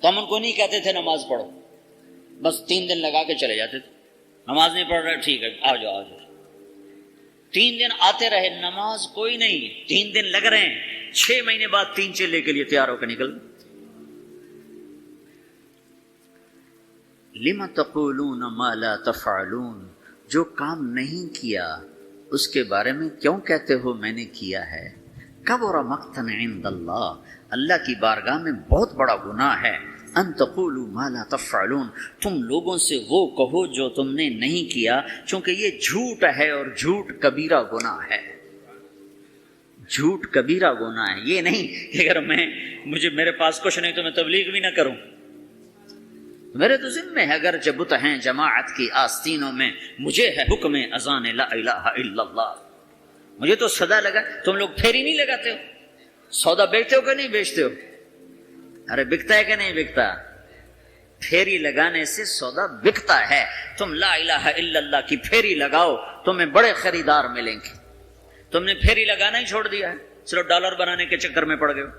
تو ہم ان کو نہیں کہتے تھے نماز پڑھو، بس 3 دن لگا کے چلے جاتے تھے، نماز نہیں پڑھ رہے، ٹھیک ہے آ جاؤ 3 دن آتے رہے، نماز کوئی نہیں، 3 دن لگ رہے ہیں، 6 مہینے بعد 3 چلے کے لیے تیار ہو کے نکل۔ لِمَ تَقُولُونَ مَا لَا تَفْعَلُونَ، جو کام نہیں کیا اس کے بارے میں کیوں کہتے ہو میں نے کیا ہے؟ کبر مقتا عند اللہ، اللہ کی بارگاہ میں بہت بڑا گناہ ہے، ان تقولوا ما لا تفعلون، تم لوگوں سے وہ کہو جو تم نے نہیں کیا، چونکہ یہ جھوٹ ہے اور جھوٹ کبیرہ گناہ ہے، جھوٹ کبیرہ گناہ ہے۔ یہ نہیں کہ اگر میرے پاس کچھ نہیں تو میں تبلیغ بھی نہ کروں، میرے تو ذمہ ہے، اگر بت ہیں جماعت کی آستینوں میں، مجھے ہے حکم اذان لا الہ الا اللہ، مجھے تو صدا لگا۔ تم لوگ پھیری نہیں لگاتے ہو، سودا بیچتے ہو کہ نہیں بیچتے ہو؟ ارے بکتا ہے کہ نہیں بکتا؟ پھیری لگانے سے سودا بکتا ہے۔ تم لا الہ الا اللہ کی پھیری لگاؤ، تمہیں بڑے خریدار ملیں گے۔ تم نے پھیری لگانا ہی چھوڑ دیا ہے، صرف ڈالر بنانے کے چکر میں پڑ گئے ہو۔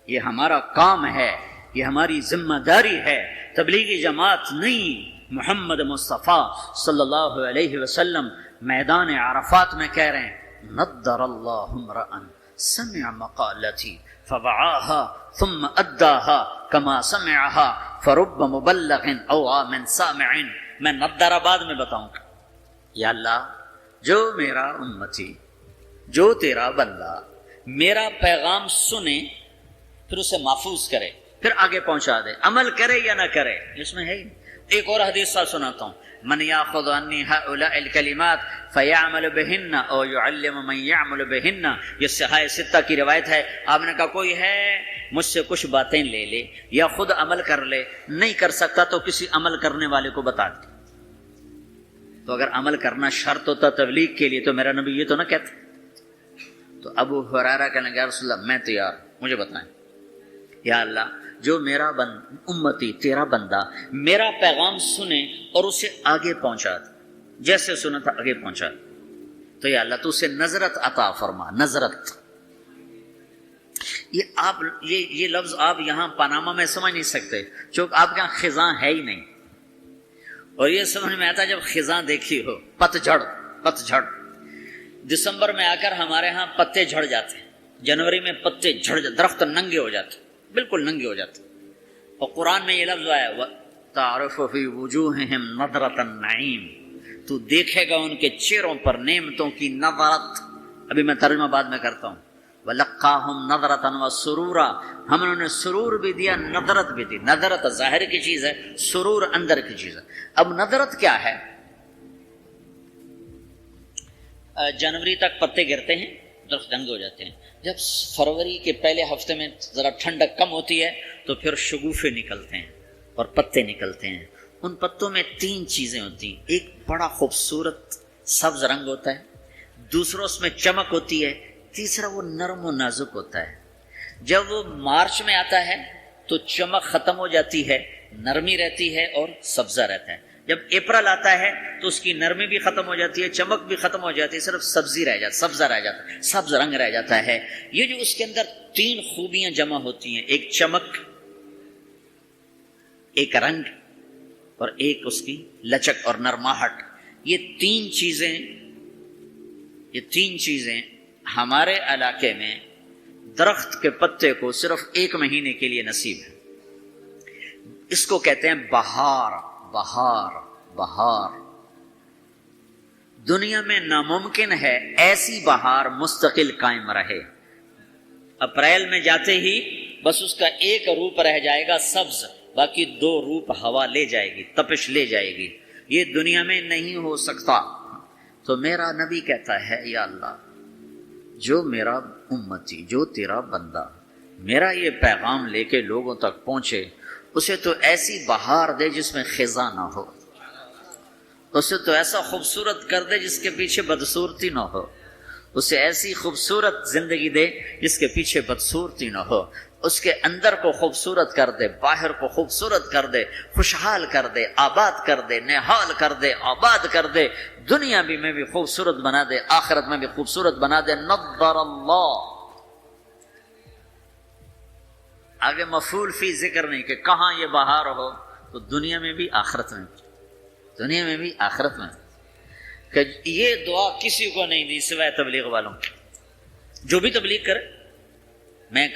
یہ ہمارا کام ہے، یہ ہماری ذمہ داری ہے، تبلیغی جماعت نہیں۔ محمد مصطفیٰ صلی اللہ علیہ وسلم میدان عرفات میں کہہ رہے ہیں، نضر اللہ امرأ سمع مقالتی فوعاها ثم اداها كما سمعها فرب مبلغ اوعى من سامع۔ میں نضر آباد میں بتاؤں گا، یا اللہ جو میرا امتی، جو تیرا بندہ میرا پیغام سنے، پھر اسے محفوظ کرے، پھر آگے پہنچا دے، عمل کرے یا نہ کرے، اس میں ہے۔ ایک اور حدیث سناتا ہوں، من یاخذ عنی هؤلاء الکلمات فیعمل بہن او یعلم من یعمل بہن۔ یہ صحاح ستہ کی روایت ہے۔ آپ نے کہا کوئی ہے مجھ سے کچھ باتیں لے لے یا خود عمل کر لے، نہیں کر سکتا تو کسی عمل کرنے والے کو بتا دے۔ تو اگر عمل کرنا شرط ہوتا تبلیغ کے لیے تو میرا نبی یہ تو نہ کہتا۔ تو ابو ہریرہ کہنے لگے یا رسول اللہ میں تیار، مجھے بتائیں۔ یا اللہ جو میرا امتی تیرا بندہ میرا پیغام سنے اور اسے آگے پہنچا دے، جیسے سنا تھا آگے پہنچا دے، تو یا اللہ تو اسے نظرت عطا فرما۔ نظرت، یہ لفظ آپ یہاں پاناما میں سمجھ نہیں سکتے، چونکہ آپ کے یہاں خزاں ہے ہی نہیں، اور یہ سمجھ میں آتا جب خزاں دیکھی ہو۔ پتجھڑ دسمبر میں آ کر ہمارے ہاں پتے جھڑ جاتے ہیں، جنوری میں پتے جھڑ جاتے، درخت ننگے ہو جاتے، بالکل ننگے ہو جاتے۔ اور قرآن میں یہ لفظ آیا تعرف فی وجوہہم نظرۃ النعیم، تو دیکھے گا ان کے چہروں پر نعمتوں کی نظرت۔ ابھی میں ترجمہ بعد میں کرتا ہوں۔ وَلَقَّاهُمْ نَظْرَةً وَسُرُورًا، ہم انہوں نے سرور بھی دیا، نظرت بھی دی۔ نظرت ظاہر کی چیز ہے، سرور اندر کی چیز ہے۔ اب نظرت کیا ہے؟ جنوری تک پتے گرتے ہیں، درخت ننگے ہو جاتے ہیں، جب فروری کے پہلے ہفتے میں ذرا ٹھنڈک کم ہوتی ہے تو پھر شگوفے نکلتے ہیں اور پتے نکلتے ہیں۔ ان پتوں میں 3 چیزیں ہوتی ہیں، ایک بڑا خوبصورت سبز رنگ ہوتا ہے، دوسرا اس میں چمک ہوتی ہے، تیسرا وہ نرم و نازک ہوتا ہے۔ جب وہ مارچ میں آتا ہے تو چمک ختم ہو جاتی ہے، نرمی رہتی ہے اور سبزہ رہتا ہے۔ جب اپریل آتا ہے تو اس کی نرمی بھی ختم ہو جاتی ہے، چمک بھی ختم ہو جاتی ہے، صرف سبزی رہ جاتی، سبزہ رہ جاتا ہے، سبز رنگ رہ جاتا ہے۔ یہ جو اس کے اندر 3 خوبیاں جمع ہوتی ہیں، ایک چمک، ایک رنگ اور ایک اس کی لچک اور نرماہٹ، یہ تین چیزیں ہمارے علاقے میں درخت کے پتے کو صرف 1 مہینے کے لیے نصیب ہے۔ اس کو کہتے ہیں بہار۔ دنیا میں ناممکن ہے ایسی بہار مستقل قائم رہے۔ اپریل میں جاتے ہی بس اس کا ایک روپ رہ جائے گا سبز، باقی 2 روپ ہوا لے جائے گی، تپش لے جائے گی۔ یہ دنیا میں نہیں ہو سکتا۔ تو میرا نبی کہتا ہے یا اللہ جو میرا امتی، جو تیرا بندہ میرا یہ پیغام لے کے لوگوں تک پہنچے، اسے تو ایسی بہار دے جس میں خزاں نہ ہو، اسے تو ایسا خوبصورت کر دے جس کے پیچھے بدصورتی نہ ہو، اسے ایسی خوبصورت زندگی دے جس کے پیچھے بدصورتی نہ ہو، اس کے اندر کو خوبصورت کر دے، باہر کو خوبصورت کر دے، خوشحال کر دے، آباد کر دے، نہال کر دے، آباد کر دے، دنیا میں بھی خوبصورت بنا دے، آخرت میں بھی خوبصورت بنا دے۔ نظر اللہ، آگے مفعول فی ذکر نہیں کہ کہاں یہ بہار ہو، تو دنیا میں بھی آخرت میں، دنیا میں بھی آخرت میں، کہ یہ دعا کسی کو نہیں دی سوائے تبلیغ والوں، جو بھی تبلیغ کرے۔ میں